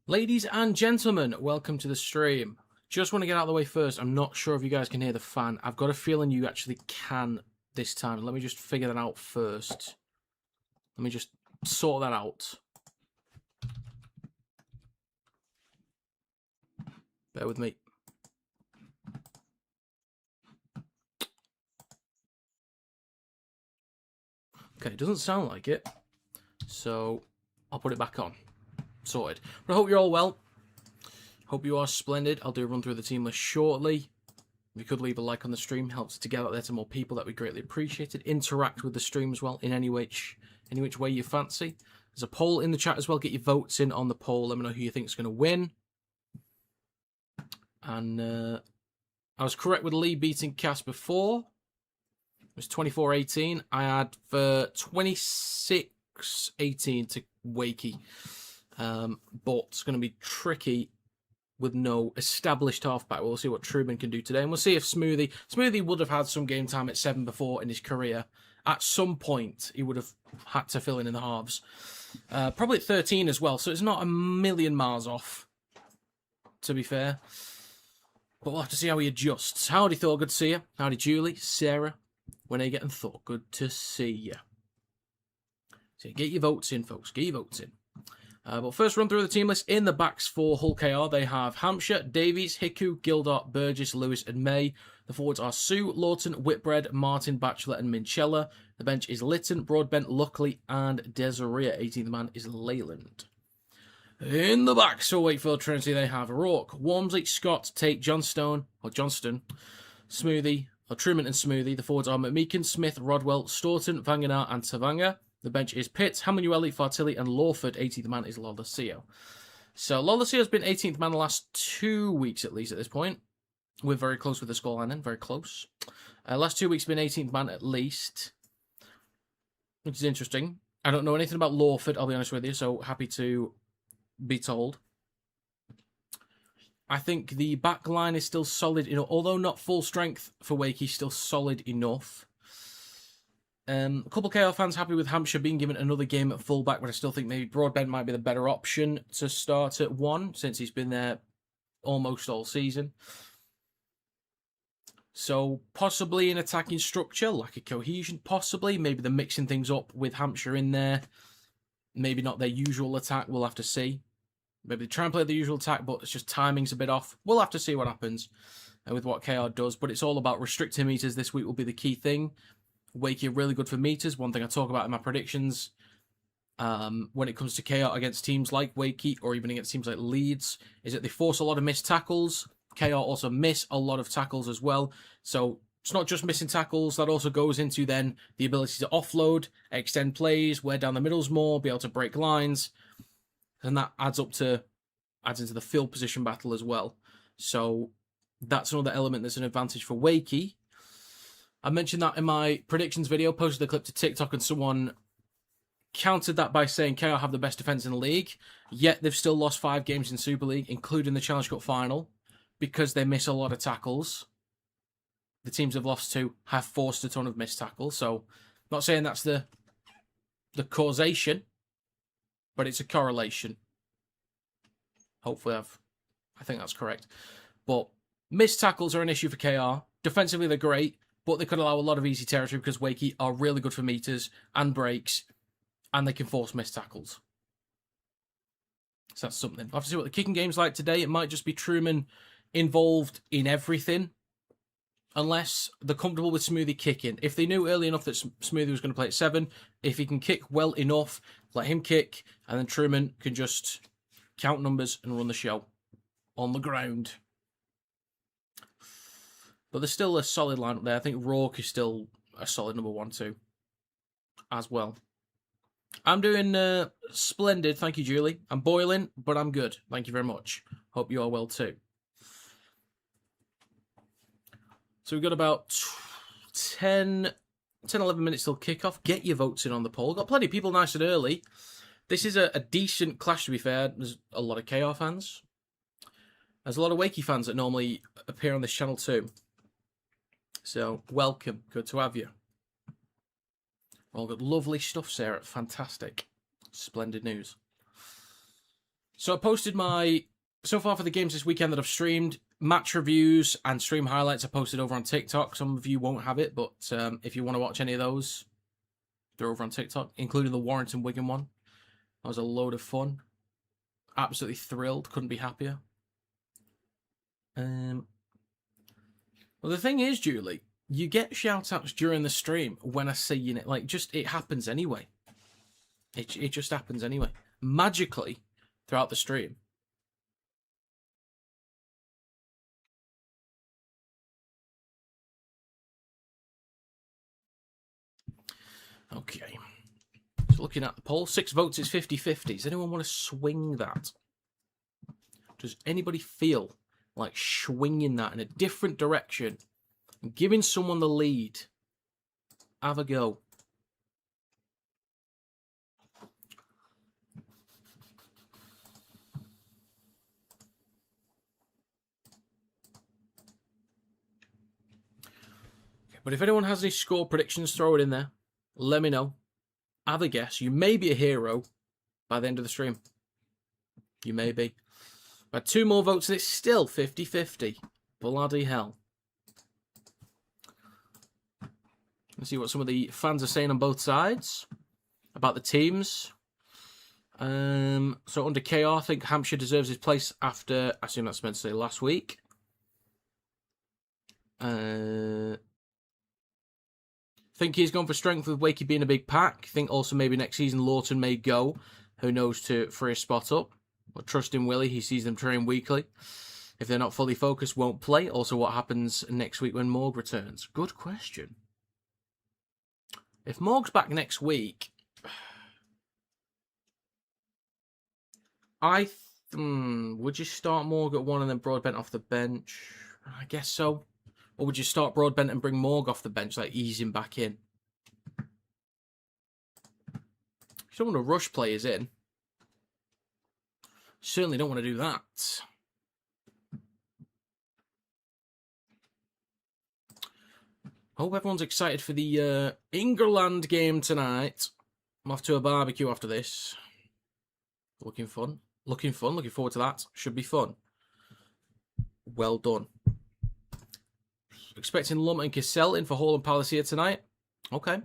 Ladies and gentlemen, welcome to the stream. Just want to get out of the way first. I'm not sure if you guys can hear the fan. I've got a feeling you actually can this time. Let me just figure that out first. Let me just sort that out. Bear with me. Okay, it doesn't sound like it. So I'll put it back on. Sorted. But I hope you're all well. Hope you are splendid. I'll do a run through the team list shortly. If you could leave a like on the stream, helps to get out there to more people. That would be greatly appreciated. Interact with the stream as well in any which way you fancy. There's a poll in the chat as well. Get your votes in on the poll. Let me know who you think is going to win. And I was correct with Lee beating Cass before. It was 24-18. I had for 26-18 to Wakey. But it's going to be tricky with no established halfback. We'll see what Truman can do today. And we'll see if Smoothie would have had some game time at 7 before in his career. At some point, he would have had to fill in the halves. Probably at 13 as well, so it's not a million miles off, to be fair. But we'll have to see how he adjusts. Howdy, Thor. Good to see you. Howdy, Julie, Sarah. When are you getting Thor? Good to see you. So get your votes in, folks. Get your votes in. But first, run through the team list. In the backs for Hull KR, they have Hampshire, Davies, Hiku, Gildart, Burgess, Lewis, and May. The forwards are Sue, Lawton, Whitbread, Martin, Batchelor, and Minchella. The bench is Lytton, Broadbent, Luckley, and Desiree. 18th man is Leyland. In the backs for Wakefield Trinity, they have Rourke, Walmsley, Scott, Tate, Johnston, Smoothie, Truman and Smoothie. The forwards are McMeekin, Smith, Rodwell, Staunton, Vanganar, and Tavanga. The bench is Pitt, Hamanueli, Fartilli, and Lawford. 18th man is Lolosio. So Lolosio's been 18th man the last 2 weeks at least at this point. We're very close with the scoreline then, very close. Last 2 weeks been 18th man at least, which is interesting. I don't know anything about Lawford, I'll be honest with you, so happy to be told. I think the back line is still solid enough, although not full strength for Wakey, still solid enough. A couple of KR fans happy with Hampshire being given another game at fullback, but I still think maybe Broadbent might be the better option to start at 1, since he's been there almost all season. So possibly an attacking structure, lack of cohesion, possibly. Maybe they're mixing things up with Hampshire in there. Maybe not their usual attack, we'll have to see. Maybe they try and play the usual attack, but it's just timing's a bit off. We'll have to see what happens with what KR does, but it's all about restricting meters this week will be the key thing. Wakey are really good for meters. One thing I talk about in my predictions when it comes to KR against teams like Wakey or even against teams like Leeds is that they force a lot of missed tackles. KR also miss a lot of tackles as well. So it's not just missing tackles. That also goes into then the ability to offload, extend plays, wear down the middles more, be able to break lines. And that adds into the field position battle as well. So that's another element that's an advantage for Wakey. I mentioned that in my predictions video, posted the clip to TikTok, and someone countered that by saying KR have the best defence in the league, yet they've still lost 5 games in Super League, including the Challenge Cup final, because they miss a lot of tackles. The teams they've lost to have forced a ton of missed tackles, so I'm not saying that's the causation, but it's a correlation. Hopefully I think that's correct. But missed tackles are an issue for KR. Defensively, they're great, but they could allow a lot of easy territory because Wakey are really good for meters and breaks, and they can force missed tackles. So that's something. I'll have to see what the kicking game's like today. It might just be Truman involved in everything, unless they're comfortable with Smoothie kicking. If they knew early enough that Smoothie was going to play at 7, if he can kick well enough, let him kick, and then Truman can just count numbers and run the show on the ground. But there's still a solid lineup there. I think Rourke is still a solid number 1 too, as well. I'm doing splendid, thank you, Julie. I'm boiling, but I'm good. Thank you very much. Hope you are well too. So we've got about 10, 11 minutes till kickoff. Get your votes in on the poll. Got plenty of people nice and early. This is a decent clash, to be fair. There's a lot of KR fans. There's a lot of Wakey fans that normally appear on this channel too. So, welcome. Good to have you. All got lovely stuff, Sarah. Fantastic. Splendid news. So I posted so far for the games this weekend that I've streamed, match reviews and stream highlights I posted over on TikTok. Some of you won't have it, but if you want to watch any of those, they're over on TikTok, including the Warrington Wigan one. That was a load of fun. Absolutely thrilled. Couldn't be happier. Well, the thing is, Julie, you get shout-outs during the stream when I say you know, like, just, it happens anyway. It just happens anyway. Magically, throughout the stream. Okay. So looking at the poll, 6 votes is 50-50. Does anyone want to swing that? Does anybody feel like swinging that in a different direction and giving someone the lead? Have a go. But if anyone has any score predictions, throw it in there. Let me know. Have a guess. You may be a hero by the end of the stream. You may be. But 2 more votes and it's still 50-50. Bloody hell. Let's see what some of the fans are saying on both sides about the teams. So under KR, I think Hampshire deserves his place after, I assume that's meant to say last week. Think he's gone for strength with Wakey being a big pack. Think also maybe next season Lawton may go. Who knows for his spot up. But trust in Willie, he sees them train weekly. If they're not fully focused, won't play. Also, what happens next week when Morg returns? Good question. If Morg's back next week, would you start Morg at 1 and then Broadbent off the bench? I guess so. Or would you start Broadbent and bring Morg off the bench, like ease him back in? You don't want to rush players in. Certainly don't want to do that. Hope everyone's excited for the England game tonight. I'm off to a barbecue after this. Looking fun. Looking forward to that. Should be fun. Well done. Expecting Lum and Cassell in for Hall and Palace here tonight. Okay.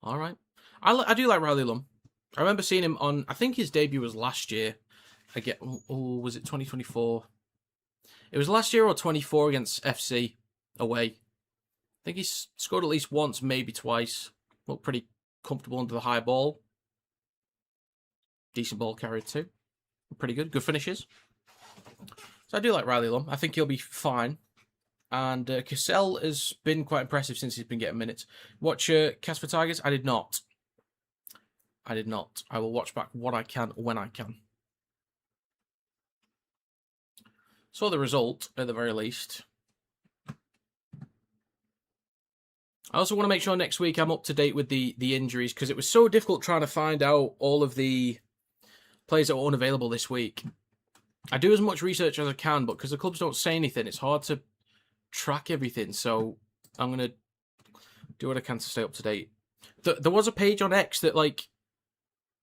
All right. I do like Riley Lum. I remember seeing him on, I think his debut was last year. Was it 2024? It was last year or 24 against FC away. I think he's scored at least once, maybe twice. Looked pretty comfortable under the high ball. Decent ball carried too. Pretty good. Good finishes. So I do like Riley Lum. I think he'll be fine. And Cassell has been quite impressive since he's been getting minutes. Watch Cast for Tigers? I did not. I will watch back what I can when I can. Saw the result, at the very least. I also want to make sure next week I'm up to date with the injuries, because it was so difficult trying to find out all of the players that were unavailable this week. I do as much research as I can, but because the clubs don't say anything, it's hard to track everything. So I'm going to do what I can to stay up to date. There was a page on X that, like,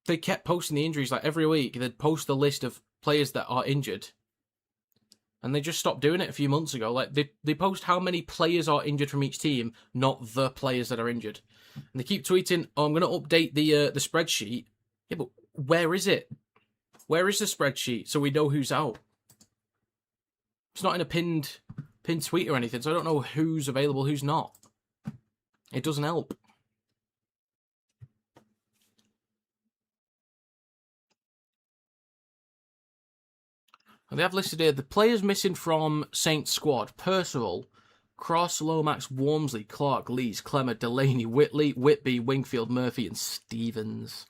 they kept posting the injuries, like, every week. They'd post a list of players that are injured. And they just stopped doing it a few months ago. Like, they post how many players are injured from each team, not the players that are injured. And they keep tweeting, oh, I'm going to update the spreadsheet. Yeah, but where is it? Where is the spreadsheet so we know who's out? It's not in a pinned tweet or anything, so I don't know who's available, who's not. It doesn't help. And they have listed here the players missing from Saints squad: Percival, Cross, Lomax, Walmsley, Clark, Lees, Clemmer, Delaney, Whitley, Whitby, Wingfield, Murphy, and Stevens.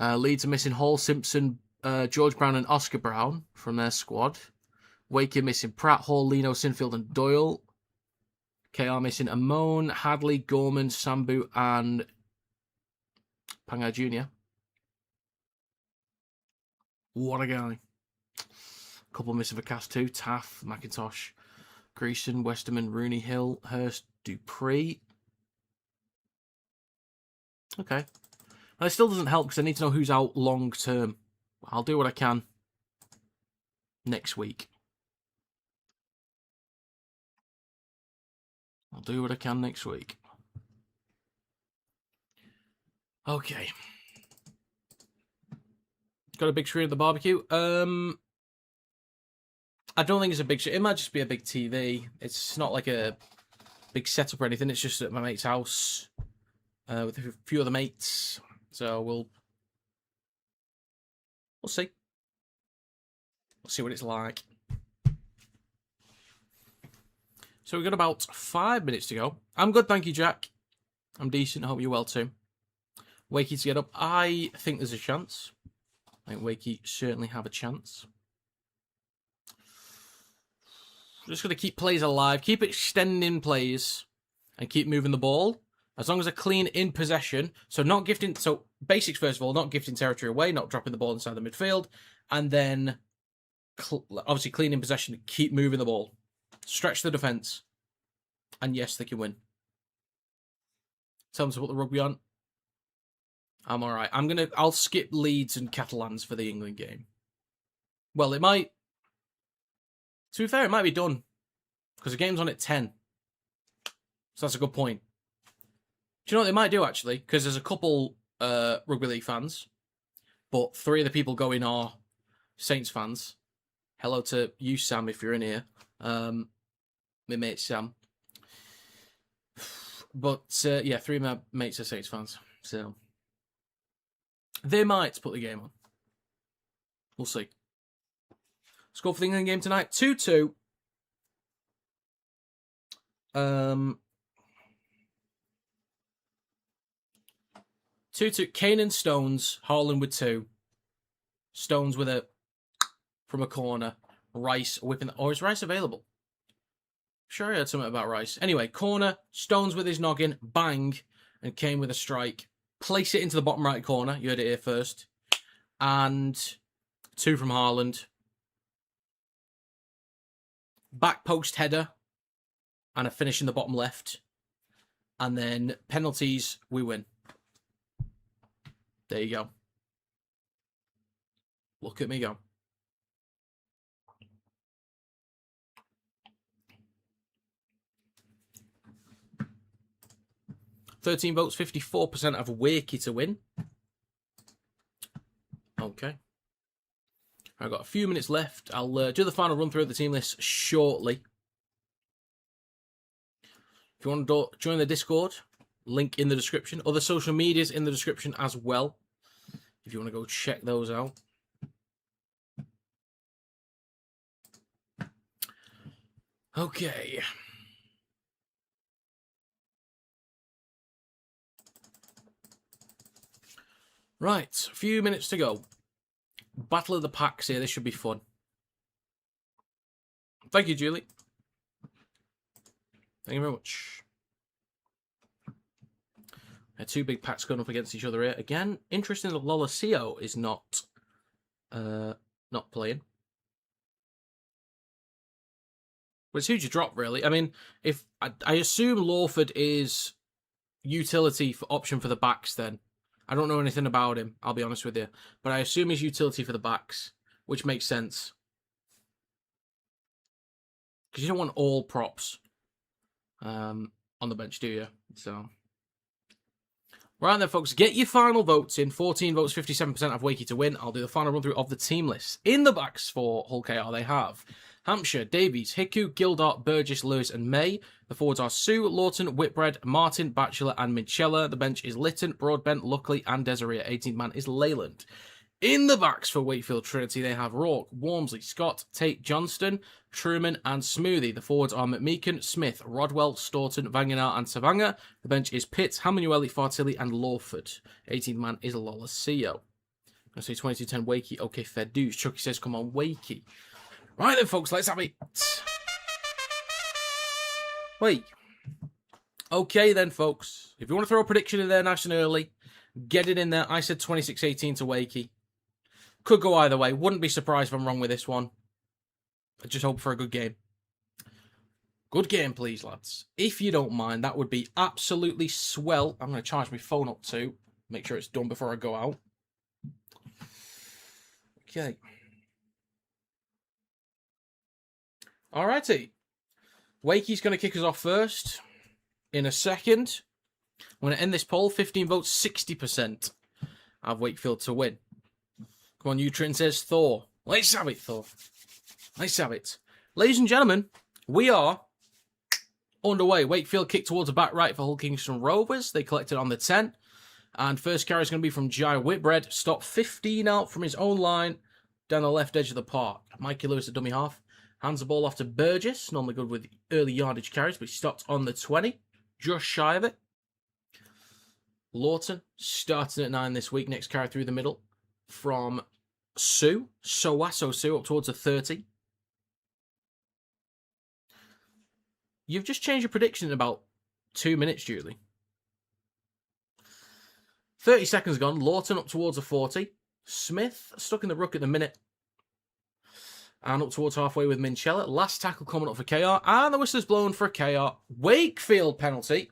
Leeds are missing Hall, Simpson, George Brown, and Oscar Brown from their squad. Wakey missing Pratt, Hall, Lino, Sinfield, and Doyle. KR missing Amon, Hadley, Gorman, Sambu, and Pangai Jr. What a guy. A couple missing for Cast too. Taff, McIntosh, Greason, Westerman, Rooney, Hill, Hurst, Dupree. Okay. Now, it still doesn't help because I need to know who's out long term. I'll do what I can next week. I'll do what I can next week. Okay. Got a big screen at the barbecue. I don't think it's a big screen. It might just be a big TV. It's not like a big setup or anything. It's just at my mate's house with a few other mates. So we'll see. We'll see what it's like. So we've got about 5 minutes to go. I'm good, thank you, Jack. I'm decent. I hope you're well too. Wakey to get up. I think there's a chance. I think Wakey certainly have a chance. We're just going to keep plays alive, keep extending plays, and keep moving the ball. As long as they're clean in possession. So not gifting. So basics first of all, not gifting territory away, not dropping the ball inside the midfield, and then obviously clean in possession. Keep moving the ball, stretch the defense, and yes, they can win. Tell them to put the rugby on. I'm all right. I'll skip Leeds and Catalans for the England game. Well, it might. To be fair, it might be done because the game's on at 10. So that's a good point. Do you know what they might do, actually? Because there's a couple Rugby League fans, but 3 of the people going are Saints fans. Hello to you, Sam, if you're in here. My mate, Sam. But, yeah, 3 of my mates are Saints fans. So, they might put the game on. We'll see. Score for the England game tonight, 2-2. 2-2. Kane and Stones. Haaland with 2. Stones with a from a corner. Rice whipping. Or is Rice available? Sure, I heard something about Rice. Anyway, corner. Stones with his noggin. Bang. And Kane with a strike. Place it into the bottom right corner. You heard it here first. And 2 from Haaland. Back post header. And a finish in the bottom left. And then penalties, we win. There you go. Look at me go. $13 votes, 54% of Wakey to win. Okay. I've got a few minutes left. I'll do the final run through of the team list shortly. If you want to join the Discord, link in the description. Other social medias in the description as well. If you want to go check those out. Okay. Right, a few minutes to go. Battle of the Packs here. This should be fun. Thank you, Julie. Thank you very much. 2 big packs going up against each other here. Again, interesting that Lolosio is not playing. But it's huge a drop, really. I mean, if I assume Lawford is utility for option for the backs then. I don't know anything about him, I'll be honest with you. But I assume he's utility for the backs, which makes sense. Because you don't want all props on the bench, do you? So, right then, folks, get your final votes in. 14 votes, 57% of Wakey to win. I'll do the final run-through of the team list. In the backs for Hull KR, they have Hampshire, Davies, Hiku, Gildart, Burgess, Lewis and May. The forwards are Sue, Lawton, Whitbread, Martin, Batchelor and Minchella. The bench is Lytton, Broadbent, Luckley and Desiree. 18th man is Leyland. In the backs for Wakefield Trinity, they have Rourke, Walmsley, Scott, Tate, Johnston, Truman and Smoothie. The forwards are McMeekan, Smith, Rodwell, Staunton, Vanganar and Savanga. The bench is Pitts, Hamanueli, Fartilli and Lawford. 18th man is Lolosio. I say 22-10 Wakey. Okay, fair dues. Chucky says, come on, Wakey. Right then, folks, let's have it. Wait. Okay then, folks. If you want to throw a prediction in there nice and early, get it in there. I said 26-18 to Wakey. Could go either way. Wouldn't be surprised if I'm wrong with this one. I just hope for a good game. Good game, please, lads. If you don't mind, that would be absolutely swell. I'm going to charge my phone up too. Make sure it's done before I go out. Okay. Alrighty. Wakey's going to kick us off first. In a second, I'm going to end this poll. 15 votes, 60%. I have Wakefield to win. Come on, Utrin says Thor. Let's have it, Thor. Let's have it. Ladies and gentlemen, we are underway. Wakefield kicked towards the back right for Hull Kingston Rovers. They collected on the 10. And first carry is going to be from Jai Whitbread. Stop 15 out from his own line down the left edge of the park. Mikey Lewis at dummy half. Hands the ball off to Burgess. Normally good with early yardage carries, but he stopped on the 20. Just shy of it. Lawton starting at 9 this week. Next carry through the middle from Sue. Sowasso Sue up towards the 30. You've just changed your prediction in about 2 minutes, Julie. 30 seconds gone. Lawton up towards the 40. Smith stuck in the ruck at the minute. And up towards halfway with Minchella. Last tackle coming up for KR. And the whistle's blown for KR. Wakefield penalty.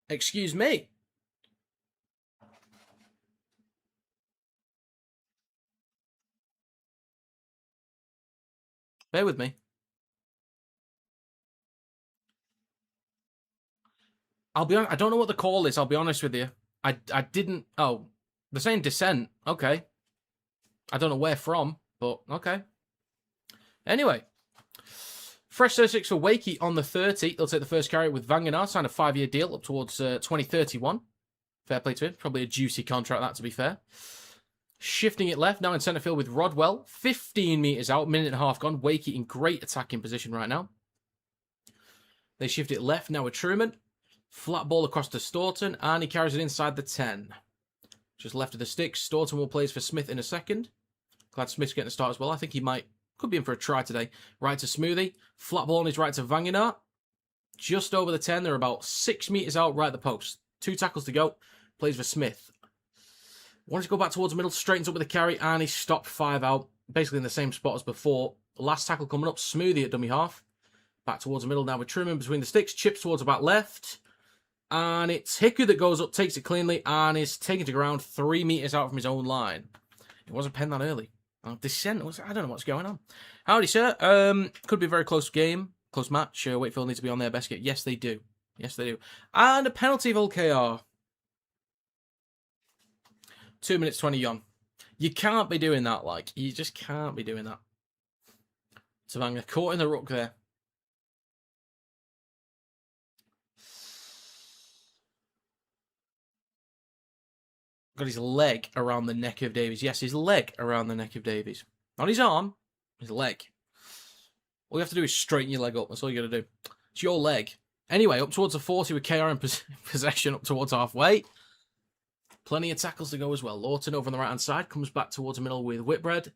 Excuse me. Bear with me. I'll be honest, I don't know what the call is, I'll be honest with you. I didn't... Oh, they're saying dissent. Okay. I don't know where from, but okay. Anyway. Fresh 36 for Wakey on the 30. They'll take the first carry with Vangenaar. Signed a 5-year deal up towards 2031. Fair play to him. Probably a juicy contract, that, to be fair. Shifting it left, now in centre field with Rodwell. 15 metres out, minute and a half gone. Wakey in great attacking position right now. They shift it left, now with Truman. Flat ball across to Staunton, and he carries it inside the 10. Just left of the sticks. Staunton will play for Smith in a second. Glad Smith's getting a start as well. I think he could be in for a try today. Right to Smoothie. Flat ball on his right to Vangenaar. Just over the 10. They're about 6 metres out right at the post. 2 tackles to go. Plays for Smith. Wanted to go back towards the middle. Straightens up with the carry, and he stopped 5 out. Basically in the same spot as before. Last tackle coming up. Smoothie at dummy half. Back towards the middle now with Truman between the sticks. Chips towards the back left. And it's Hiku that goes up, takes it cleanly, and is taken to ground 3 metres out from his own line. It wasn't penned that early. Dissent was... I don't know what's going on. Howdy, sir. Could be a very close game. Close match. Wakefield needs to be on their best game. Yes, they do. Yes, they do. And a penalty of KR. 2 minutes 20 young. You can't be doing that, like. You just can't be doing that. Savanga caught in the ruck there. Got his leg around the neck of Davies. Yes, his leg around the neck of Davies. Not his arm, his leg. All you have to do is straighten your leg up. That's all you got to do. It's your leg. Anyway, up towards the 40 with KR in possession, up towards halfway. Plenty of tackles to go as well. Lawton over on the right-hand side. Comes back towards the middle with Whitbread.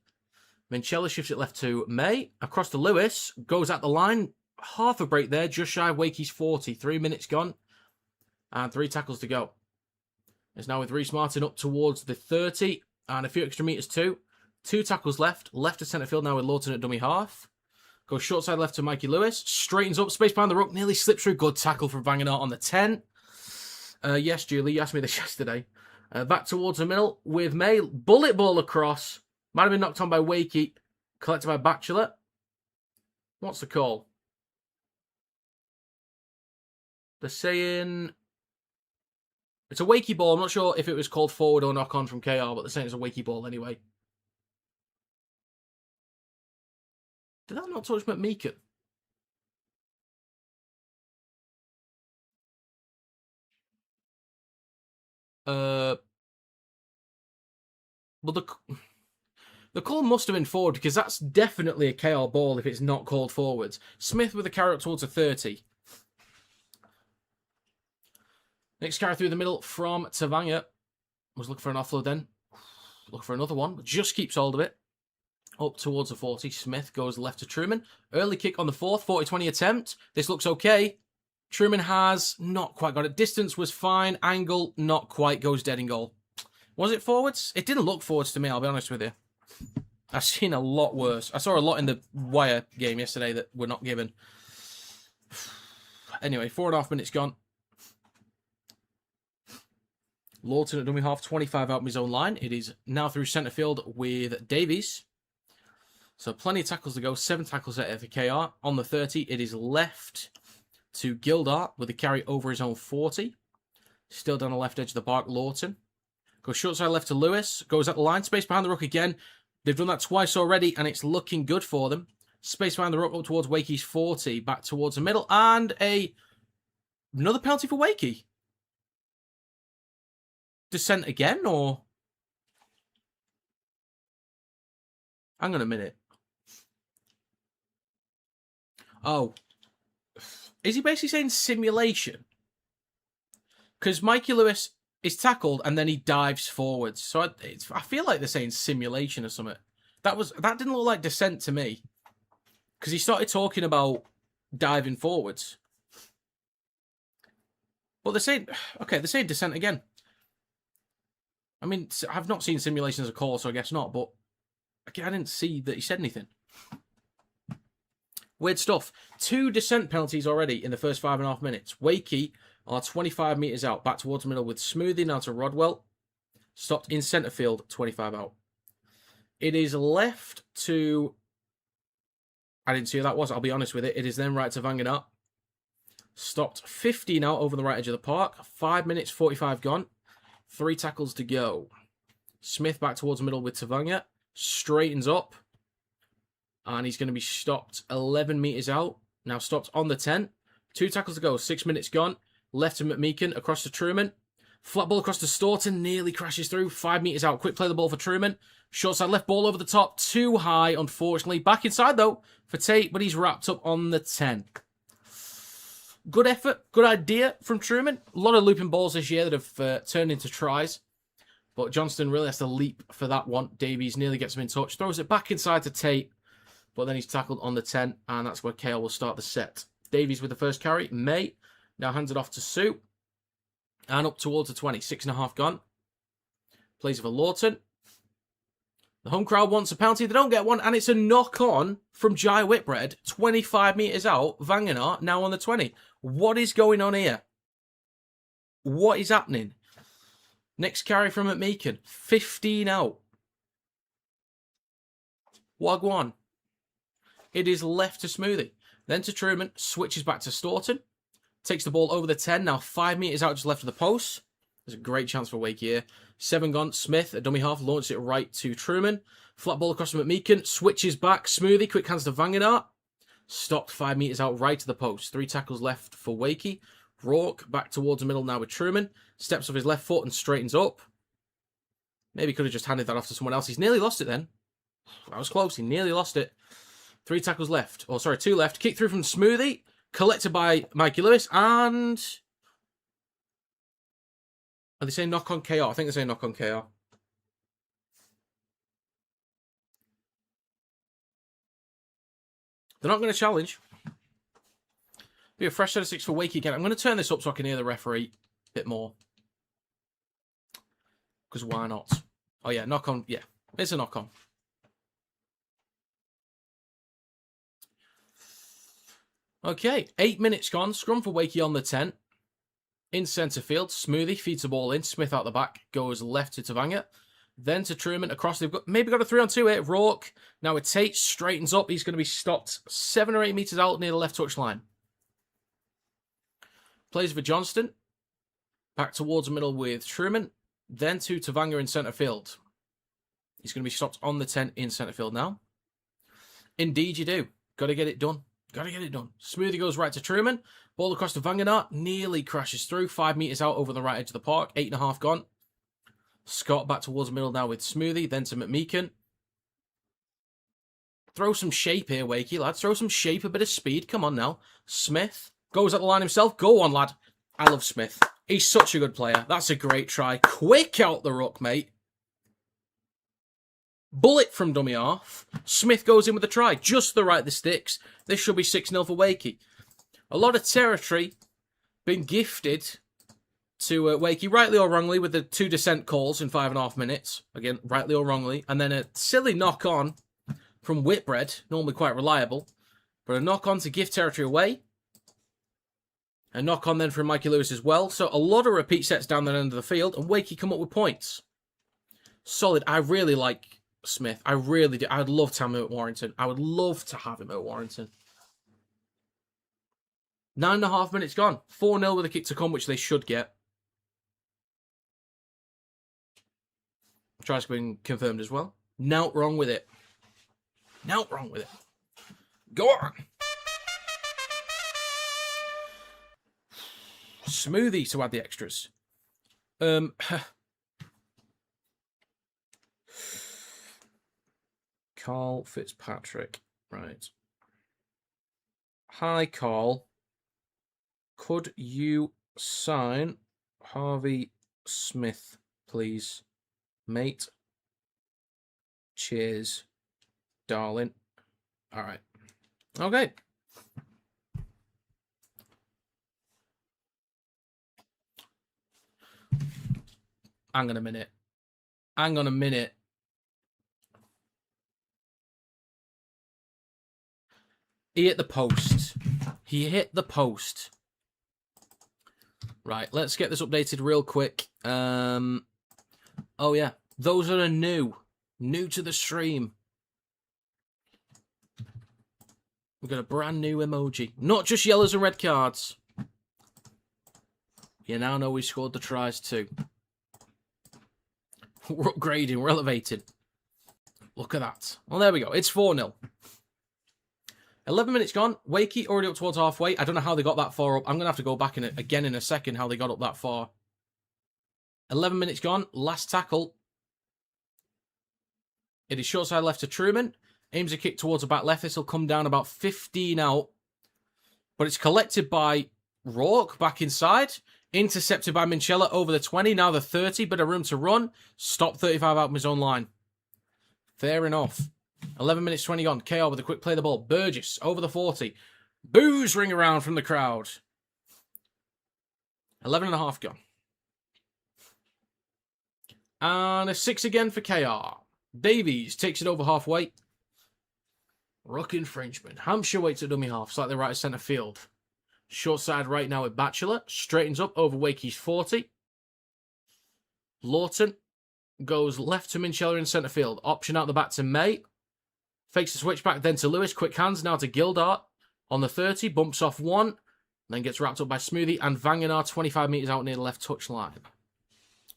Minchella shifts it left to May. Across to Lewis. Goes at the line. Half a break there. Just shy of Wakey's 40. 3 minutes gone. And 3 tackles to go. It's now with Reece Martin up towards the 30. And a few extra metres too. 2 tackles left. Left to centre field now with Lawton at dummy half. Goes short side left to Mikey Lewis. Straightens up. Space behind the ruck. Nearly slips through. Good tackle from Vangenaar on the 10. Yes, Julie. You asked me this yesterday. Back towards the middle with May. Bullet ball across. Might have been knocked on by Wakey. Collected by Bachelor. What's the call? They're saying... It's a Wakey ball. I'm not sure if it was called forward or knock on from KR, but they're saying it's a Wakey ball anyway. Did that not touch McMeekin? Well, the call must have been forward because that's definitely a KR ball if it's not called forwards. Smith with a carry up towards a 30. Next carry through the middle from Tavanga. Was looking for an offload then. Look for another one. Just keeps hold of it. Up towards the 40. Smith goes left to Truman. Early kick on the 4th. 40-20 attempt. This looks okay. Truman has not quite got it. Distance was fine. Angle, not quite. Goes dead in goal. Was it forwards? It didn't look forwards to me, I'll be honest with you. I've seen a lot worse. I saw a lot in the Wire game yesterday that were not given. Anyway, 4.5 minutes gone. Lawton at dummy half, 25 out of his own line. It is now through centre field with Davies. So plenty of tackles to go. 7 tackles at for KR. On the 30, it is left to Gildart with a carry over his own 40. Still down the left edge of the park, Lawton. Goes short side left to Lewis. Goes at the line. Space behind the ruck again. They've done that twice already, and it's looking good for them. Space behind the ruck up towards Wakey's 40. Back towards the middle. And another penalty for Wakey. Descent again, or... Hang on a minute. Oh. Is he basically saying simulation? Because Mikey Lewis is tackled and then he dives forwards. So I feel like they're saying simulation or something. That didn't look like descent to me. Because he started talking about diving forwards. But they're saying... Okay, they're saying descent again. I mean, I've not seen simulation as a call, so I guess not. But again, I didn't see that he said anything. Weird stuff. 2 descent penalties already in the first 5.5 minutes. Wakey are 25 metres out. Back towards the middle with Smoothie. Now to Rodwell. Stopped in centre field. 25 out. It is left to... I didn't see who that was. I'll be honest with it. It is then right to Vangenat. Stopped 15 out over the right edge of the park. 5 minutes, 45 gone. 3 tackles to go. Smith back towards the middle with Tavanga. Straightens up. And he's going to be stopped 11 metres out. Now stopped on the 10. 2 tackles to go. 6 minutes gone. Left to McMeekin. Across to Truman. Flat ball across to Staunton. Nearly crashes through. 5 metres out. Quick play the ball for Truman. Short side left ball over the top. Too high, unfortunately. Back inside, though, for Tate. But he's wrapped up on the 10. Good effort. Good idea from Truman. A lot of looping balls this year that have turned into tries. But Johnston really has to leap for that one. Davies nearly gets him in touch. Throws it back inside to Tate. But then he's tackled on the 10, and that's where KL will start the set. Davies with the first carry. May now hands it off to Sue. And up towards the 20. 6.5 gone. Plays it for Lawton. The home crowd wants a penalty. They don't get one, and it's a knock-on from Jai Whitbread. 25 metres out. Vangenat now on the 20. What is going on here? What is happening? Next carry from McMeekin. 15 out. Wagwan. It is left to Smoothie. Then to Truman. Switches back to Staunton. Takes the ball over the 10. Now 5 metres out just left of the post. There's a great chance for Wake here. 7 gone. Smith, a dummy half, launches it right to Truman. Flat ball across to McMeekin. Switches back. Smoothie. Quick hands to Vangenat. Stopped 5 metres out right to the post. 3 tackles left for Wakey. Rourke back towards the middle now with Truman. Steps off his left foot and straightens up. Maybe could have just handed that off to someone else. He's nearly lost it then. That was close. He nearly lost it. 3 tackles left. Oh, sorry, 2 left. Kick through from Smoothie. Collected by Mikey Lewis. And... Are they saying knock on KR? I think they're saying knock on KR. They're not going to challenge. Be a fresh set of 6 for Wakey again. I'm going to turn this up so I can hear the referee a bit more. Because why not? Oh, yeah, knock on. Yeah, it's a knock on. Okay, 8 minutes gone. Scrum for Wakey on the 10. In centre field, Smoothie feeds the ball in. Smith out the back. Goes left to Tavanga. Then to Truman across. They've maybe got a 3-on-2 here. Rourke. Now with Tate. Straightens up. He's going to be stopped 7 or 8 metres out near the left touch line. Plays for Johnston. Back towards the middle with Truman. Then to Tavanga in centre field. He's going to be stopped on the 10 in centre field now. Indeed you do. Got to get it done. Got to get it done. Smoothie goes right to Truman. Ball across to Vangenat. Nearly crashes through. 5 metres out over the right edge of the park. 8.5 gone. Scott back towards the middle now with Smoothie. Then to McMeekin. Throw some shape here, Wakey, lads. Throw some shape, a bit of speed. Come on now. Smith goes at the line himself. Go on, lad. I love Smith. He's such a good player. That's a great try. Quick out the ruck, mate. Bullet from dummy half. Smith goes in with the try. Just the right the sticks. This should be 6-0 for Wakey. A lot of territory been gifted to Wakey, rightly or wrongly, with the 2 descent calls in 5.5 minutes. Again, rightly or wrongly. And then a silly knock-on from Whitbread, normally quite reliable. But a knock-on to give territory away. A knock on then from Mikey Lewis as well. So a lot of repeat sets down the end of the field, and Wakey come up with points. Solid. I really like Smith. I really do. I'd love to have him at Warrington. I would love to have him at Warrington. 9.5 minutes gone. 4-0 with a kick to come, which they should get. Tries been confirmed as well. Not wrong with it. Not wrong with it. Go on. Smoothie to add the extras. Carl Fitzpatrick. Right. Hi, Carl. Could you sign Harvey Smith, please? Mate. Cheers, darling. All right. Okay. Hang on a minute. Hang on a minute. He hit the post. He hit the post. Right, let's get this updated real quick. Oh, yeah. Those are new to the stream. We've got a brand new emoji. Not just yellows and red cards. You now know we scored the tries too. We're upgrading, we're elevated. Look at that. Well, there we go. It's 4-0. 11 minutes gone. Wakey already up towards halfway. I don't know how they got that far up. I'm going to have to go back again in a second how they got up that far. 11 minutes gone. Last tackle. It is short side left to Truman. Aims a kick towards the back left. This will come down about 15 out. But it's collected by Rourke back inside. Intercepted by Minchella over the 20. Now the 30. Bit of room to run. Stop 35 out from his own line. Fair enough. 11 minutes 20 gone. KR with a quick play of the ball. Burgess over the 40. Boos ring around from the crowd. 11.5 gone. And a 6 again for KR. Davies takes it over halfway. Ruck infringement. Hampshire waits at dummy half. Slightly right of centre field. Short side right now with Batchelor. Straightens up over Wakey's 40. Lawton goes left to Minchella in centre field. Option out the back to May. Fakes the switch back then to Lewis. Quick hands now to Gildart. On the 30. Bumps off one. Then gets wrapped up by Smoothie and Vanganar 25 metres out near the left touch line.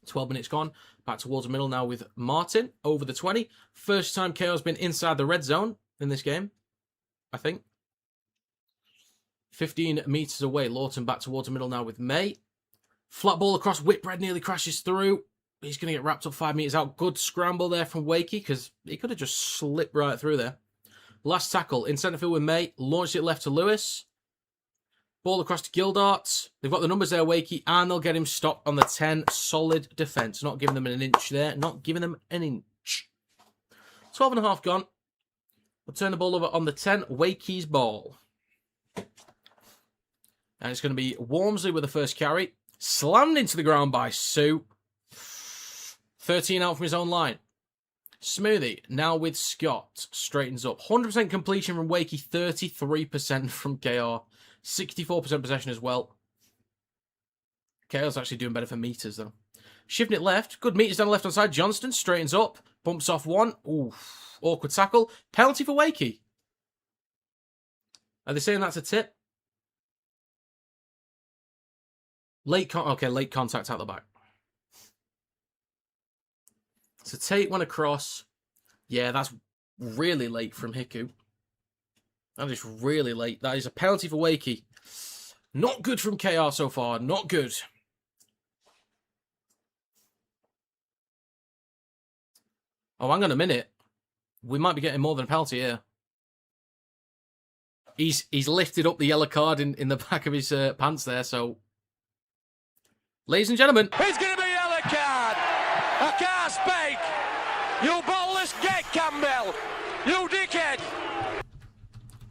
12 minutes gone. Back towards the middle now with Martin over the 20. First time KO's been inside the red zone in this game, I think. 15 metres away. Lawton back towards the middle now with May. Flat ball across. Whitbread nearly crashes through. He's going to get wrapped up 5 metres out. Good scramble there from Wakey because he could have just slipped right through there. Last tackle in centre field with May. Launched it left to Lewis. Ball across to Gildart. They've got the numbers there, Wakey, and they'll get him stopped on the 10. Solid defence. Not giving them an inch there. Not giving them an inch. 12.5 gone. We'll turn the ball over on the 10. Wakey's ball. And it's going to be Wormsley with the first carry. Slammed into the ground by Sue. 13 out from his own line. Smoothie, now with Scott. Straightens up. 100% completion from Wakey. 33% from KR. 64% possession as well. KR's actually doing better for meters, though. Shifting it left. Good meters down the left-hand side. Johnston straightens up. Bumps off one. Ooh, awkward tackle. Penalty for Wakey. Are they saying that's a tip? Late contact out the back. So Tate went across. Yeah, that's really late from Hiku. That is really late. That is a penalty for Wakey. Not good from KR so far. Not good. Oh, hang on a minute. We might be getting more than a penalty here. He's lifted up the yellow card in the back of his pants there, so... Ladies and gentlemen... It's going to be a yellow card! I can't speak! You ballless git, Campbell! You dickhead!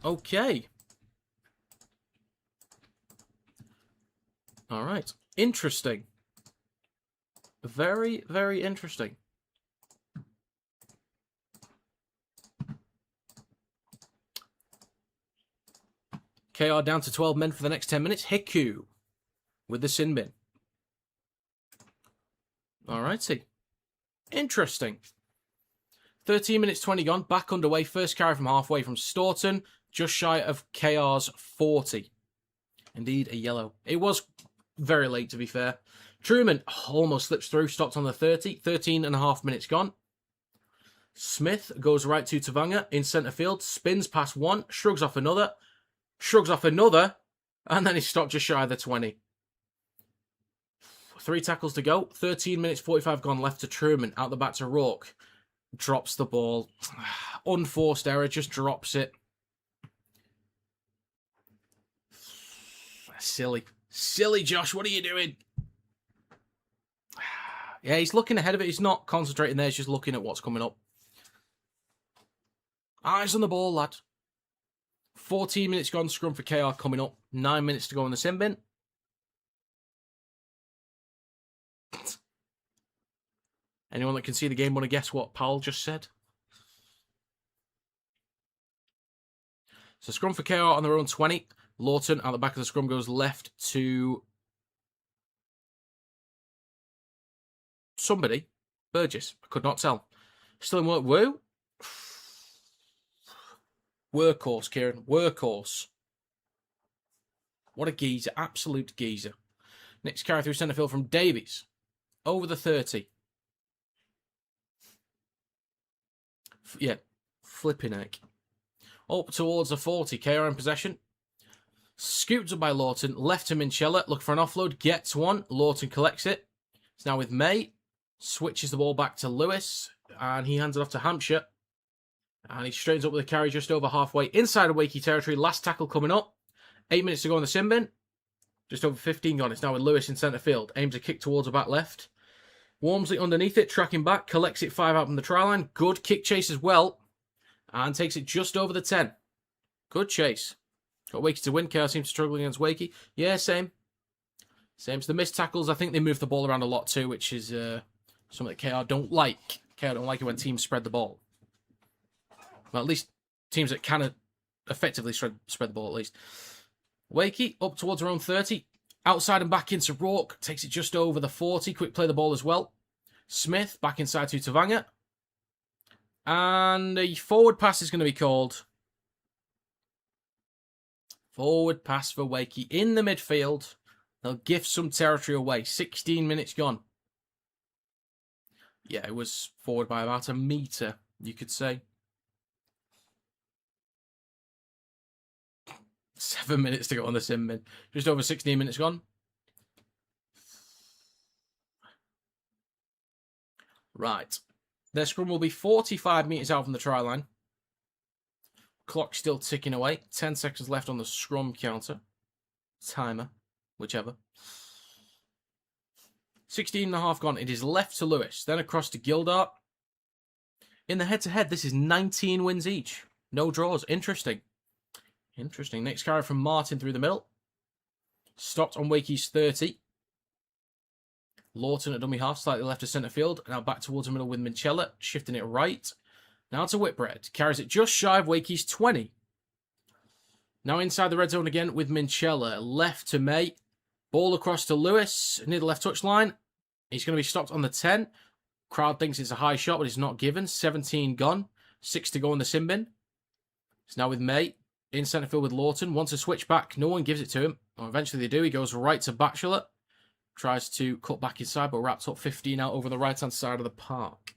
Okay. All right. Interesting. Very, very interesting. KR down to 12 men for the next 10 minutes. Hiku with the sin bin. Alrighty. Interesting. 13 minutes 20 gone. Back underway. First carry from halfway from Staunton. Just shy of KR's 40. Indeed, a yellow. It was very late, to be fair. Truman almost slips through. Stopped on the 30. 13 and a half minutes gone. Smith goes right to Tavanga in centre field. Spins past one. Shrugs off another. Shrugs off another. And then he stopped just shy of the 20. 3 tackles to go. 13 minutes 45 gone left to Truman. Out the back to Rourke. Drops the ball. Unforced error. Just drops it. Silly. Silly, Josh. What are you doing? Yeah, he's looking ahead of it. He's not concentrating there. He's just looking at what's coming up. Eyes on the ball, lad. 14 minutes gone. Scrum for KR coming up. 9 minutes to go in the sin bin. Anyone that can see the game want to guess what Powell just said? So scrum for KR on their own 20. Lawton at the back of the scrum goes left to somebody. Burgess. I could not tell. Still in work. Woo. Workhorse, Kieran. Workhorse. What a geezer. Absolute geezer. Next carry through centre field from Davies. Over the 30. Yeah. Flipping heck. Up towards the 40. KR in possession. Scooped up by Lawton. Left to Minchella. Look for an offload. Gets one. Lawton collects it. It's now with May. Switches the ball back to Lewis. And he hands it off to Hampshire. And he straightens up with a carry just over halfway inside of Wakey territory. Last tackle coming up. 8 minutes to go in the sin bin. Just over 15 gone. It's now with Lewis in centre field. Aims a kick towards the back left. Wormsley underneath it. Tracking back. Collects it 5 out from the try line. Good kick chase as well. And takes it just over the 10. Good chase. Got Wakey to win. KR seems to struggle against Wakey. Yeah, same. Same. So the missed tackles, I think they move the ball around a lot too, which is something that KR don't like. KR don't like it when teams spread the ball. Well, at least teams that kind of effectively spread the ball, at least. Wakey up towards around 30. Outside and back into Rourke. Takes it just over the 40. Quick play the ball as well. Smith back inside to Tavanga. And a forward pass is going to be called. Forward pass for Wakey in the midfield. They'll gift some territory away. 16 minutes gone. Yeah, it was forward by about a metre, you could say. 7 minutes to go on the sim bin. Just over 16 minutes gone. Right. Their scrum will be 45 metres out from the try line. Clock still ticking away. 10 seconds left on the scrum counter. Timer. Whichever. 16 and a half gone. It is left to Lewis. Then across to Gildart. In the head-to-head, this is 19 wins each. No draws. Interesting. Interesting. Next carry from Martin through the middle. Stopped on Wakey's 30. Lawton at dummy half, slightly left of centre field. Now back towards the middle with Minchella, shifting it right. Now to Whitbread. Carries it just shy of Wakey's 20. Now inside the red zone again with Minchella. Left to May. Ball across to Lewis near the left touchline. He's going to be stopped on the 10. Crowd thinks it's a high shot, but it's not given. 17 gone. 6 to go in the sin bin. It's now with May. In centre field with Lawton. Wants to switch back. No one gives it to him. Or eventually they do. He goes right to Batchelor. Tries to cut back inside, but wraps up 15 out over the right-hand side of the park.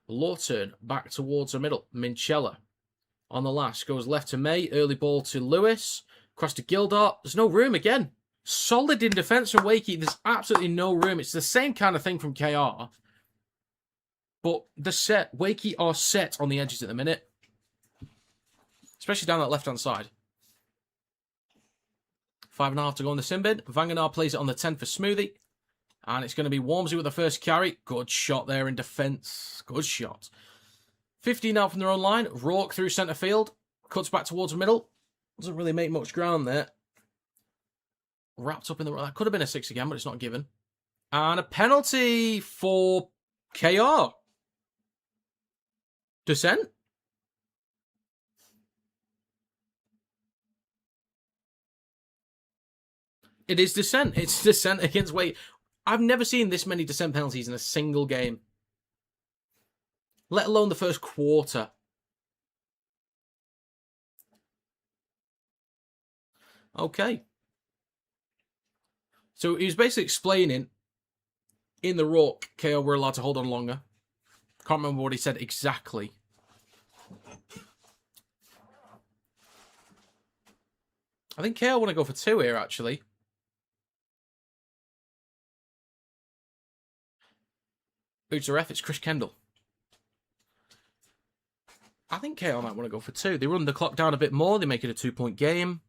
Lawton back towards the middle. Minchella on the last. Goes left to May. Early ball to Lewis. Cross to Gildart. There's no room again. Solid in defence from Wakey. There's absolutely no room. It's the same kind of thing from KR. But the set, Wakey are set on the edges at the minute. Especially down that left-hand side. 5.5 to go on the sin bin. Vanganar plays it on the 10 for Smoothie. And it's going to be Wormsley with the first carry. Good shot there in defence. Good shot. 15 out from their own line. Rourke through centre field. Cuts back towards the middle. Doesn't really make much ground there. Wrapped up in the... That could have been a 6 again, but it's not given. And a penalty for KR. Descent. It is dissent. It's dissent against Wake. I've never seen this many dissent penalties in a single game. Let alone the first quarter. Okay. So he was basically explaining in the ruck, KO were allowed to hold on longer. Can't remember what he said exactly. I think KO want to go for 2 here, actually. Who's the ref? It's Chris Kendall. I think KO might want to go for 2. They run the clock down a bit more. They make it a 2-point game.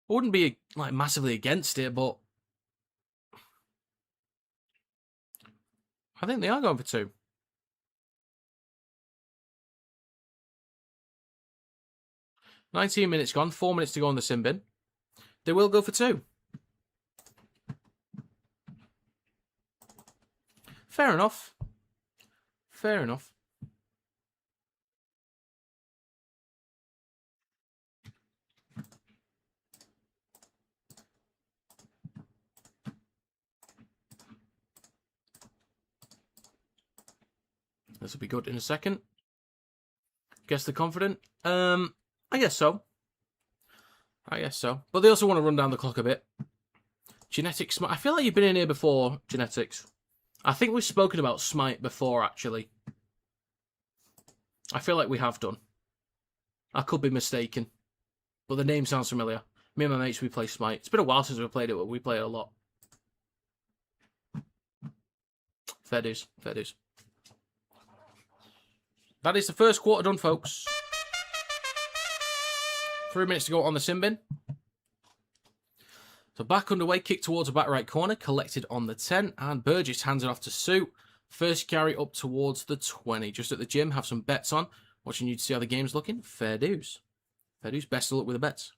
I wouldn't be like massively against it, but I think they are going for 2. "19 minutes gone, 4 minutes to go on the sin bin. They will go for 2. Fair enough. Fair enough. This will be good in a second. Guess they're confident. I guess so. I guess so. But they also want to run down the clock a bit. Genetics. I feel like you've been in here before, Genetics. I think we've spoken about Smite before, actually. I feel like we have done. I could be mistaken. But the name sounds familiar. Me and my mates, we play Smite. It's been a while since we played it, but we play it a lot. Fair dues. Fair dues. That is the first quarter done, folks. 3 minutes to go on the sin bin. So back underway, kick towards the back right corner, collected on the 10, and Burgess hands it off to Sue. First carry up towards the 20. Just at the gym, have some bets on. Watching you to see how the game's looking. Fair dues. Fair dues. Best of luck with the bets.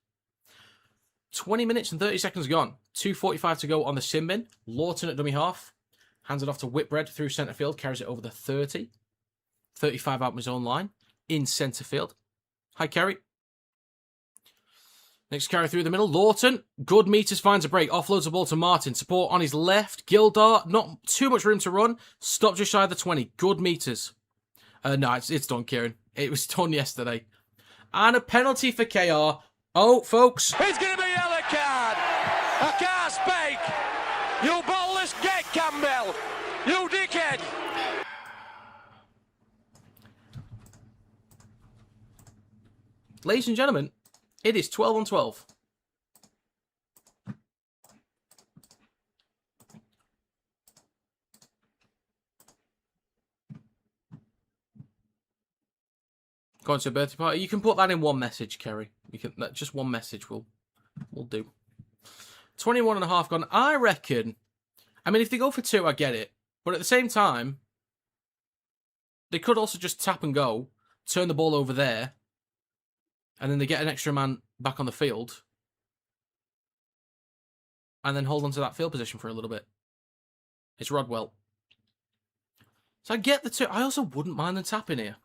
20 minutes and 30 seconds gone. 2:45 to go on the sin bin. Lawton at dummy half. Hands it off to Whitbread through centre field. Carries it over the 30. 35 out of his own line. In centre field. High carry. Next carry through the middle. Lawton. Good meters, finds a break. Offloads the ball to Martin. Support on his left. Gildar. Not too much room to run. Stop just shy of the 20. Good meters. No, it's done, Kieran. It was done yesterday. And a penalty for KR. Oh, folks. It's going to be a yellow card. I can't speak. You ballless git, Campbell. You dickhead. Ladies and gentlemen, it is 12 on 12. Going to a birthday party. You can put that in one message, Kerry. You can just one message will do. 21 and a half gone. I reckon. I mean, if they go for 2, I get it. But at the same time, they could also just tap and go, turn the ball over there, and then they get an extra man back on the field, and then hold on to that field position for a little bit. It's Rodwell. So I get the 2. I also wouldn't mind them tapping here.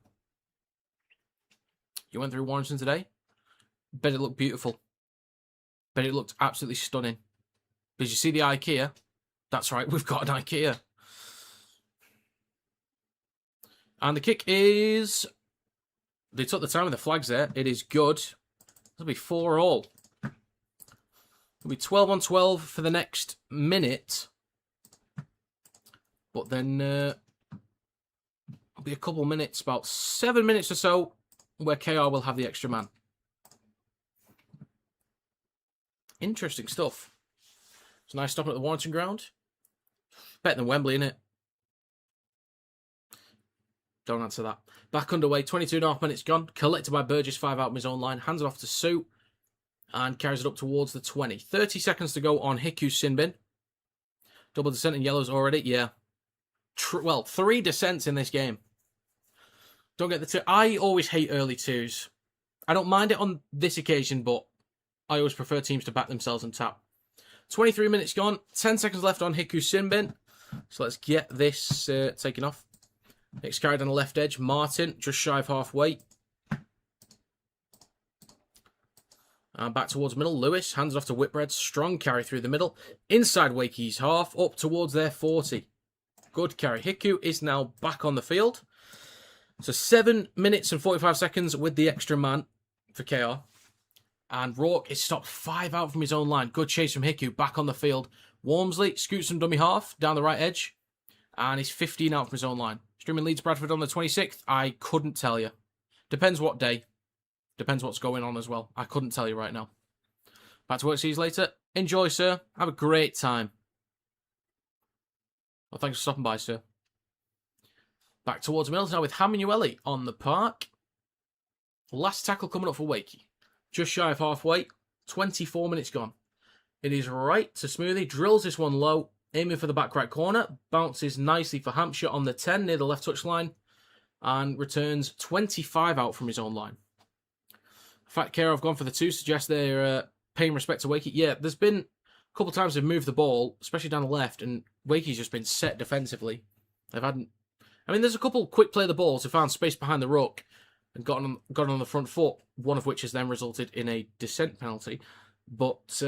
You went through Warrington today? Bet it looked beautiful. Bet it looked absolutely stunning. Did you see the IKEA? That's right, we've got an IKEA. And the kick is... They took the time with the flags there. It is good. It'll be 4-all. It'll be 12 on 12 for the next minute. But then it'll be a couple minutes, about 7 minutes or so, where KR will have the extra man. Interesting stuff. It's a nice stop at the Warrington ground. Better than Wembley, innit? Don't answer that. Back underway, 22.5 minutes gone. Collected by Burgess, 5 out of his own line. Hands it off to Sue. And carries it up towards the 20. 30 seconds to go on Hiku's sin bin. Double descent in yellows already. Yeah. Well, 3 descents in this game. Don't get the 2. I always hate early 2s. I don't mind it on this occasion, but I always prefer teams to back themselves and tap. 23 minutes gone. 10 seconds left on Hiku's sin bin. So let's get this taken off. Next carry on the left edge. Martin, just shy of halfway. Back towards middle. Lewis hands it off to Whitbread. Strong carry through the middle. Inside Wakey's half. Up towards their 40. Good carry. Hiku is now back on the field. So 7 minutes and 45 seconds with the extra man for KR. And Rourke is stopped 5 out from his own line. Good chase from Hiku. Back on the field. Walmsley scoots some dummy half down the right edge. And he's 15 out from his own line. Streaming leads Bradford on the 26th. I couldn't tell you. Depends what day. Depends what's going on as well. I couldn't tell you right now. Back to work, see you later. Enjoy, sir. Have a great time. Well, thanks for stopping by, sir. Back towards Mills now with Hamanueli on the park. Last tackle coming up for Wakey. Just shy of halfway. 24 minutes gone. It is right to Smoothie. Drills this one low. Aiming for the back right corner. Bounces nicely for Hampshire on the 10 near the left touch line. And returns 25 out from his own line. Fat Care have gone for the 2. Suggests they're paying respect to Wakey. Yeah, there's been a couple of times they've moved the ball, especially down the left, and Wakey's just been set defensively. There's a couple quick play the balls who found space behind the ruck and got on the front foot, one of which has then resulted in a descent penalty. But,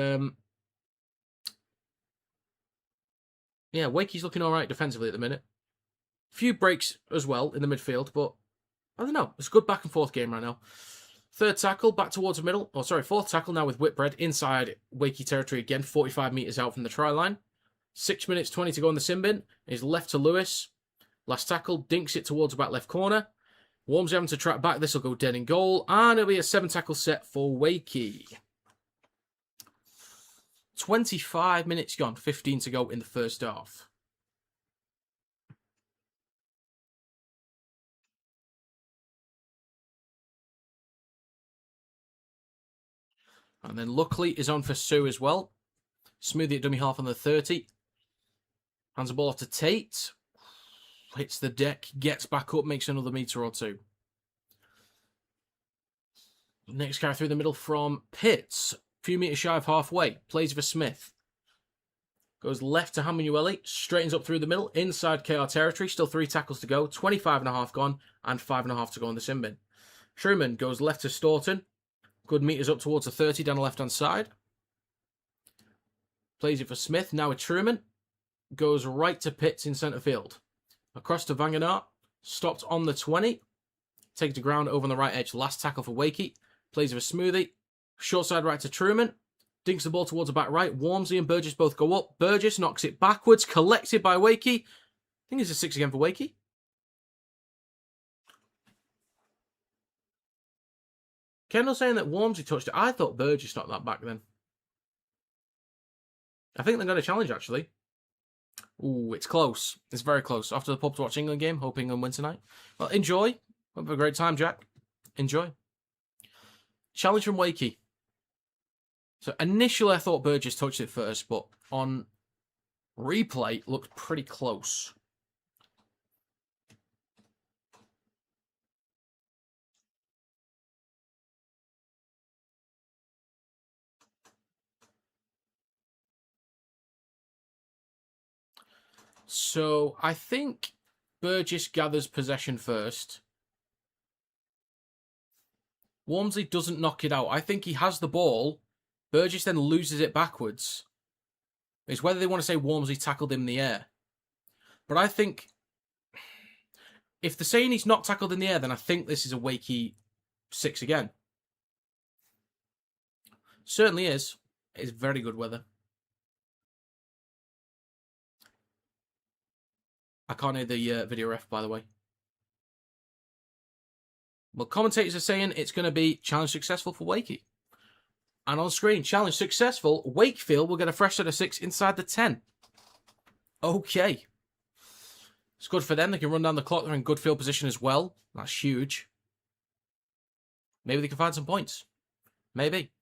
yeah, Wakey's looking all right defensively at the minute. Few breaks as well in the midfield, but I don't know. It's a good back and forth game right now. Third tackle, back towards the middle. Fourth tackle now with Whitbread inside Wakey territory again, 45 metres out from the try line. 6 minutes 20 to go in the sin bin. He's left to Lewis. Last tackle, dinks it towards the back left corner. Worms having to track back. This will go dead in goal. And it'll be a 7 tackle set for Wakey. 25 minutes gone, 15 to go in the first half. And then Luckily is on for Sue as well. Smoothie at dummy half on the 30. Hands the ball off to Tate. Hits the deck, gets back up, makes another metre or 2. Next carry through the middle from Pitts. A few metres shy of halfway. Plays for Smith. Goes left to Hamanueli. Straightens up through the middle. Inside KR territory. Still 3 tackles to go. 25.5 gone. And 5.5 to go in the sin bin. Truman goes left to Staunton. Good metres up towards the 30 down the left-hand side. Plays it for Smith. Now with Truman. Goes right to Pitts in centre field. Across to Vanganart. Stopped on the 20. Takes to ground over on the right edge. Last tackle for Wakey. Plays it for Smoothie. Short side right to Truman. Dinks the ball towards the back right. Wormsley and Burgess both go up. Burgess knocks it backwards. Collected by Wakey. I think it's a 6 again for Wakey. Kendall saying that Wormsley touched it. I thought Burgess knocked that back then. I think they're going to challenge, actually. Ooh, it's close. It's very close. After the pub to watch England game. Hope England win tonight. Well, enjoy. Have a great time, Jack. Enjoy. Challenge from Wakey. So initially I thought Burgess touched it first, but on replay it looked pretty close. So I think Burgess gathers possession first. Wormsley doesn't knock it out. I think he has the ball. Burgess then loses it backwards. It's whether they want to say Wormsley tackled him in the air. But I think if they're saying he's not tackled in the air, then I think this is a Wakey 6 again. Certainly is. It's very good weather. I can't hear the video ref, by the way. Well, commentators are saying it's going to be challenge successful for Wakey. And on screen, challenge successful. Wakefield will get a fresh set of 6 inside the 10. Okay. It's good for them. They can run down the clock. They're in good field position as well. That's huge. Maybe they can find some points. Maybe.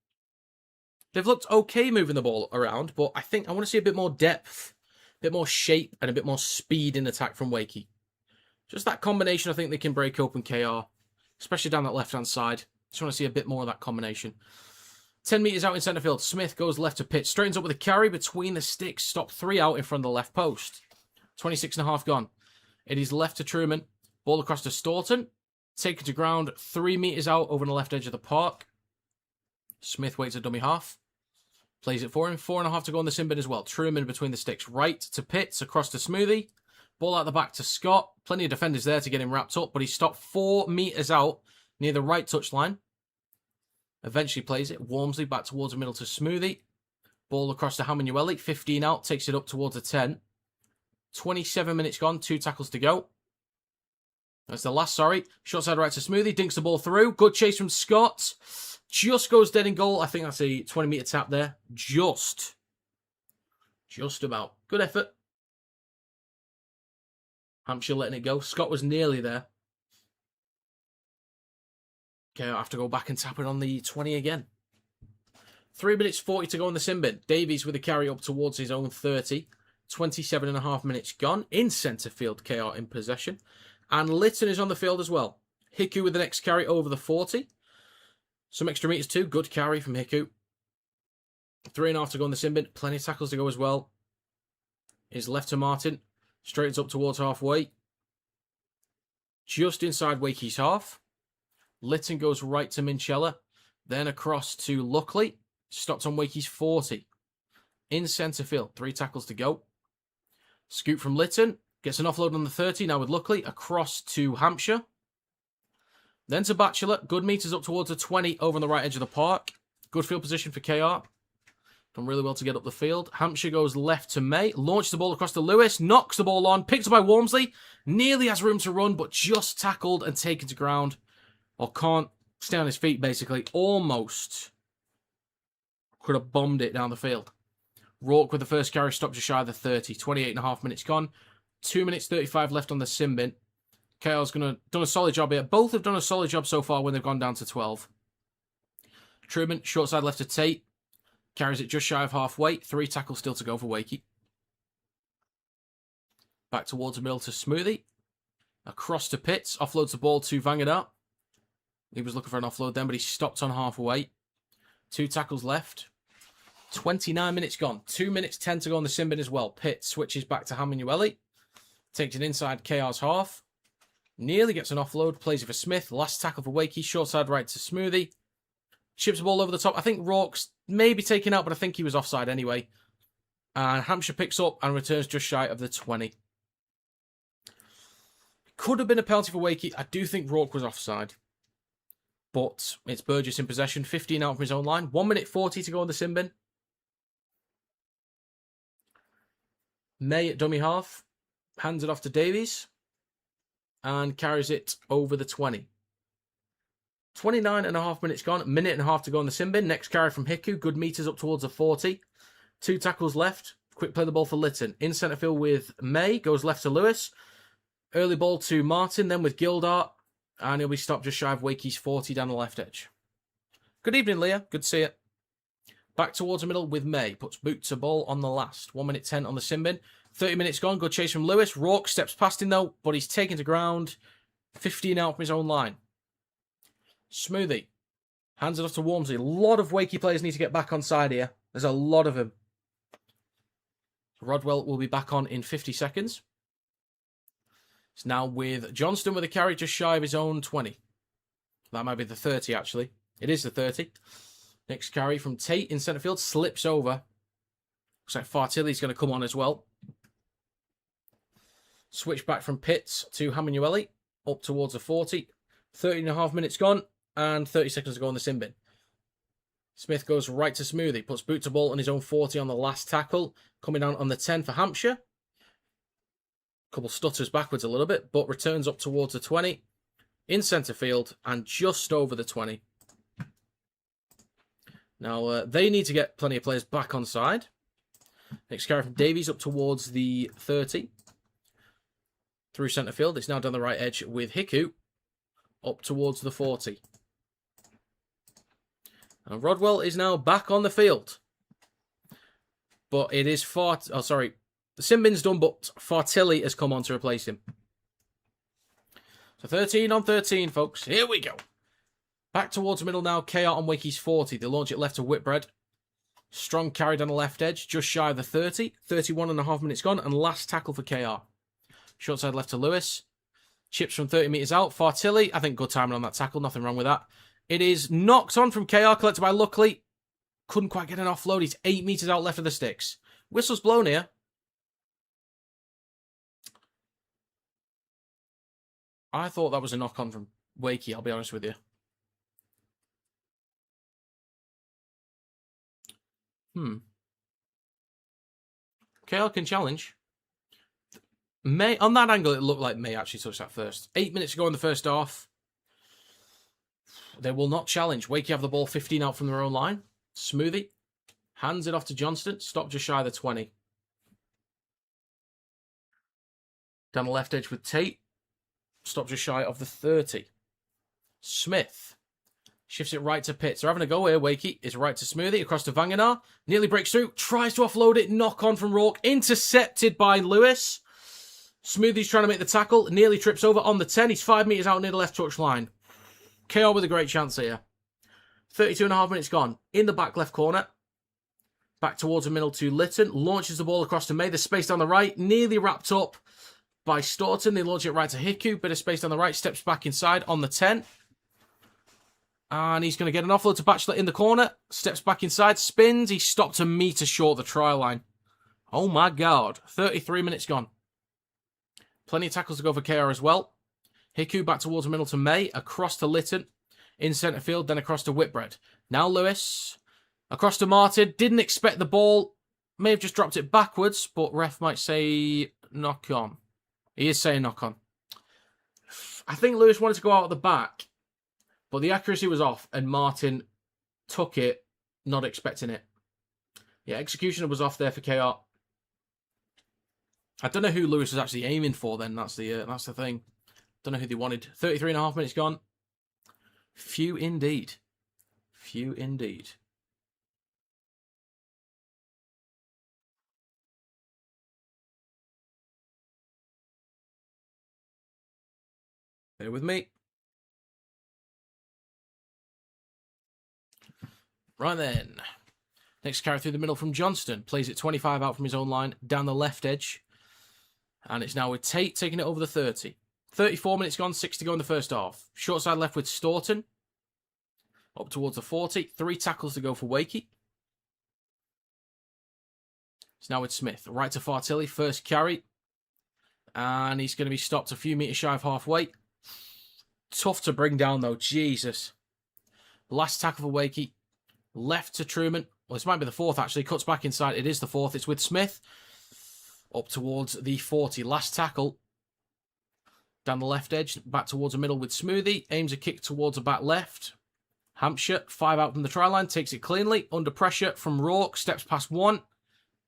They've looked okay moving the ball around, but I think I want to see a bit more depth, a bit more shape, and a bit more speed in attack from Wakey. Just that combination, I think they can break open KR, especially down that left-hand side. Just want to see a bit more of that combination. 10 metres out in centre field. Smith goes left to Pitt. Straightens up with a carry between the sticks. Stop 3 out in front of the left post. 26.5 gone. It is left to Truman. Ball across to Staunton. Taken to ground 3 metres out over on the left edge of the park. Smith waits a dummy half. Plays it for him. 4.5 to go on the sin bin as well. Truman between the sticks. Right to Pitts, across to Smoothie. Ball out the back to Scott. Plenty of defenders there to get him wrapped up, but he stopped 4 metres out near the right touchline. Eventually plays it. Walmsley back towards the middle to Smoothie. Ball across to Hamanueli. 15 out, takes it up towards the 10. 27 minutes gone, 2 tackles to go. That's the last, sorry. Short side right to Smoothie. Dinks the ball through. Good chase from Scott. Just goes dead in goal. I think that's a 20-metre tap there. Just about. Good effort. Hampshire letting it go. Scott was nearly there. Okay, I'll have to go back and tap it on the 20 again. 3 minutes 40 to go in the sin bin. Davies with a carry up towards his own 30. 27.5 minutes gone. In centre field, KR in possession. And Lytton is on the field as well. Hiku with the next carry over the 40. Some extra metres too. Good carry from Hiku. 3.5 to go in the sin bin. Plenty of tackles to go as well. Is left to Martin. Straightens up towards halfway. Just inside Wakey's half. Lytton goes right to Minchella. Then across to Luckley. Stopped on Wakey's 40. In centre field. 3 tackles to go. Scoop from Lytton. Gets an offload on the 30. Now with Luckley. Across to Hampshire. Then to Batchelor. Good metres up towards the 20 over on the right edge of the park. Good field position for KR. Done really well to get up the field. Hampshire goes left to May. Launches the ball across to Lewis. Knocks the ball on. Picked up by Walmsley. Nearly has room to run, but just tackled and taken to ground. Or can't stay on his feet, basically. Almost could have bombed it down the field. Rourke with the first carry stopped just shy of the 30. 28.5 minutes gone. 2 minutes 35 left on the sin bin. KR's done a solid job here. Both have done a solid job so far when they've gone down to 12. Truman, short side left to Tate. Carries it just shy of halfway. 3 tackles still to go for Wakey. Back towards the middle to Smoothie. Across to Pitts. Offloads the ball to Vangadar. He was looking for an offload then, but he stopped on halfway. 2 tackles left. 29 minutes gone. 2 minutes 10 to go on the sin bin as well. Pitts switches back to Hamanueli. Takes it inside KR's half. Nearly gets an offload. Plays it for Smith. Last tackle for Wakey. Short side right to Smoothie. Chips the ball over the top. I think Rourke's maybe taken out, but I think he was offside anyway. And Hampshire picks up and returns just shy of the 20. Could have been a penalty for Wakey. I do think Rourke was offside. But it's Burgess in possession. 15 out from his own line. 1 minute 40 to go on the sin bin. May at dummy half. Hands it off to Davies. And carries it over the 20. 29.5 minutes gone. 1.5 to go on the sin bin. Next carry from Hiku. Good metres up towards the 40. 2 tackles left. Quick play the ball for Lytton. In centre field with May. Goes left to Lewis. Early ball to Martin. Then with Gildart. And he'll be stopped just shy of Wakey's 40 down the left edge. Good evening, Leah. Good to see you. Back towards the middle with May. Puts boot to ball on the last. 1 minute 10 on the sin bin. 30 minutes gone. Good chase from Lewis. Rourke steps past him though. But he's taken to ground. 15 out from his own line. Smoothie. Hands it off to Walmsley. A lot of Wakey players need to get back on side here. There's a lot of them. Rodwell will be back on in 50 seconds. It's now with Johnston with a carry just shy of his own 20. That might be the 30, actually. It is the 30. Next carry from Tate in centre field. Slips over. Looks like Fartilli's going to come on as well. Switch back from Pitts to Hamanueli. Up towards the 40. 30.5 minutes gone. And 30 seconds to go on the sin bin. Smith goes right to Smoothie. Puts boot to ball on his own 40 on the last tackle. Coming down on the 10 for Hampshire. Couple stutters backwards a little bit, but returns up towards the 20. In centre field and just over the 20. Now, they need to get plenty of players back on side. Next carry from Davies up towards the 30. Through centre field. It's now down the right edge with Hiku. Up towards the 40. And Rodwell is now back on the field. But it is the sin bin's done, but Fartilli has come on to replace him. So 13 on 13, folks. Here we go. Back towards the middle now. KR on Wakey's 40. They launch it left to Whitbread. Strong carry down the left edge, just shy of the 30. 31.5 minutes gone, and last tackle for KR. Short side left to Lewis. Chips from 30 metres out. Fartilli, I think good timing on that tackle. Nothing wrong with that. It is knocked on from KR, collected by Luckley. Couldn't quite get an offload. He's 8 metres out left of the sticks. Whistle's blown here. I thought that was a knock on from Wakey, I'll be honest with you. KR can challenge. May, on that angle, it looked like May actually touched that first. 8 minutes to go in the first half. They will not challenge. Wakey have the ball 15 out from their own line. Smoothie hands it off to Johnston. Stop just shy of the 20. Down the left edge with Tate. Stop just shy of the 30. Smith shifts it right to Pitts. They're having a go here. Wakey is right to Smoothie. Across to Vanganar. Nearly breaks through. Tries to offload it. Knock on from Rourke. Intercepted by Lewis. Smoothie's trying to make the tackle. Nearly trips over on the 10. He's 5 metres out near the left touch line. KR with a great chance here. 32.5 minutes gone. In the back left corner. Back towards the middle to Lytton. Launches the ball across to May. There's space down the right. Nearly wrapped up by Staunton. They launch it right to Hiku. Bit of space down the right. Steps back inside on the 10. And he's going to get an offload to Batchelor in the corner. Steps back inside. Spins. He stopped a metre short of the try line. Oh my God. 33 minutes gone. Plenty of tackles to go for KR as well. Hiku back towards the middle to May. Across to Lytton. In centre field. Then across to Whitbread. Now Lewis. Across to Martin. Didn't expect the ball. May have just dropped it backwards. But ref might say knock on. He is saying knock on. I think Lewis wanted to go out at the back. But the accuracy was off. And Martin took it. Not expecting it. Yeah, execution was off there for KR. I don't know who Lewis was actually aiming for then. That's the thing. Don't know who they wanted. 33.5 minutes gone. Few indeed. Few indeed. Bear with me. Right then. Next carry through the middle from Johnston. Plays it 25 out from his own line. Down the left edge. And it's now with Tate taking it over the 30. 34 minutes gone, 6 to go in the first half. Short side left with Staunton. Up towards the 40. 3 tackles to go for Wakey. It's now with Smith. Right to Fartilli. First carry. And he's going to be stopped a few metres shy of halfway. Tough to bring down though. Jesus. Last tackle for Wakey. Left to Truman. Well, this might be the 4th actually. Cuts back inside. It is the 4th. It's with Smith. Up towards the 40. Last tackle. Down the left edge. Back towards the middle with Smoothie. Aims a kick towards the back left. Hampshire. 5 out from the try line. Takes it cleanly. Under pressure from Rourke. Steps past one.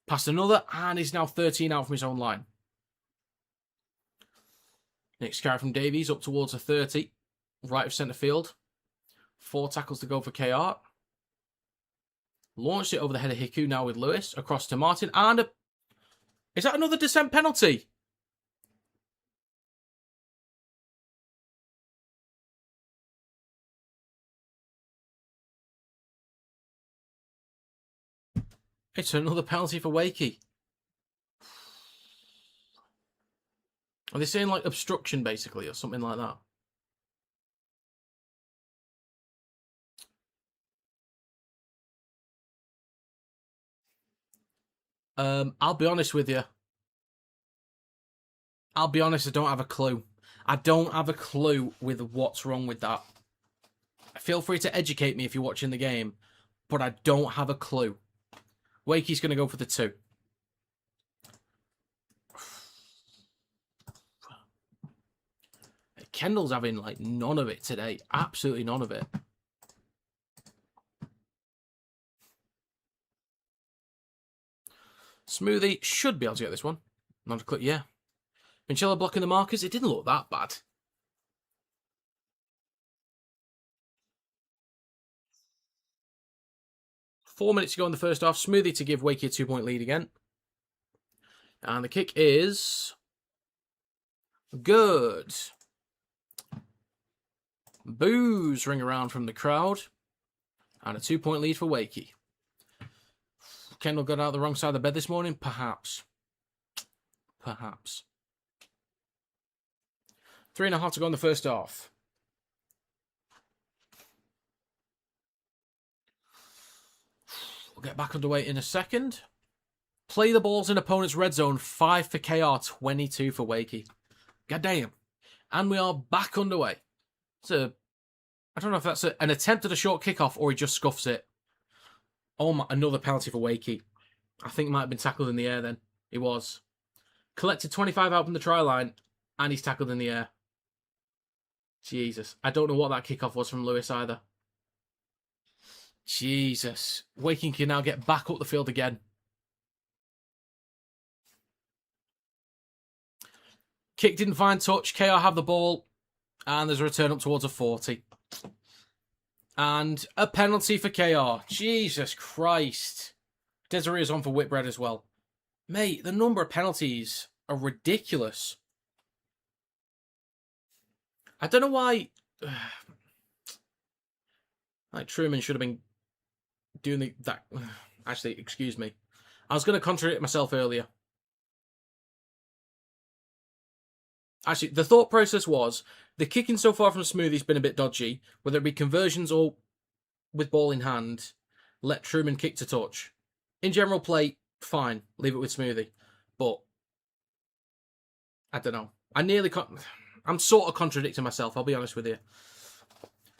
Past another. And is now 13 out from his own line. Next carry from Davies. Up towards the 30. Right of centre field. 4 tackles to go for KR. Launched it over the head of Hiku now with Lewis. Across to Martin. And is that another descent penalty? It's another penalty for Wakey. Are they saying like obstruction basically or something like that? I'll be honest with you. I'll be honest, I don't have a clue. I don't have a clue with what's wrong with that. Feel free to educate me if you're watching the game, but I don't have a clue. Wakey's going to go for the 2. Kendall's having like none of it today. Absolutely none of it. Smoothie should be able to get this one. Not a click, yeah. Minchella blocking the markers. It didn't look that bad. Four minutes to go in the first half. Smoothie to give Wakey a 2-point lead again. And the kick is good. Boos ring around from the crowd. And a 2-point lead for Wakey. Kendall got out the wrong side of the bed this morning? Perhaps. Perhaps. 3.5 to go in the first half. get back underway in a second. Play the balls in opponent's red zone. 5 for KR, 22 for Wakey. God damn. And we are back underway. I don't know if that's an attempt at a short kickoff or he just scuffs it. Oh my, another penalty for Wakey. I think he might have been tackled in the air then. He was. Collected 25 out from the try line and he's tackled in the air. Jesus. I don't know what that kickoff was from Lewis either. Jesus. Wakey can now get back up the field again. Kick didn't find touch. KR have the ball. And there's a return up towards a 40. And a penalty for KR. Jesus Christ. Desiree is on for Whitbread as well. Mate, the number of penalties are ridiculous. I don't know why... like, Truman should have been doing that... Actually, excuse me. I was going to contradict myself earlier. Actually, the thought process was, the kicking so far from Smoothie's been a bit dodgy, whether it be conversions or with ball in hand, let Truman kick to touch. In general play, fine, leave it with Smoothie. But, I don't know. I'm sort of contradicting myself, I'll be honest with you.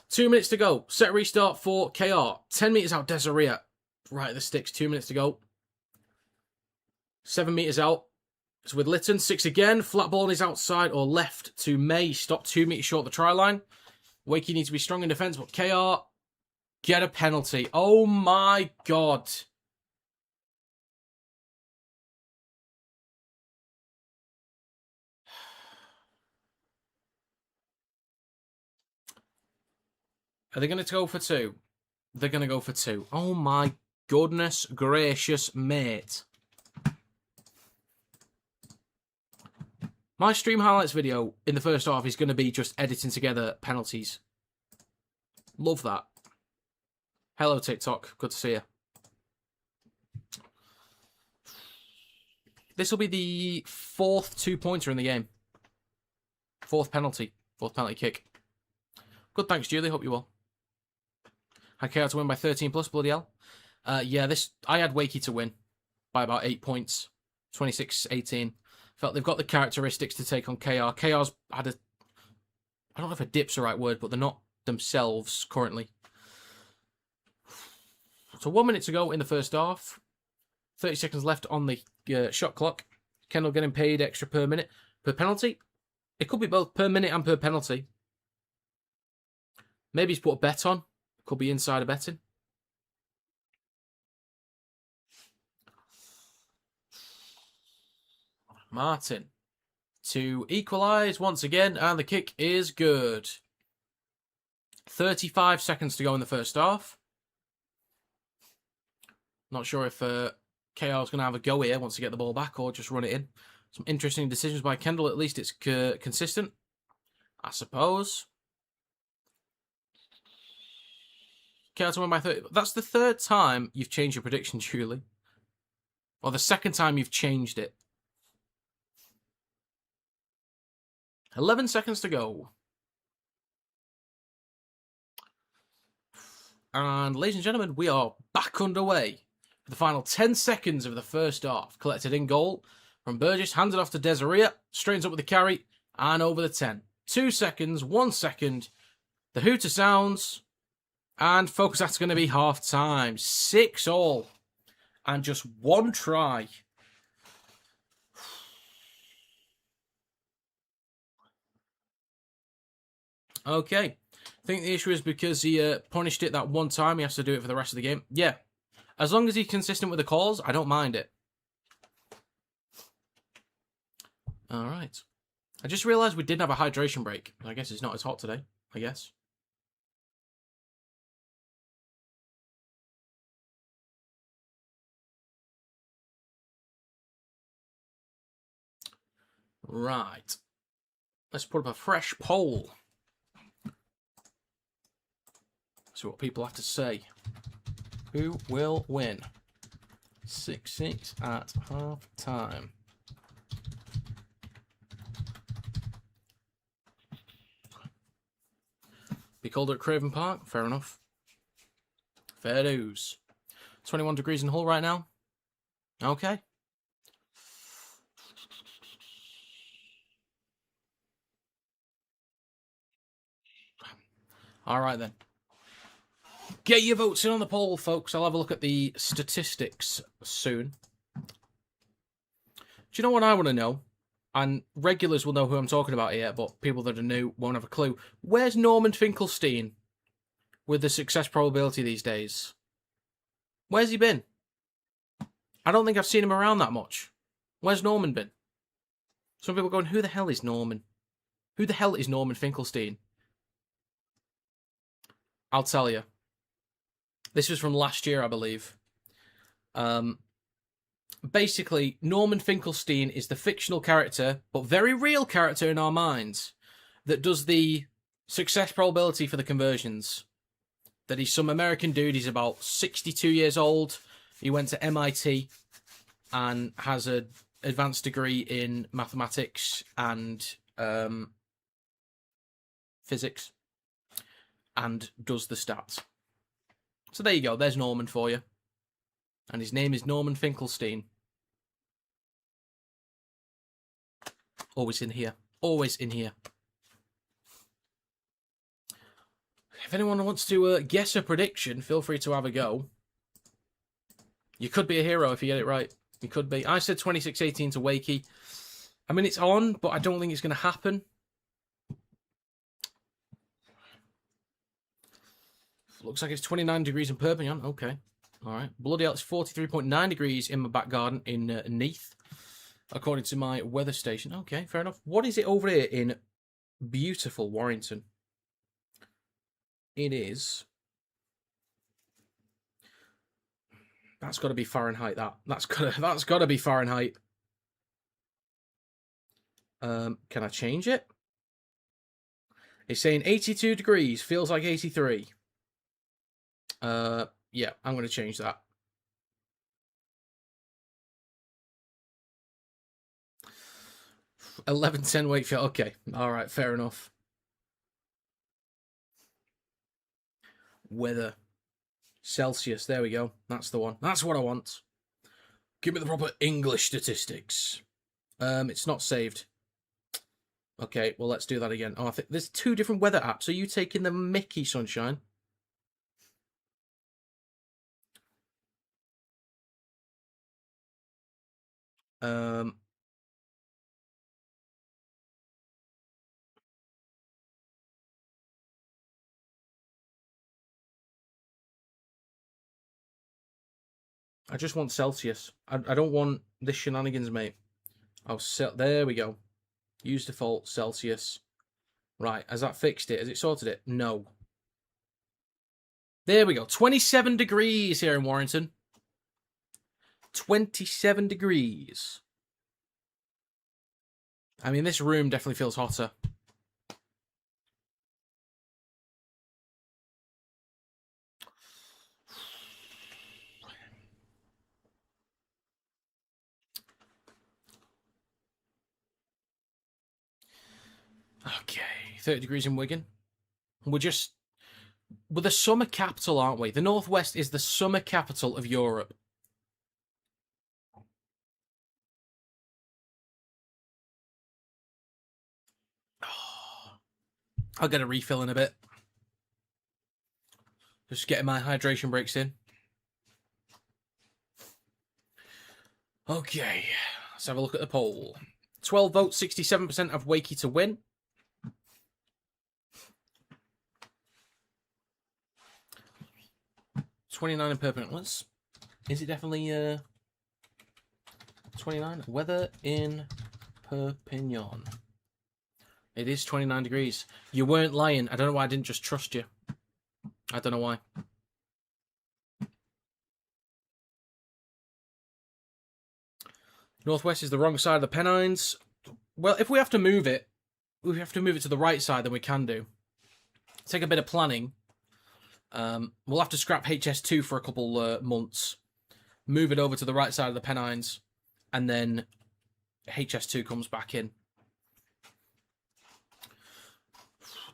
2 minutes to go. Set restart for KR. 10 metres out, Desiree. Right at the sticks, 2 minutes to go. 7 metres out. It's with Litton, 6 again. Flat ball is outside or left to May. Stop 2 metres short of the try line. Wakey needs to be strong in defence, but KR get a penalty. Oh my God. Are they going to go for 2? They're going to go for 2. Oh my goodness gracious, mate. My stream highlights video in the first half is going to be just editing together penalties. Love that. Hello, TikTok. Good to see you. This will be the 4th 2-pointer in the game. 4th penalty. 4th penalty kick. Good, thanks, Julie. Hope you well. Had KR to win by 13 plus, bloody hell. Yeah, I had Wakey to win by about 8 points. 26-18. Felt they've got the characteristics to take on KR. KR's had a... I don't know if a dip's the right word, but they're not themselves currently. So 1 minute to go in the first half. 30 seconds left on the shot clock. Kendall getting paid extra per minute. Per penalty? It could be both per minute and per penalty. Maybe he's put a bet on. Could be insider betting. Martin to equalise once again, and the kick is good. 35 seconds to go in the first half. Not sure if KR is going to have a go here once to get the ball back or just run it in. Some interesting decisions by Kendall. At least it's consistent, I suppose. KR to win by 30. That's the 3rd time you've changed your prediction, Julie. Or the 2nd time you've changed it. 11 seconds to go. And ladies and gentlemen, we are back underway for the final 10 seconds of the first half. Collected in goal from Burgess, handed off to Desiree, straightens up with the carry, and over the 10. 2 seconds, 1 second. The hooter sounds, and focus that's going to be half time. 6-all, and just 1 try. Okay. I think the issue is because he punished it that one time, he has to do it for the rest of the game. Yeah. As long as he's consistent with the calls, I don't mind it. All right. I just realised we didn't have a hydration break. I guess it's not as hot today, I guess. Right. Let's put up a fresh poll. See what people have to say. Who will win? 6-6 at half time. Be called at Craven Park? Fair enough. Fair dues. 21 degrees in Hull right now. Okay. All right, then. Get your votes in on the poll, folks. I'll have a look at the statistics soon. Do you know what I want to know? And regulars will know who I'm talking about here, but people that are new won't have a clue. Where's Norman Finkelstein with the success probability these days? Where's he been? I don't think I've seen him around that much. Where's Norman been? Some people are going, who the hell is Norman? Who the hell is Norman Finkelstein? I'll tell you. This was from last year, I believe. Basically, Norman Finkelstein is the fictional character, but very real character in our minds, that does the success probability for the conversions. That he's some American dude. He's about 62 years old. He went to MIT and has an advanced degree in mathematics and physics, and does the stats. So there you go. There's Norman for you. And his name is Norman Finkelstein. Always in here. Always in here. If anyone wants to guess a prediction, feel free to have a go. You could be a hero if you get it right. You could be. I said 26-18 to Wakey. I mean, it's on, but I don't think it's going to happen. Looks like it's 29 degrees in Perpignan. Okay. All right. Bloody hell, it's 43.9 degrees in my back garden in Neath, according to my weather station. Okay, fair enough. What is it over here in beautiful Warrington? It is... That's got to be Fahrenheit, that. That's got to be Fahrenheit. Can I change it? It's saying 82 degrees, feels like 83. Yeah, I'm going to change that. $11.10 Wakefield. Okay, all right, fair enough. Weather. Celsius, there we go. That's the one. That's what I want. Give me the proper English statistics. It's not saved. Okay, well, let's do that again. Oh, I think there's two different weather apps. Are you taking the mickey, sunshine? I just want Celsius. I don't want this shenanigans, mate. There we go. Use default Celsius. Right, has that fixed it? Has it sorted it? No. There we go. 27 degrees here in Warrington. 27 degrees. I mean, this room definitely feels hotter. Okay, 30 degrees in Wigan. We're the summer capital, aren't we? The Northwest is the summer capital of Europe. Oh, I'll get a refill in a bit. Just getting my hydration breaks in. Okay, let's have a look at the poll. 12 votes, 67% of Wakey to win. $29 in Perpignan. Is it definitely 29? Weather in Perpignan. It is 29 degrees. You weren't lying. I don't know why I didn't just trust you. I don't know why. Northwest is the wrong side of the Pennines. Well, if we have to move it, to the right side, then we can do. Take a bit of planning. We'll have to scrap HS2 for a couple months, move it over to the right side of the Pennines, and then HS2 comes back in.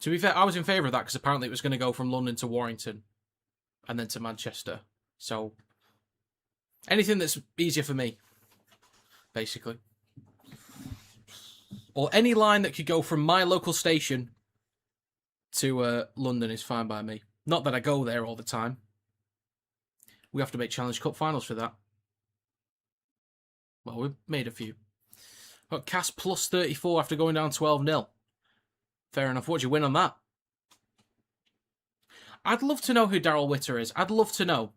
To be fair, I was in favour of that because apparently it was going to go from London to Warrington and then to Manchester. So Anything that's easier for me, basically. Or any line that could go from my local station to London is fine by me. Not that I go there all the time. We have to make Challenge Cup finals for that. Well, we've made a few. Got Cass plus 34 after going down 12-0. Fair enough. What'd you win on that? I'd love to know who Daryl Witter is. I'd love to know.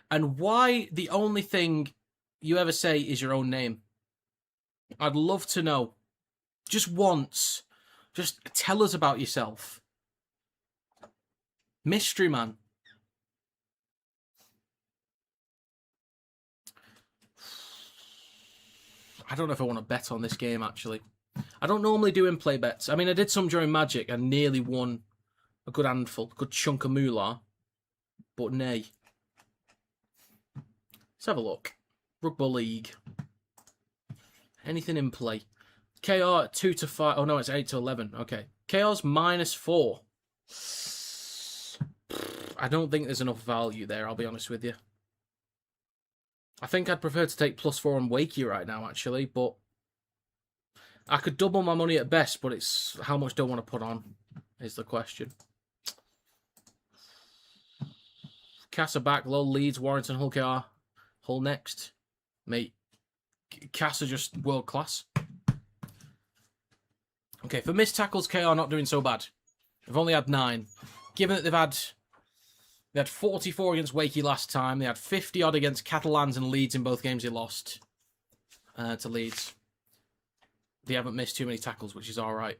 And why the only thing you ever say is your own name. I'd love to know. Just once. Just tell us about yourself. Mystery man. I don't know if I want to bet on this game, actually. I don't normally do in-play bets. I mean, I did some during Magic and nearly won a good handful, a good chunk of moolah. But nay. Let's have a look. Rugby League. Anything in play? KR at 2 to 5. Oh, no, it's 8 to 11. Okay. KR's -4. I don't think there's enough value there, I'll be honest with you. I think I'd prefer to take +4 on Wakey right now, actually, but I could double my money at best, but it's how much do I want to put on is the question. Cass are back, low Leeds, Warrington, Hull KR. Hull next. Mate, Cass are just world class. Okay, for missed tackles, KR not doing so bad. They've only had 9. Given that they had 44 against Wakey last time. They had 50-odd against Catalans and Leeds in both games they lost to Leeds. They haven't missed too many tackles, which is all right.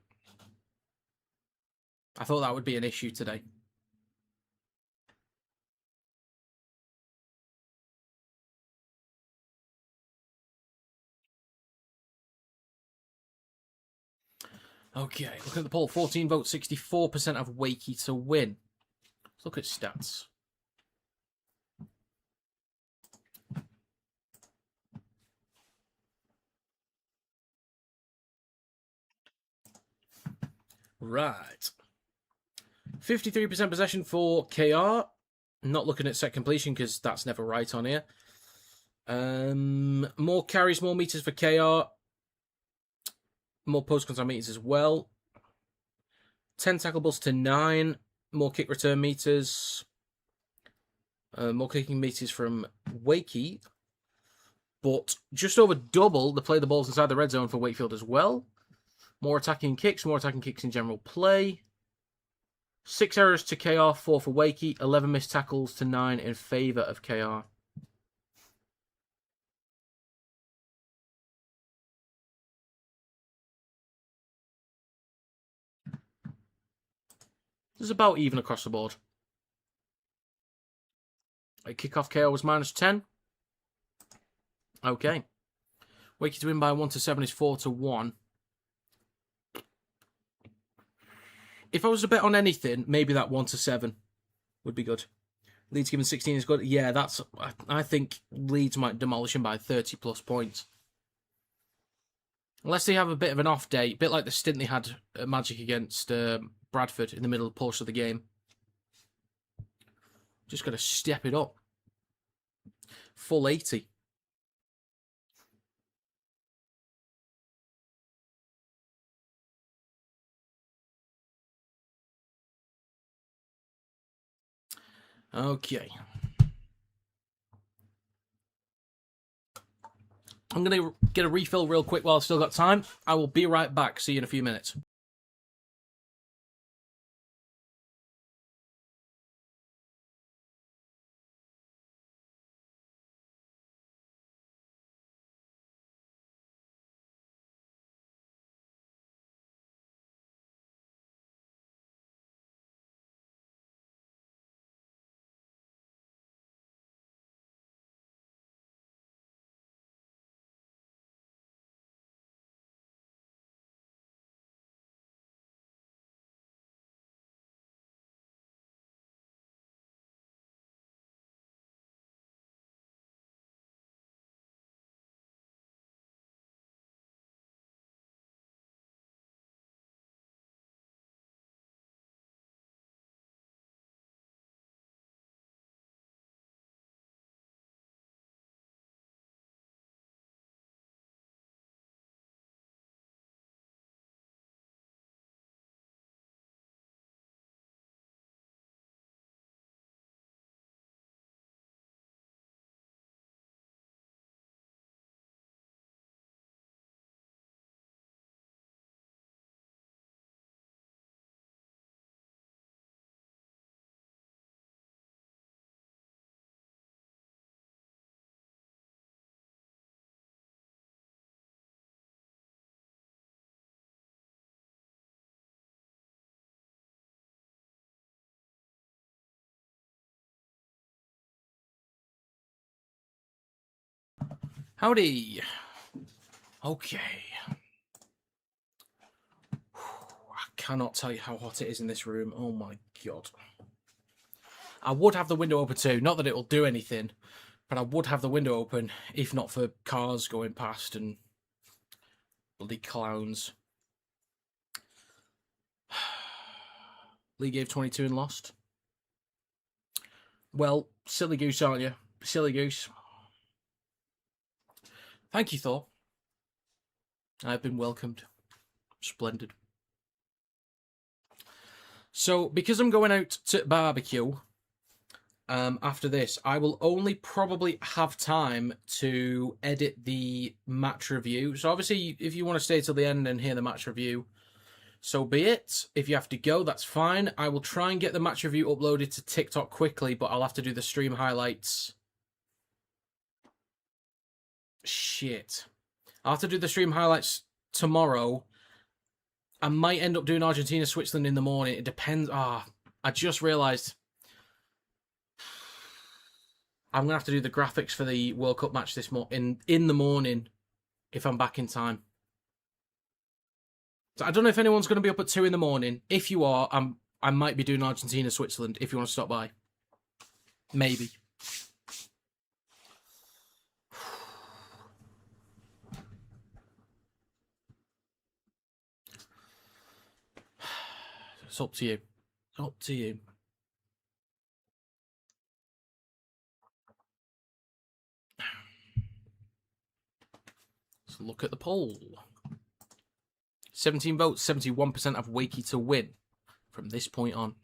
I thought that would be an issue today. Okay, looking at the poll. 14 votes, 64% of Wakey to win. Let's look at stats. Right. 53% possession for KR. Not looking at set completion because that's never right on here. More carries, more meters for KR. More post-contact meters as well. 10 tackleables to 9. More kick return meters. More kicking meters from Wakey. But just over double the play the balls inside the red zone for Wakefield as well. More attacking kicks in general play. 6 errors to KR, 4 for Wakey. 11 missed tackles to 9 in favour of KR. This is about even across the board. A kickoff KR was -10. Okay. Wakey to win by 1 to 7 is 4 to 1. If I was to bet on anything, maybe that 1 to 7 would be good. Leeds given 16 is good. Yeah, I think Leeds might demolish him by 30 plus points. Unless they have a bit of an off day, a bit like the stint they had at Magic against Bradford in the middle of the game. Just got to step it up. Full 80. Okay. I'm going to get a refill real quick while I've still got time. I will be right back. See you in a few minutes. Howdy. Okay. I cannot tell you how hot it is in this room. Oh my god. I would have the window open too. Not that it will do anything, but I would have the window open if not for cars going past and bloody clowns. League gave 22 and lost. Well, silly goose, aren't you? Silly goose. Thank you, Thor. I've been welcomed. Splendid. So, because I'm going out to barbecue after this, I will only probably have time to edit the match review. So, obviously, if you want to stay till the end and hear the match review, so be it. If you have to go, that's fine. I will try and get the match review uploaded to TikTok quickly, but I'll have to do the stream highlights. Shit. I'll have to do the stream highlights tomorrow. I might end up doing Argentina, Switzerland in the morning. It depends. I just realised I'm going to have to do the graphics for the World Cup match this in the morning if I'm back in time. So I don't know if anyone's going to be up at 2 in the morning. If you are, I might be doing Argentina, Switzerland if you want to stop by. Maybe. It's up to you. It's up to you. Let's look at the poll. 17 votes, 71% of Wakey to win from this point on.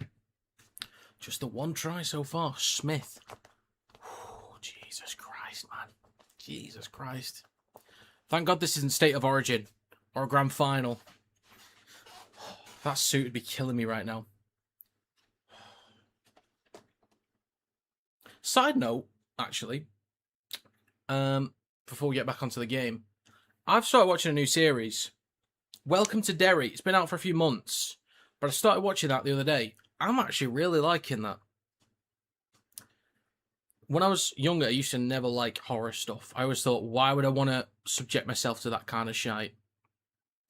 Just the one try so far. Smith. Oh, Jesus Christ, man. Jesus Christ. Thank God this isn't State of Origin or a grand final. That suit would be killing me right now. Side note, actually, before we get back onto the game, I've started watching a new series. Welcome to Derry. It's been out for a few months, but I started watching that the other day. I'm actually really liking that. When I was younger, I used to never like horror stuff. I always thought, why would I want to subject myself to that kind of shite?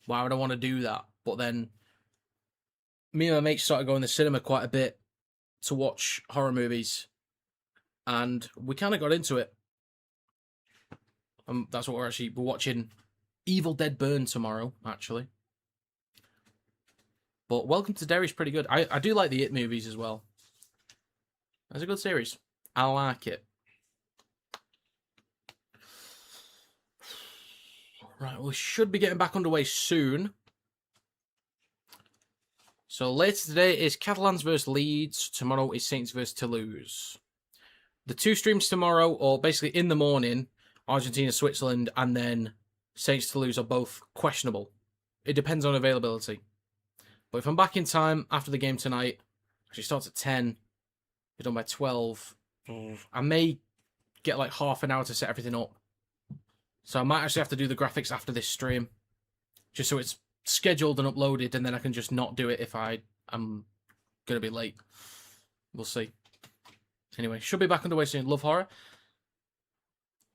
Why would I want to do that? But then, me and my mates started going to the cinema quite a bit to watch horror movies, and we kind of got into it. That's what we're watching. Evil Dead Burn tomorrow, actually. But Welcome to Derry's pretty good. I do like the It movies as well. That's a good series. I like it. Right, we should be getting back underway soon. So later today is Catalans versus Leeds. Tomorrow is Saints versus Toulouse. The two streams tomorrow, or basically in the morning, Argentina, Switzerland, and then Saints Toulouse are both questionable. It depends on availability. But if I'm back in time after the game tonight, actually starts at 10, be done by 12, I may get like half an hour to set everything up. So I might actually have to do the graphics after this stream, just so it's scheduled and uploaded, and then I can just not do it if I'm going to be late. We'll see. Anyway, should be back underway soon. Love horror.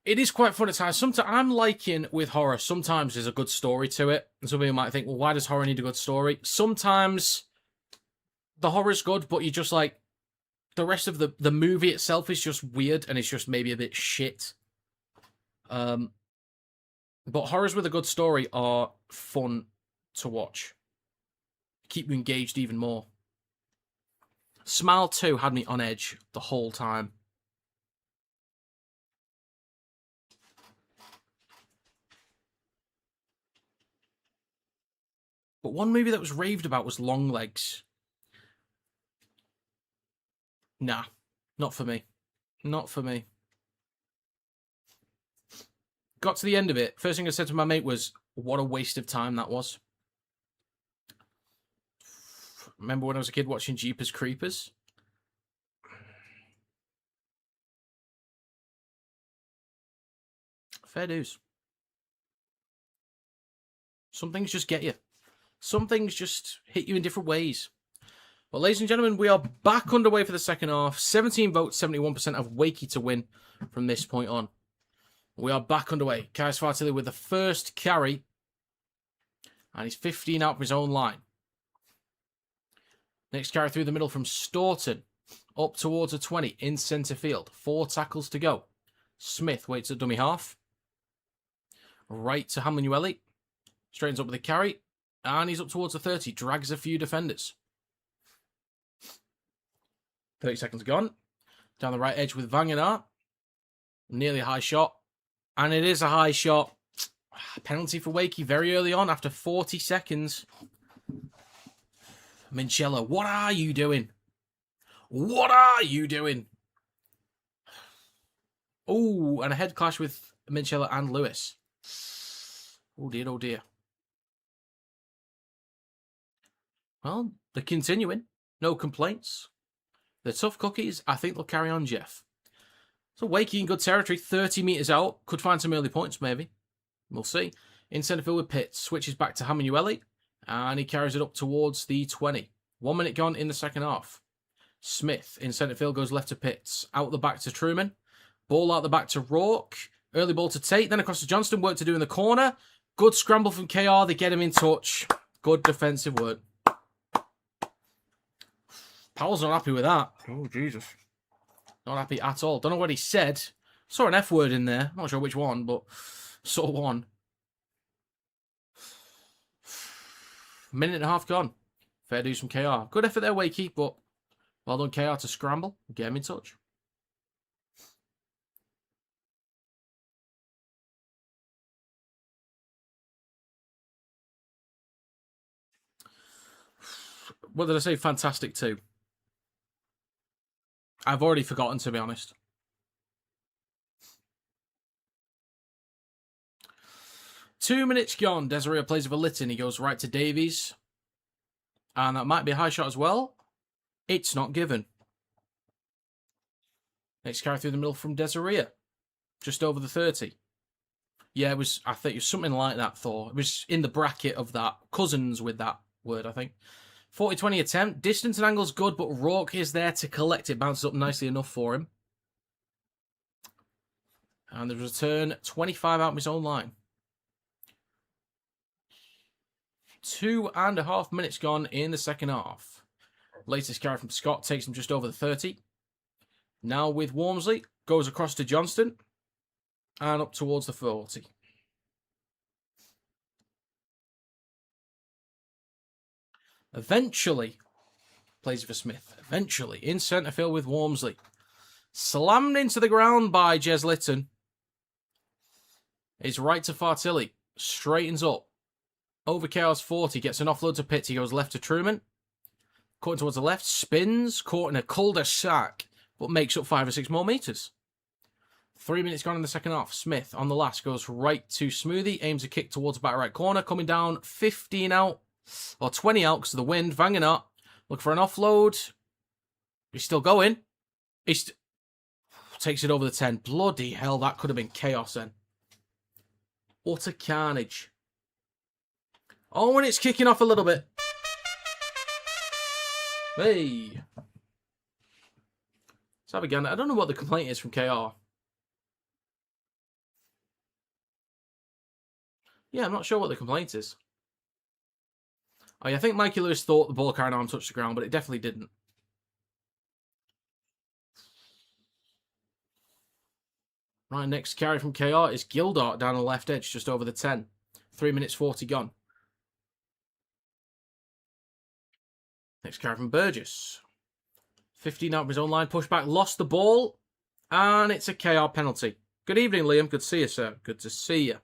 It is quite fun at times. Sometimes I'm liking with horror. Sometimes there's a good story to it. And some people might think, well, why does horror need a good story? Sometimes the horror's good, but you just like the rest of the movie itself is just weird and it's just maybe a bit shit. But horrors with a good story are fun to watch. Keep you engaged even more. Smile 2 had me on edge the whole time. But one movie that was raved about was Longlegs. Nah, not for me. Not for me. Got to the end of it. First thing I said to my mate was, what a waste of time that was. Remember when I was a kid watching Jeepers Creepers? Fair dues. Some things just get you. Some things just hit you in different ways. Well, ladies and gentlemen, we are back underway for the second half. 17 votes, 71% of Wakey to win from this point on. We are back underway. Kais Fartilli with the first carry. And he's 15 out from his own line. Next carry through the middle from Staunton. Up towards a 20 in centre field. 4 tackles to go. Smith waits at dummy half. Right to Hamanueli. Straightens up with a carry. And he's up towards the 30. Drags a few defenders. 30 seconds gone. Down the right edge with Vangenaar. Nearly a high shot. And it is a high shot. Penalty for Wakey very early on after 40 seconds. Minchella, what are you doing? What are you doing? Oh, and a head clash with Minchella and Lewis. Oh dear, oh dear. Well, they're continuing. No complaints. The tough cookies, I think they'll carry on, Jeff. So Wakey in good territory, 30 metres out. Could find some early points, maybe. We'll see. In centre field with Pitts. Switches back to Hamanueli. And he carries it up towards the 20. 1 minute gone in the second half. Smith in centre field goes left to Pitts. Out the back to Truman. Ball out the back to Rourke. Early ball to Tate. Then across to Johnston. Work to do in the corner. Good scramble from KR. They get him in touch. Good defensive work. Powell's not happy with that. Oh, Jesus. Not happy at all. Don't know what he said. Saw an F word in there. Not sure which one, but saw one. Minute and a half gone. Fair dues from KR. Good effort there, Wakey, but well done, KR, to scramble. Get him in touch. What did I say? Fantastic too. I've already forgotten, to be honest. Two minutes gone. Desiree plays with a Litton. He goes right to Davies. And that might be a high shot as well. It's not given. Next carry through the middle from Desiree. Just over the 30. Yeah, it was, I think it was something like that, Thor. It was in the bracket of that. Cousins with that word, I think. 40-20 attempt. Distance and angle's good, but Rourke is there to collect it. Bounces up nicely enough for him. And the return, 25 out of his own line. 2.5 minutes gone in the second half. Latest carry from Scott takes him just over the 30. Now with Walmsley, goes across to Johnston. And up towards the 40. Eventually, plays for Smith. Eventually, in centre field with Walmsley. Slammed into the ground by Jez Litton. It's right to Fartilli. Straightens up. Over KR's 40. Gets an offload to Pitts. He goes left to Truman. Caught towards the left. Spins. Caught in a cul-de-sac. But makes up 5 or 6 more metres. 3 minutes gone in the second half. Smith on the last goes right to Smoothie. Aims a kick towards the back right corner. Coming down 15 out. Or 20 out because of the wind. Vangenaar. Look for an offload. He's still going. Takes it over the 10. Bloody hell, that could have been chaos then. Utter carnage. Oh, and it's kicking off a little bit. Hey. Let's have a gander. I don't know what the complaint is from KR. Yeah, I'm not sure what the complaint is. Oh, yeah, I think Mikey Lewis thought the ball carrying arm touched the ground, but it definitely didn't. Right, next carry from KR is Gildart down the left edge, just over the 10. 3 minutes 40 gone. Next carry from Burgess. 15 out of his own line, pushback, lost the ball, and it's a KR penalty. Good evening, Liam. Good to see you, sir. Good to see you.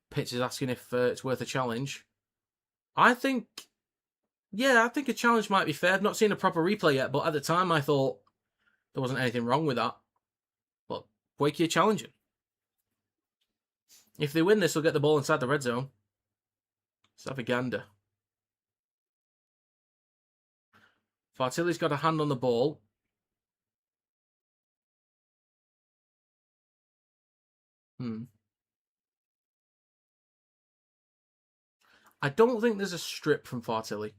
Pitts is asking if it's worth a challenge. I think a challenge might be fair. I've not seen a proper replay yet, but at the time I thought there wasn't anything wrong with that. But Wakey are challenging. If they win this, they'll get the ball inside the red zone. Let's have a gander. Fartilli's got a hand on the ball. I don't think there's a strip from Fartilli.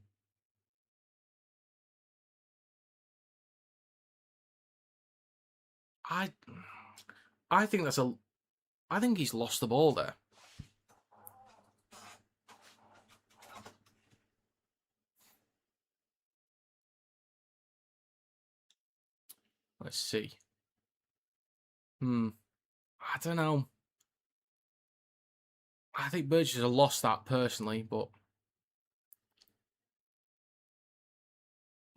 I think that's I think he's lost the ball there. Let's see. I don't know. I think Burgess has lost that personally, but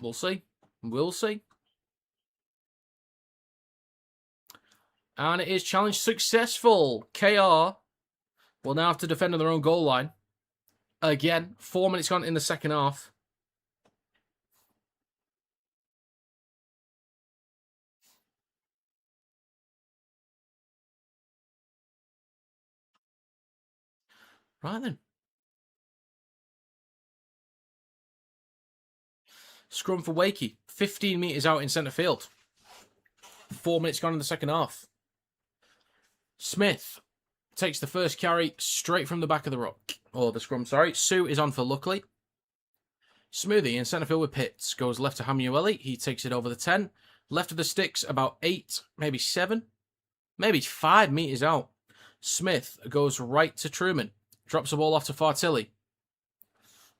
we'll see. We'll see. And it is challenge successful. KR will now have to defend on their own goal line. Again, 4 minutes gone in the second half. Right then. Scrum for Wakey. 15 metres out in centre field. 4 minutes gone in the second half. Smith takes the first carry straight from the back of the ruck. Or the scrum, sorry. Sue is on for Luckley. Smoothie in centre field with Pitts. Goes left to Hamueli. He takes it over the 10. Left of the sticks, about 8, maybe 7, maybe 5 metres out. Smith goes right to Truman. Drops the ball off to Fartilli.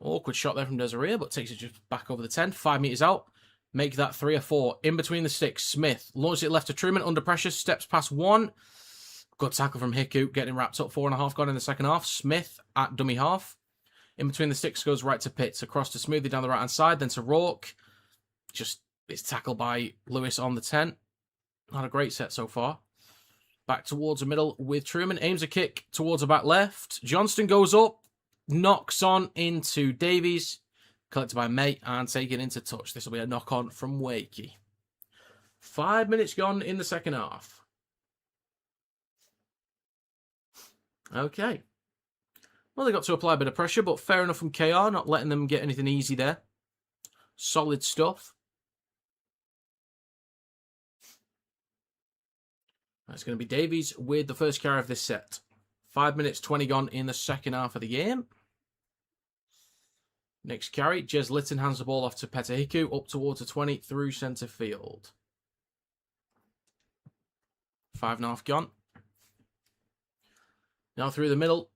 Awkward shot there from Desiree, but takes it just back over the 10. 5 metres out. Make that 3 or 4. In between the sticks, Smith launches it left to Truman under pressure. Steps past 1. Good tackle from Hiku. Getting wrapped up. 4.5 gone in the second half. Smith at dummy half. In between the sticks goes right to Pitts. Across to Smoothie down the right-hand side. Then to Rourke. Just it's tackled by Lewis on the 10. Not a great set so far. Back towards the middle with Truman. Aims a kick towards the back left. Johnston goes up. Knocks on into Davies. Collected by May and taken into touch. This will be a knock-on from Wakey. 5 minutes gone in the second half. Okay. Well, they got to apply a bit of pressure, but fair enough from KR, not letting them get anything easy there. Solid stuff. That's going to be Davies with the first carry of this set. 5 minutes, 20 gone in the second half of the game. Next carry, Jez Litton hands the ball off to Petahiku, up towards the 20, through centre field. 5.5 gone. Now through the middle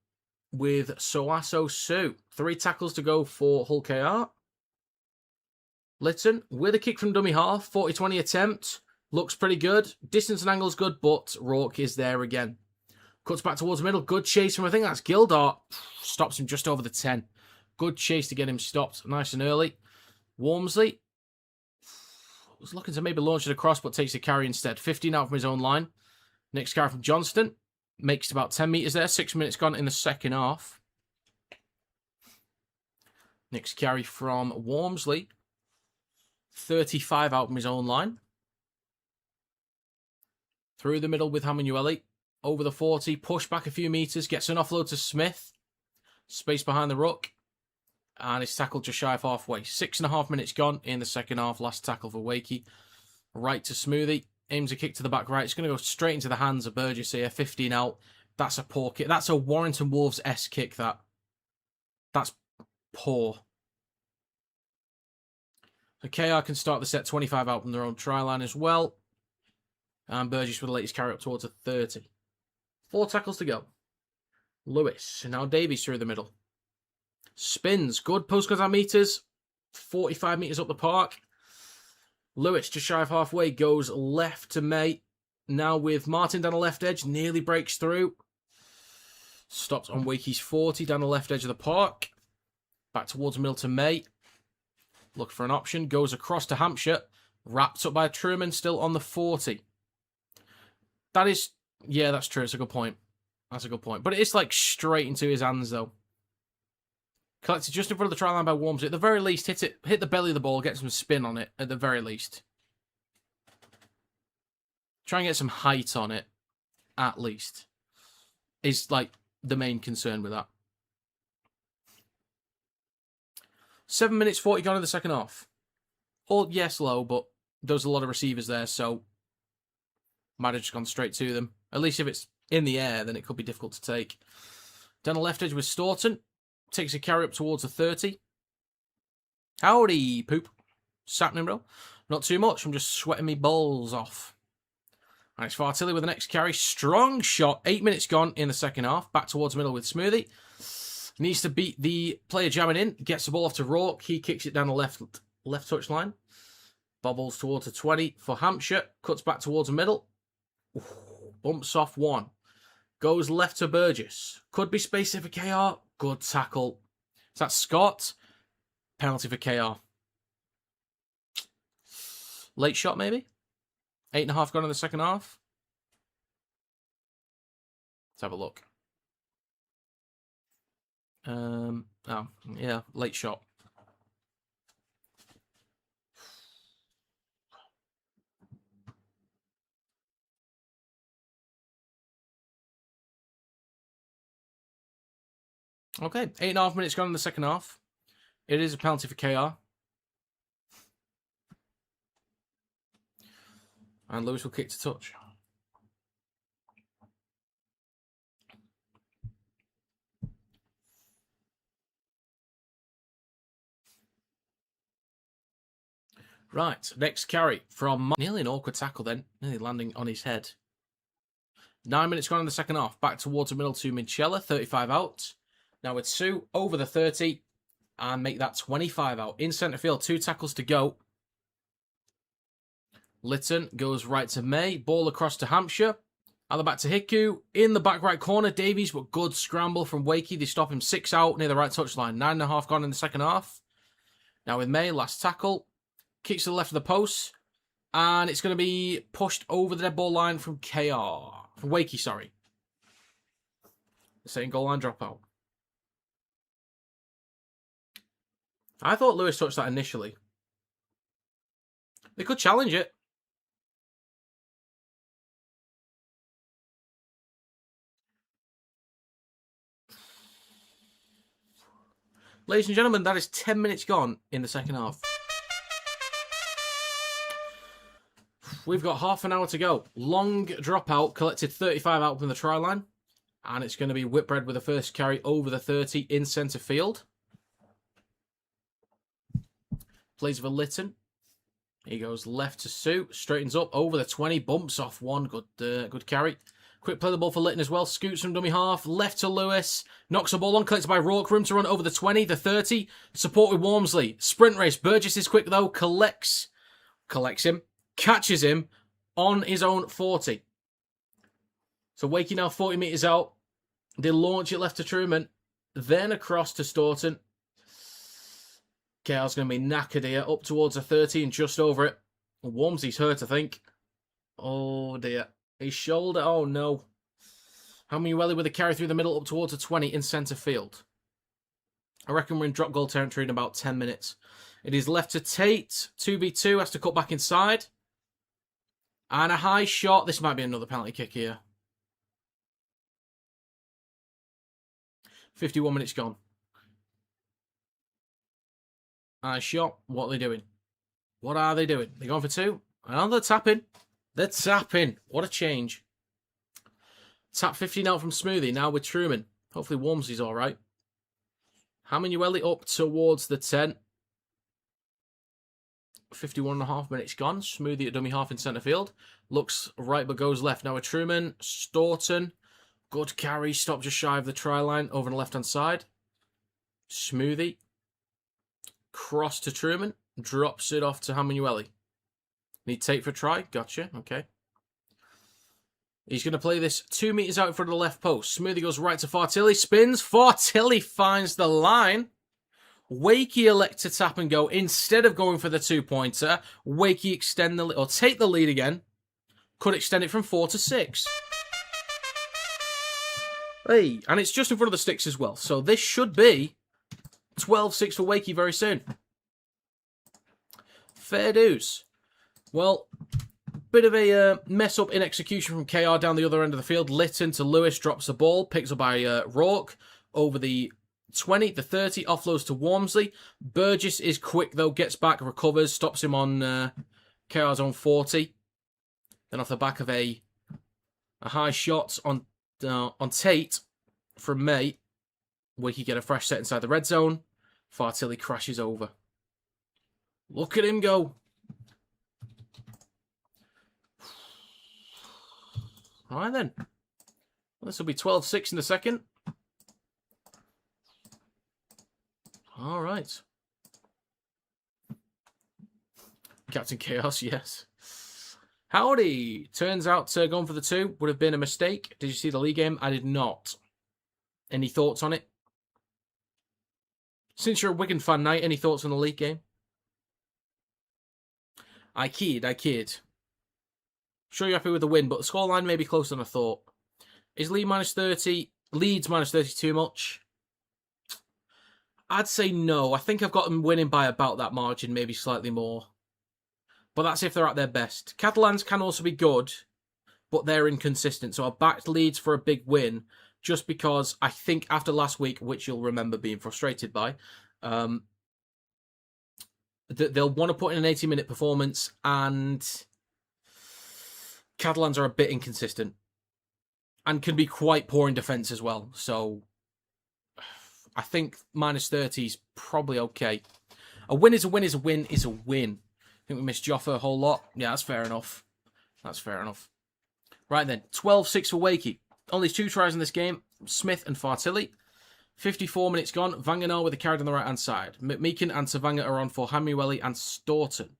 with Soaso Sue. 3 tackles to go for Hull KR. Litton with a kick from dummy half, 40-20 attempt. Looks pretty good. Distance and angle's good, but Rourke is there again. Cuts back towards the middle. Good chase from, I think that's Gildart. Stops him just over the 10. Good chase to get him stopped nice and early. Walmsley was looking to maybe launch it across, but takes the carry instead. 15 out from his own line. Next carry from Johnston. Makes about 10 metres there. 6 minutes gone in the second half. Next carry from Walmsley. 35 out from his own line. Through the middle with Hamanueli. Over the 40. Push back a few metres. Gets an offload to Smith. Space behind the ruck. And it's tackled just shy of halfway. 6.5 minutes gone in the second half. Last tackle for Wakey. Right to Smoothie. Aims a kick to the back right. It's going to go straight into the hands of Burgess here. 15 out. That's a poor kick. That's a Warrington Wolves-esque kick, that. That's poor. So KR can start the set 25 out from their own try line as well. And Burgess with the latest carry up towards a 30. 4 tackles to go. Lewis. Now Davies through the middle. Spins. Good post-contact meters. 45 metres up the park. Lewis, just shy of halfway, goes left to May. Now with Martin down the left edge. Nearly breaks through. Stops on Wakey's 40 down the left edge of the park. Back towards the middle to May. Look for an option. Goes across to Hampshire. Wrapped up by Truman, still on the 40. That is... Yeah, that's true. It's a good point. That's a good point. But it's like straight into his hands, though. Collected just in front of the try line by Wormsley. At the very least, hit the belly of the ball, get some spin on it, at the very least. Try and get some height on it, at least. Is, like, the main concern with that. 7 minutes 40 gone in the second half. All, yes, low, but there's a lot of receivers there, so might have just gone straight to them. At least if it's in the air, then it could be difficult to take. Down the left edge with Staunton. Takes a carry up towards the 30. Howdy, poop. Sapling, bro. Not too much. I'm just sweating me balls off. And it's Fartilli with the next carry. Strong shot. 8 minutes gone in the second half. Back towards middle with Smoothie. Needs to beat the player jamming in. Gets the ball off to Rourke. He kicks it down the left touchline. Bobbles towards the 20 for Hampshire. Cuts back towards the middle. Ooh, bumps off one. Goes left to Burgess. Could be space for KR. Good tackle. Is that Scott? Penalty for KR. Late shot, maybe? 8.5 gone in the second half. Let's have a look. Oh, yeah, late shot. Okay, 8.5 minutes gone in the second half. It is a penalty for KR. And Lewis will kick to touch. Right, next carry from... Nearly an awkward tackle then. Nearly landing on his head. 9 minutes gone in the second half. Back towards the middle to Minchella. 35 out. Now with Sue over the 30. And make that 25 out. In centre field, 2 tackles to go. Lytton goes right to May. Ball across to Hampshire. At the back to Hiku. In the back right corner, Davies, but good scramble from Wakey. They stop him 6 out near the right touchline. 9.5 gone in the second half. Now with May, last tackle. Kicks to the left of the post. And it's going to be pushed over the dead ball line from KR. From Wakey, sorry. The same goal line dropout. I thought Lewis touched that initially. They could challenge it. Ladies and gentlemen, that is 10 minutes gone in the second half. We've got half an hour to go. Long dropout, collected 35 out from the try line. And it's going to be Whitbread with the first carry over the 30 in centre field. Plays for Lytton. He goes left to Sue. Straightens up over the 20. Bumps off one. Good carry. Quick play the ball for Lytton as well. Scoots from dummy half. Left to Lewis. Knocks the ball on. Collected by Rourke. Room to run over the 20. The 30. Support with Walmsley. Sprint race. Burgess is quick though. Collects him. Catches him on his own 40. So Wakey now 40 metres out. They launch it left to Truman. Then across to Staunton. KR's going to be knackered here. Up towards the 30 and just over it. Walmsley's hurt, I think. Oh dear. His shoulder. Oh no. Hamueli with a carry through the middle up towards the 20 in centre field. I reckon we're in drop goal territory in about 10 minutes. It is left to Tate. 2v2. Has to cut back inside. And a high shot. This might be another penalty kick here. 51 minutes gone. High shot. What are they doing? What are they doing? They're going for 2. And they're tapping. They're tapping. What a change. Tap 15 out from Smoothie. Now with Truman. Hopefully Walmsley's all right. Hamueli up towards the 10. 51.5 minutes gone. Smoothie at dummy half in centre field. Looks right but goes left. Now with Truman. Staunton. Good carry. Stop just shy of the try line over on the left hand side. Smoothie. Cross to Truman. Drops it off to Hamueli. Need tape for a try. Gotcha. Okay. He's going to play this 2 metres out in front of the left post. Smoothie goes right to Fartilli. Spins. Fartilli finds the line. Wakey elect to tap and go instead of going for the 2-pointer. Wakey extend the or take the lead again. Could extend it from 4 to 6. Hey, and it's just in front of the sticks as well. So this should be 12-6 for Wakey very soon. Fair dues. Well, bit of a mess up in execution from KR down the other end of the field. Lytton to Lewis drops the ball. Picks up by Rourke over the 20, the 30, offloads to Walmsley. Burgess is quick though, gets back, recovers, stops him on KR's own 40. Then off the back of a high shot on Tate from May, we can get a fresh set inside the red zone. Fartilli crashes over. Look at him go. All right, then. This will be 12-6 in the second. All right. Captain Chaos, yes. Howdy. Turns out going for the 2 would have been a mistake. Did you see the league game? I did not. Any thoughts on it? Since you're a Wigan fan, Knight, any thoughts on the league game? I kid. Sure you're happy with the win, but the scoreline may be closer than I thought. Is Leeds minus 30 too much? I'd say no. I think I've got them winning by about that margin, maybe slightly more. But that's if they're at their best. Catalans can also be good, but they're inconsistent. So I backed Leeds for a big win, just because I think after last week, which you'll remember being frustrated by, they'll want to put in an 80-minute performance, and Catalans are a bit inconsistent and can be quite poor in defence as well. So I think minus 30 is probably okay. A win is a win is a win is a win. I think we missed Joffa a whole lot. Yeah, that's fair enough. That's fair enough. Right then, 12-6 for Wakey. Only 2 tries in this game, Smith and Fartilli. 54 minutes gone. Vanganar with the carry on the right-hand side. McMeekin and Savanga are on for Hamueli and Staunton.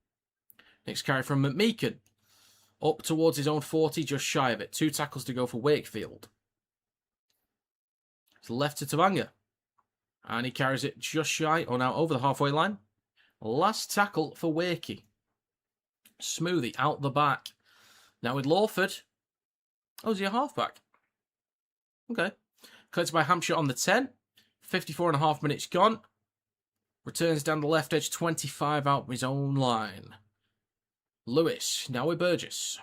Next carry from McMeekin. Up towards his own 40, just shy of it. 2 tackles to go for Wakefield. It's left to Tavanga. And he carries it just shy, or now over the halfway line. Last tackle for Wakey. Smoothie out the back. Now with Lawford. Oh, is he a halfback? Okay. Collected by Hampshire on the 10. 54.5 minutes gone. Returns down the left edge, 25 out of his own line. Lewis, now with Burgess.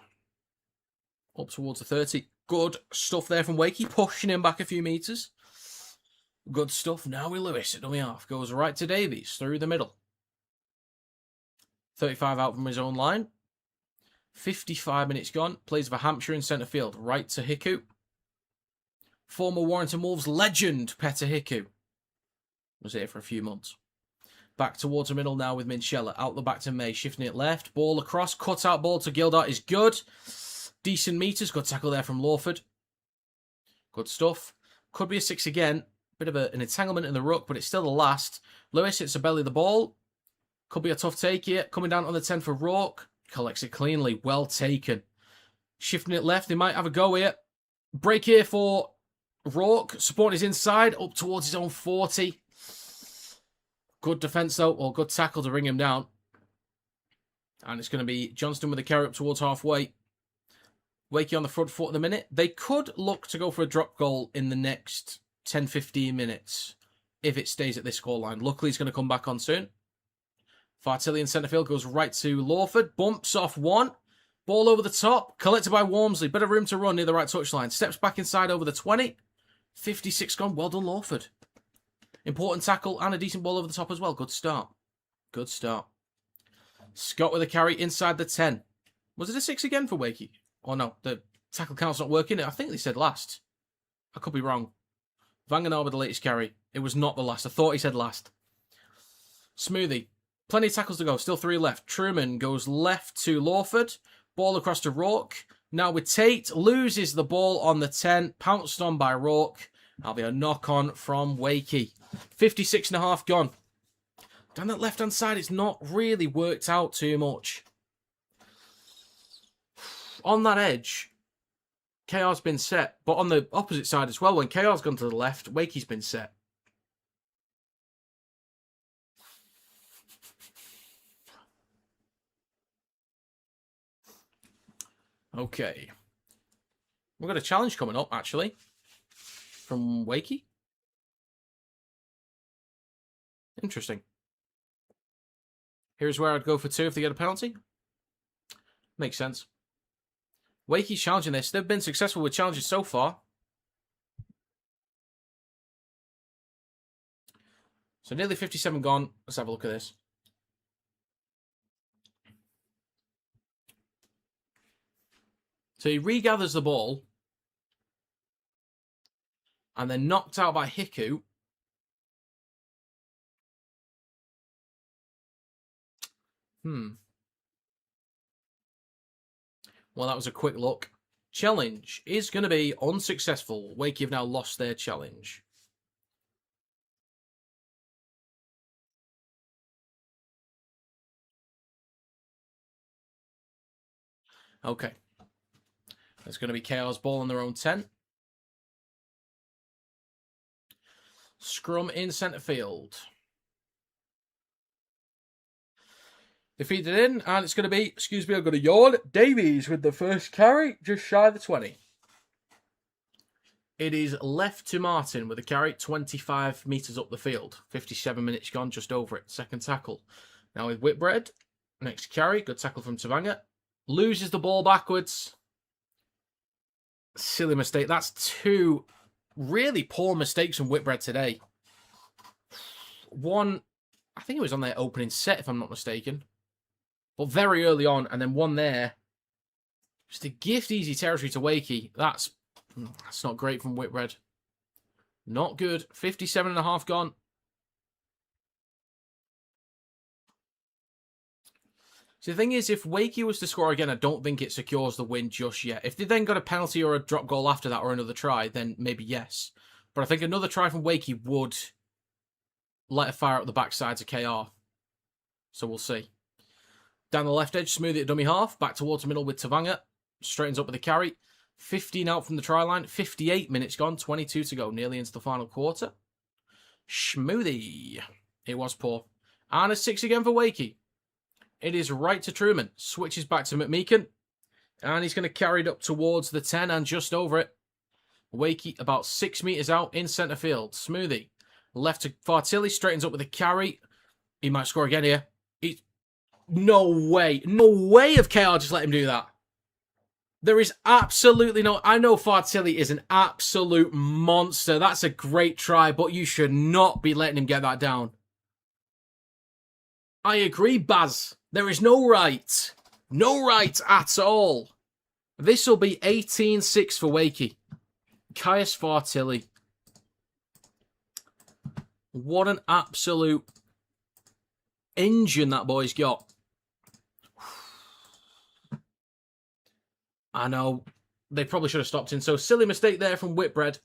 Up towards the 30. Good stuff there from Wakey, pushing him back a few metres. Good stuff. Now with Lewis at dummy half. Goes right to Davies, through the middle. 35 out from his own line. 55 minutes gone. Plays for Hampshire in centre field. Right to Hiku. Former Warrington Wolves legend, Petter Hiku. Was here for a few months. Back towards the middle now with Minchella. Out the back to May. Shifting it left. Ball across. Cut out ball to Gildart is good. Decent meters. Good tackle there from Lawford. Good stuff. Could be a 6 again. Bit of an entanglement in the ruck, but it's still the last. Lewis hits the belly of the ball. Could be a tough take here. Coming down on the 10 for Rourke. Collects it cleanly. Well taken. Shifting it left. They might have a go here. Break here for Rourke. Support is inside. Up towards his own 40. Good defence though. Or good tackle to bring him down. And it's going to be Johnston with the carry up towards halfway. Wakey on the front foot at the minute. They could look to go for a drop goal in the next 10-15 minutes. If it stays at this scoreline. Luckily, he's going to come back on soon. Fartilli in centre field goes right to Lawford. Bumps off one. Ball over the top. Collected by Walmsley. Bit of room to run near the right touchline. Steps back inside over the 20. 56 gone. Well done, Lawford. Important tackle and a decent ball over the top as well. Good start. Good start. Scott with a carry inside the 10. Was it a 6 again for Wakey? Oh no, the tackle count's not working. I think they said last. I could be wrong. Vanganar with the latest carry. It was not the last. I thought he said last. Smoothie. Plenty of tackles to go. Still 3 left. Truman goes left to Lawford. Ball across to Rourke. Now with Tate. Loses the ball on the 10. Pounced on by Rourke. That'll be a knock-on from Wakey. 56.5 gone. Down that left-hand side, it's not really worked out too much. On that edge, KR's been set. But on the opposite side as well, when KR's gone to the left, Wakey's been set. Okay. We've got a challenge coming up, actually, from Wakey. Interesting. Here's where I'd go for 2 if they get a penalty. Makes sense. Wakey's challenging this. They've been successful with challenges so far. So nearly 57 gone. Let's have a look at this. So he regathers the ball. And then knocked out by Hiku. Well, that was a quick look. challenge is going to be unsuccessful. Wakey have now lost their challenge. Okay. There's going to be KR's ball on their own 10. Scrum in centre field. They feed it in, and it's going to be, excuse me, I've got a yawn, Davies with the first carry, just shy of the 20. It is left to Martin with a carry, 25 metres up the field. 57 minutes gone, just over it. Second tackle. Now with Whitbread. Next carry, good tackle from Tavanga. Loses the ball backwards. Silly mistake. That's two really poor mistakes from Whitbread today. One, I think it was on their opening set, if I'm not mistaken. But very early on, and then one there. Just to gift easy territory to Wakey. That's not great from Whitbread. Not good. 57.5 gone. So the thing is, if Wakey was to score again, I don't think it secures the win just yet. If they then got a penalty or a drop goal after that or another try, then maybe yes. But I think another try from Wakey would let a fire up the backside to KR. So we'll see. Down the left edge, smooth it dummy half. Back towards the middle with Tavanga. Straightens up with the carry. 15 out from the try line. 58 minutes gone. 22 to go. Nearly into the final quarter. Smoothie. It was poor. And a 6 again for Wakey. It is right to Truman. Switches back to McMeekin. And he's going to carry it up towards the 10 and just over it. Wakey about 6 metres out in centre field. Smoothie. Left to Fartilli. Straightens up with a carry. He might score again here. No way. No way of KR just let him do that. There is absolutely no... I know Fartilli is an absolute monster. That's a great try, but you should not be letting him get that down. I agree, Baz. There is no right. No right at all. This will be 18-6 for Wakey. Caius Fartilli. What an absolute engine that boy's got. I know. They probably should have stopped him. So, silly mistake there from Whitbread.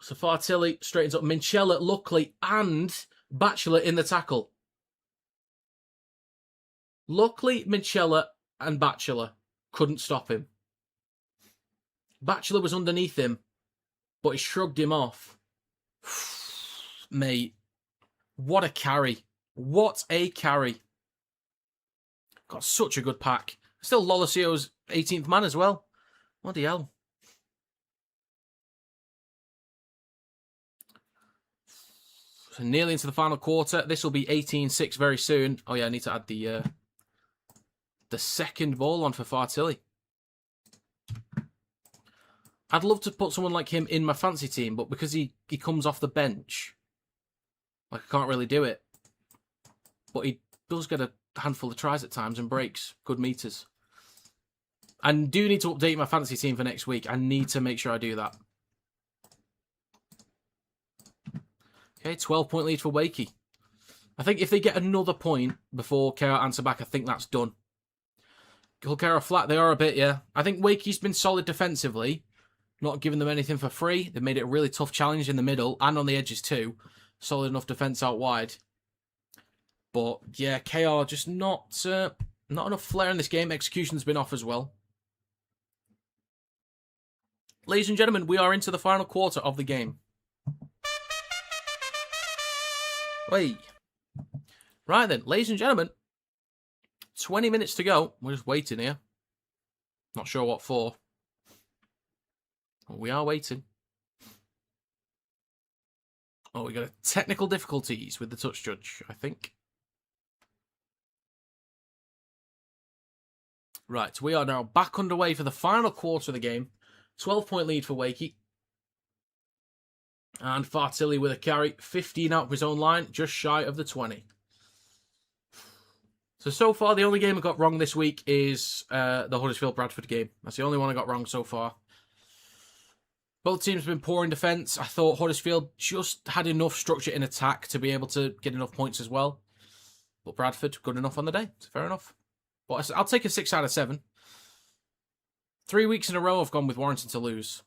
So, Fartilli straightens up Minchella, Luckley, and Batchelor in the tackle. Luckley, Minchella, and Batchelor couldn't stop him. Batchelor was underneath him, but he shrugged him off. Mate, what a carry. What a carry. Got such a good pack. Still Lolasio's 18th man as well. What the hell? So nearly into the final quarter. This will be 18-6 very soon. Oh yeah, I need to add the second ball on for Fartilli. I'd love to put someone like him in my fancy team, but because he comes off the bench, like I can't really do it. But he does get a handful of tries at times and breaks good meters. I do need to update my fantasy team for next week. I need to make sure I do that. Okay, 12-point lead for Wakey. I think if they get another point before KR answer back, I think that's done. Hull KR flat, they are a bit, yeah. I think Wakey's been solid defensively. Not giving them anything for free. They've made it a really tough challenge in the middle and on the edges too. Solid enough defence out wide. But yeah, KR just not enough flair in this game. Execution's been off as well. Ladies and gentlemen, we are into the final quarter of the game. Wait. Right then, ladies and gentlemen. 20 minutes to go. We're just waiting here. Not sure what for. But we are waiting. Oh, we got technical difficulties with the touch judge, I think. Right, we are now back underway for the final quarter of the game. 12-point lead for Wakey. And Fartilli with a carry. 15 out of his own line, just shy of the 20. So far, the only game I got wrong this week is the Huddersfield-Bradford game. That's the only one I got wrong so far. Both teams have been poor in defence. I thought Huddersfield just had enough structure in attack to be able to get enough points as well. But Bradford, good enough on the day. It's fair enough. But I'll take a 6 out of 7. 3 weeks in a row I've gone with Warrington to lose.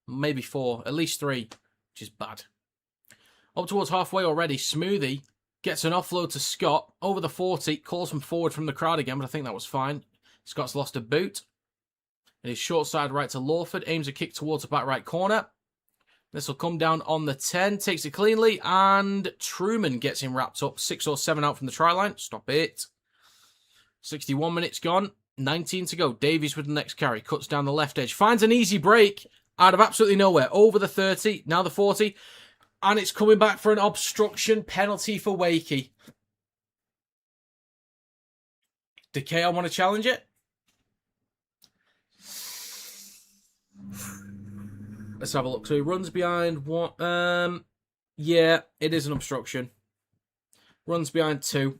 Maybe 4. At least 3, which is bad. Up towards halfway already. Smoothie gets an offload to Scott. Over the 40. Calls him forward from the crowd again, but I think that was fine. Scott's lost a boot. And his short side right to Lawford. Aims a kick towards the back right corner. This will come down on the 10. Takes it cleanly. And Truman gets him wrapped up. 6 or 7 out from the try line. Stop it. 61 minutes gone. 19 to go. Davies with the next carry. Cuts down the left edge. Finds an easy break out of absolutely nowhere. Over the 30. Now the 40. And it's coming back for an obstruction penalty for Wakey. Did KR want to challenge it? Let's have a look. So he runs behind one. Yeah, it is an obstruction. Runs behind 2.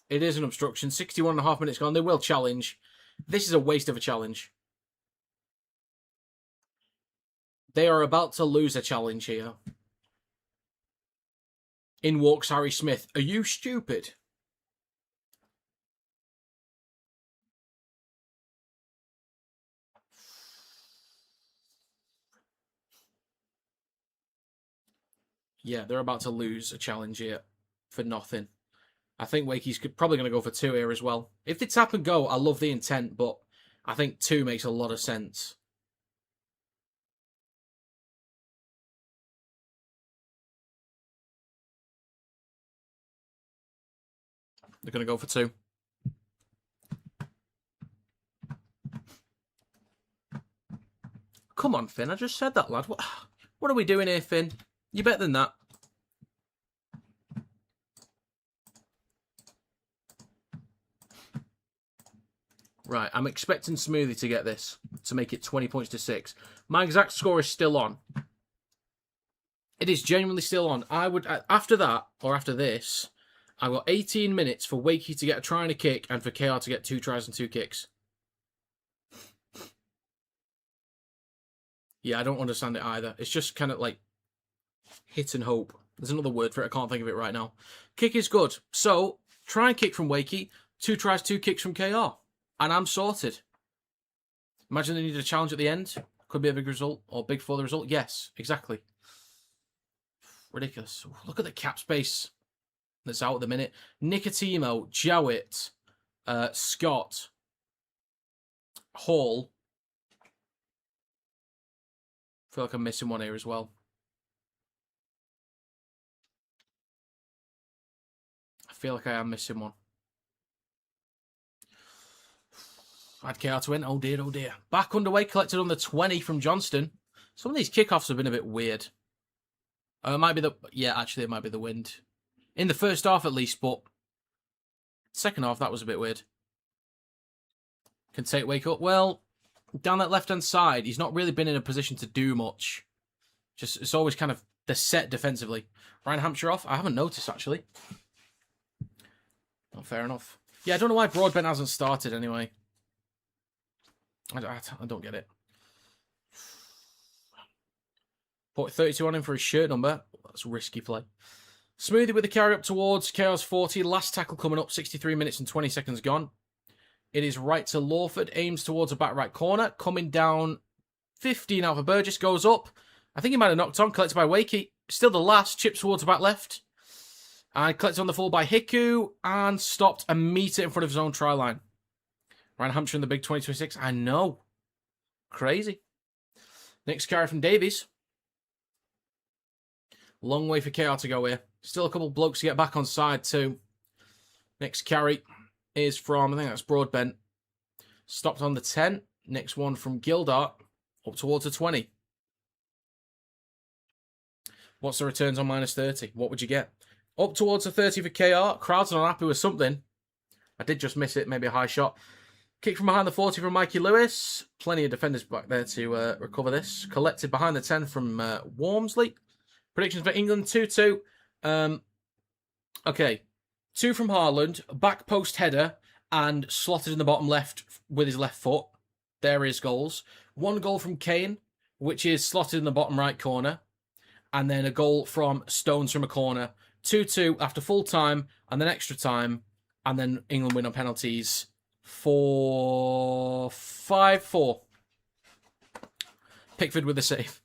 It is an obstruction. 61.5 minutes gone. They will challenge. This is a waste of a challenge. They are about to lose a challenge here. In walks Harry Smith. Are you stupid? Yeah, they're about to lose a challenge here for nothing. I think Wakey's probably going to go for 2 here as well. If they tap and go, I love the intent, but I think 2 makes a lot of sense. They're going to go for 2. Come on, Finn. I just said that, lad. What are we doing here, Finn? You're better than that. Right, I'm expecting Smoothie to get this, to make it 20 points to 6. My exact score is still on. It is genuinely still on. I would, after that, or after this, I've got 18 minutes for Wakey to get a try and a kick, and for KR to get 2 tries and 2 kicks. Yeah, I don't understand it either. It's just kind of like hit and hope. There's another word for it. I can't think of it right now. Kick is good. So, try and kick from Wakey. 2 tries, 2 kicks from KR. And I'm sorted. Imagine they need a challenge at the end. Could be a big result or big for the result. Yes, exactly. Ridiculous. Look at the cap space that's out at the minute. Nicotimo, Jowett, Scott, Hall. I feel like I'm missing one here as well. I feel like I am missing one. I had KR to win. Oh dear, oh dear. Back underway, collected on the 20 from Johnston. Some of these kickoffs have been a bit weird. It might be the... Yeah, actually, it might be the wind. In the first half, at least, but... Second half, that was a bit weird. Can Tate wake up? Well, down that left-hand side, he's not really been in a position to do much. Just, it's always kind of the set defensively. Ryan Hampshire off? I haven't noticed, actually. Oh, fair enough. Yeah, I don't know why Broadbent hasn't started, anyway. I don't get it. Put 32 on him for his shirt number. That's risky play. Smoothie with the carry up towards KR's 40. Last tackle coming up. 63 minutes and 20 seconds gone. It is right to Lawford. Aims towards the back right corner. Coming down 15 out for Burgess. Goes up. I think he might have knocked on. Collected by Wakey. Still the last. Chips towards the back left. And collected on the full by Hiku. And stopped a metre in front of his own try line. Ryan Hampshire in the big 2026. I know. Crazy. Next carry from Davies. Long way for KR to go here. Still a couple of blokes to get back on side too. Next carry is from, I think that's Broadbent. Stopped on the 10. Next one from Gildart. Up towards the 20. What's the returns on minus 30? What would you get? Up towards the 30 for KR. Crowd's not happy with something. I did just miss it. Maybe a high shot. Kick from behind the 40 from Mikey Lewis. Plenty of defenders back there to recover this. Collected behind the 10 from Wormsley. Predictions for England, 2-2. Okay. 2 from Haaland. Back post header. And slotted in the bottom left with his left foot. There is goals. 1 goal from Kane, which is slotted in the bottom right corner. And then a goal from Stones from a corner, 2-2 after full time, and then extra time, and then England win on penalties 5-4. Pickford with a save.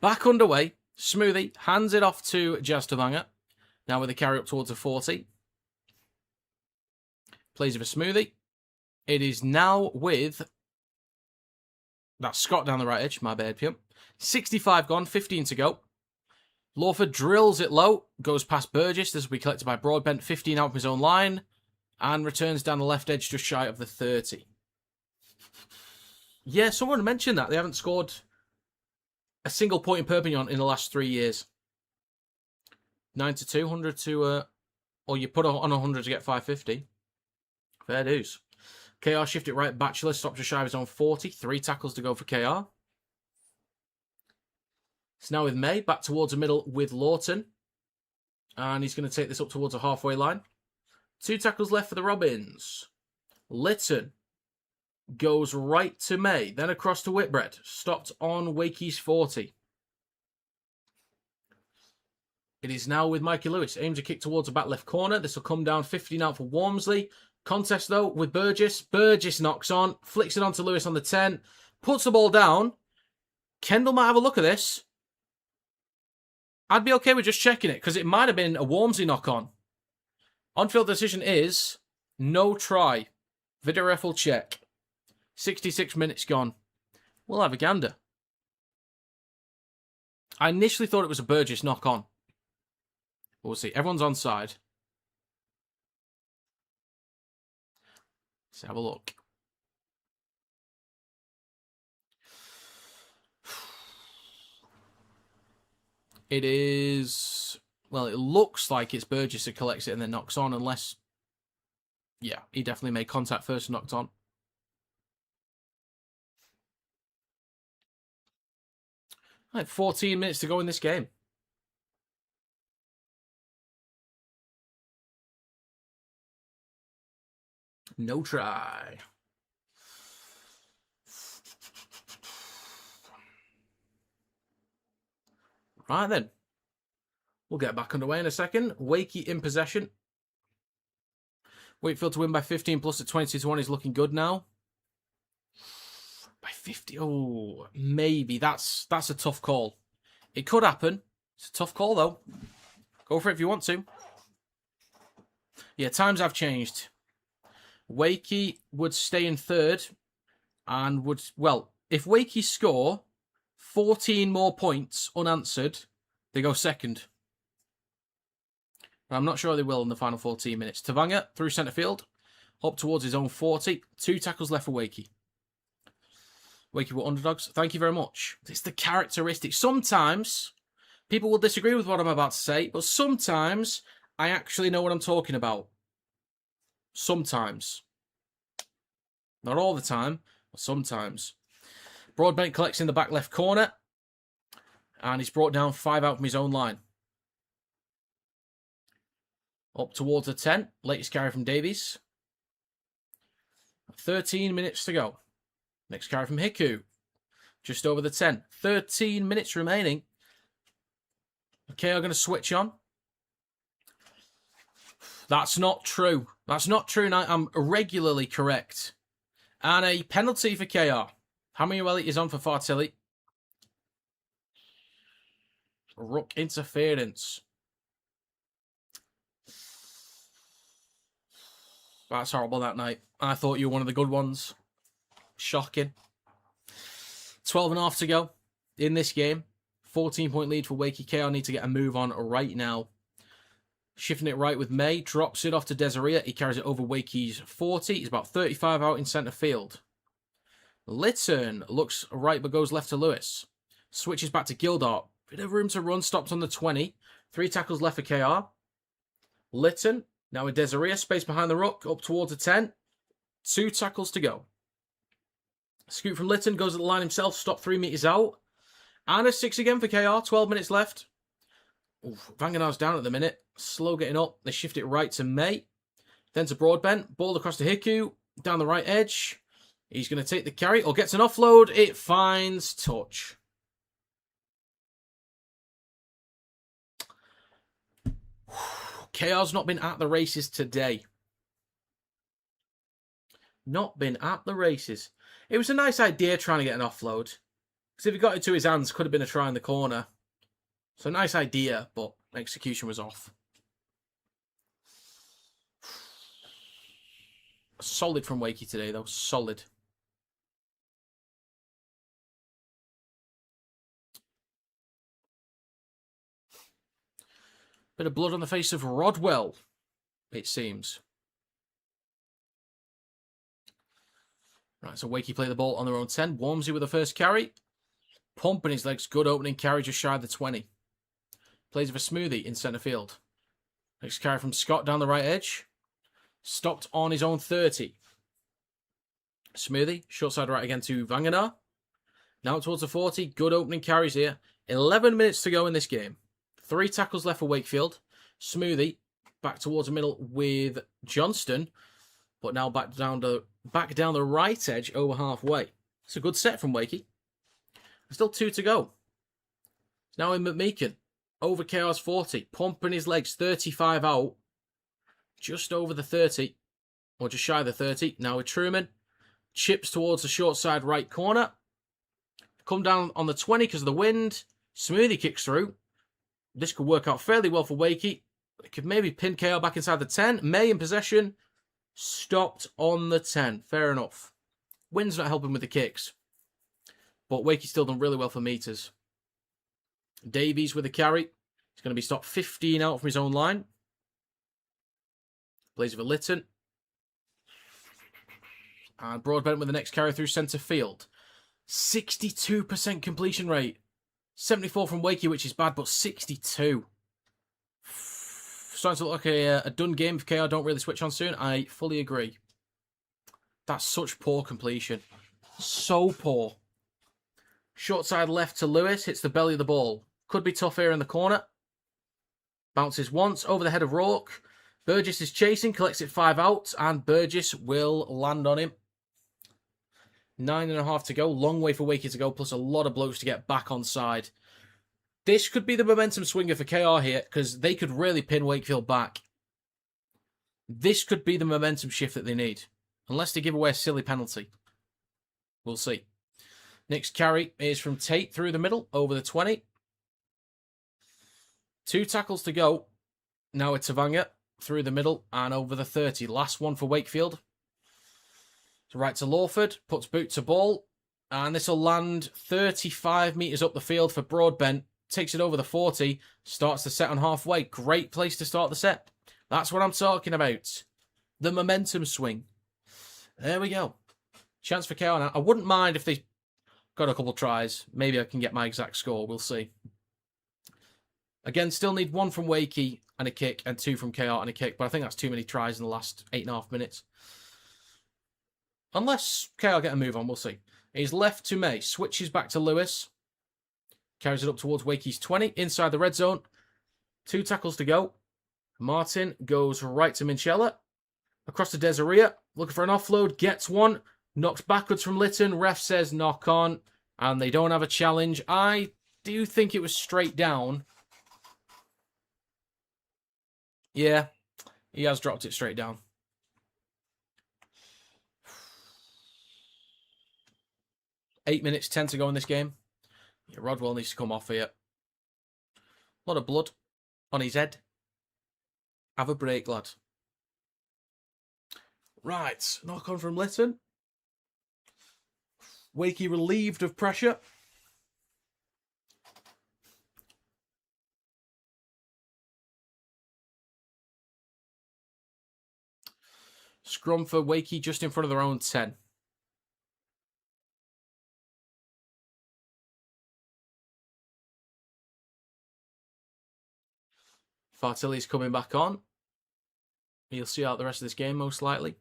Back underway. Smoothie hands it off to Jazz Tavanga. Now with a carry up towards a 40. Plays with a Smoothie. It is now with... That's Scott down the right edge. My bad, Pimp. 65 gone, 15 to go. Lawford drills it low. Goes past Burgess. This will be collected by Broadbent. 15 out from his own line. And returns down the left edge just shy of the 30. Yeah, someone mentioned that. They haven't scored a single point in Perpignan in the last 3 years. 9-2, 100 to... or you put on 100 to get 550. Fair dues. KR shift it right. Batchelor stops just shy of his own 40. 3 tackles to go for KR. It's now with May. Back towards the middle with Lawton. And he's going to take this up towards a halfway line. 2 tackles left for the Robins. Lytton goes right to May. Then across to Whitbread. Stopped on Wakey's 40. It is now with Mikey Lewis. Aims a kick towards the back left corner. This will come down 15 out for Walmsley. Contest, though, with Burgess. Burgess knocks on. Flicks it onto Lewis on the 10. Puts the ball down. Kendall might have a look at this. I'd be okay with just checking it, because it might have been a Walmsley knock-on. On-field decision is no try. Video ref will check. 66 minutes gone. We'll have a gander. I initially thought it was a Burgess knock-on. We'll see. Everyone's onside. Let's have a look. It is... Well, it looks like it's Burgess that collects it and then knocks on, unless... Yeah, he definitely made contact first and knocked on. Right, 14 minutes to go in this game. No try. Right then. We'll get back underway in a second. Wakey in possession. Wakefield to win by 15 plus at 22-1 is looking good now. By 50. Oh, maybe. That's a tough call. It could happen. It's a tough call, though. Go for it if you want to. Yeah, times have changed. Wakey would stay in third and would... Well, if Wakey score 14 more points unanswered, they go second. I'm not sure they will in the final 14 minutes. Tavanga through centre field. Up towards his own 40. 2 tackles left for Wakey. Wakey were underdogs. Thank you very much. It's the characteristic. Sometimes people will disagree with what I'm about to say, but sometimes I actually know what I'm talking about. Sometimes. Not all the time, but sometimes. Broadbent collects in the back left corner. And he's brought down 5 out from his own line. Up towards the 10. Latest carry from Davies. 13 minutes to go. Next carry from Hiku. Just over the 10. 13 minutes remaining. Okay, I'm going to switch on. That's not true. That's not true. Now I'm regularly correct. And a penalty for KR. Hamueli is on for Fartelli. Ruck interference. That's horrible that night. I thought you were one of the good ones. Shocking. 12.5 to go in this game. 14-point lead for Wakey. KR need to get a move on right now. Shifting it right with May. Drops it off to Desiree. He carries it over Wakey's 40. He's about 35 out in centre field. Lytton looks right but goes left to Lewis. Switches back to Gildart. Bit of room to run. Stops on the 20. 3 tackles left for KR. Lytton. Now with Desiree. Space behind the ruck. Up towards the 10. 2 tackles to go. Scoot from Lytton. Goes at the line himself. Stop 3 metres out. And a 6 again for KR. 12 minutes left. Vanganar's down at the minute. Slow getting up. They shift it right to May. Then to Broadbent. Ball across to Hiku. Down the right edge. He's going to take the carry. Or gets an offload. It finds touch. KR's not been at the races today. Not been at the races. It was a nice idea trying to get an offload. Because if he got it to his hands, could have been a try in the corner. So nice idea, but execution was off. Solid from Wakey today, though. Solid. Bit of blood on the face of Rodwell, it seems. Right, so Wakey play the ball on their own 10. Warmsy with the first carry. Pumping his legs. Good opening carry, just shy of the 20. Plays for Smoothie in centre field. Next carry from Scott down the right edge. Stopped on his own 30. Smoothie, short side right again to Vanganar. Now towards the 40. Good opening carries here. 11 minutes to go in this game. 3 tackles left for Wakefield. Smoothie back towards the middle with Johnston, but now back down the right edge over halfway. It's a good set from Wakey. Still 2 to go. Now in McMeekin. Over KR's 40. Pumping his legs. 35 out. Just over the 30. Or just shy of the 30. Now with Truman. Chips towards the short side right corner. Come down on the 20 because of the wind. Smoothie kicks through. This could work out fairly well for Wakey. It could maybe pin KR back inside the 10. May in possession. Stopped on the 10. Fair enough. Wind's not helping with the kicks. But Wakey's still done really well for meters. Davies with a carry. He's going to be stopped 15 out from his own line. Plays for Lytton. And Broadbent with the next carry through centre field. 62% completion rate. 74 from Wakey, which is bad, but 62. Starting to look like a done game if KR don't really switch on soon. I fully agree. That's such poor completion. So poor. Short side left to Lewis. Hits the belly of the ball. Could be tough here in the corner. Bounces once over the head of Rourke. Burgess is chasing. Collects it 5 out. And Burgess will land on him. 9.5 to go. Long way for Wakey to go. Plus a lot of blokes to get back on side. This could be the momentum swinger for KR here. Because they could really pin Wakefield back. This could be the momentum shift that they need. Unless they give away a silly penalty. We'll see. Next carry is from Tate through the middle, over the 20. 2 tackles to go. Now it's Tavanga through the middle and over the 30. Last one for Wakefield. So right to Lawford, puts boot to ball. And this will land 35 metres up the field for Broadbent. Takes it over the 40. Starts the set on halfway. Great place to start the set. That's what I'm talking about. The momentum swing. There we go. Chance for KR now. I wouldn't mind if they got a couple tries. Maybe I can get my exact score. We'll see. Again, still need 1 from Wakey and a kick and 2 from KR and a kick. But I think that's too many tries in the last 8.5 minutes. Unless KR get a move on, we'll see. He's left to May. Switches back to Lewis. Carries it up towards Wakey's 20. Inside the red zone. 2 tackles to go. Martin goes right to Minchella. Across to Desiree. Looking for an offload. Gets one. Knocked backwards from Lytton. Ref says knock on. And they don't have a challenge. I do think it was straight down. Yeah. He has dropped it straight down. Eight minutes, 10 to go in this game. Yeah, Rodwell needs to come off here. A lot of blood on his head. Have a break, lad. Right. Knock on from Lytton. Wakey relieved of pressure. Scrum for Wakey just in front of their own 10. Fartilli's coming back on. He'll see out the rest of this game, most likely.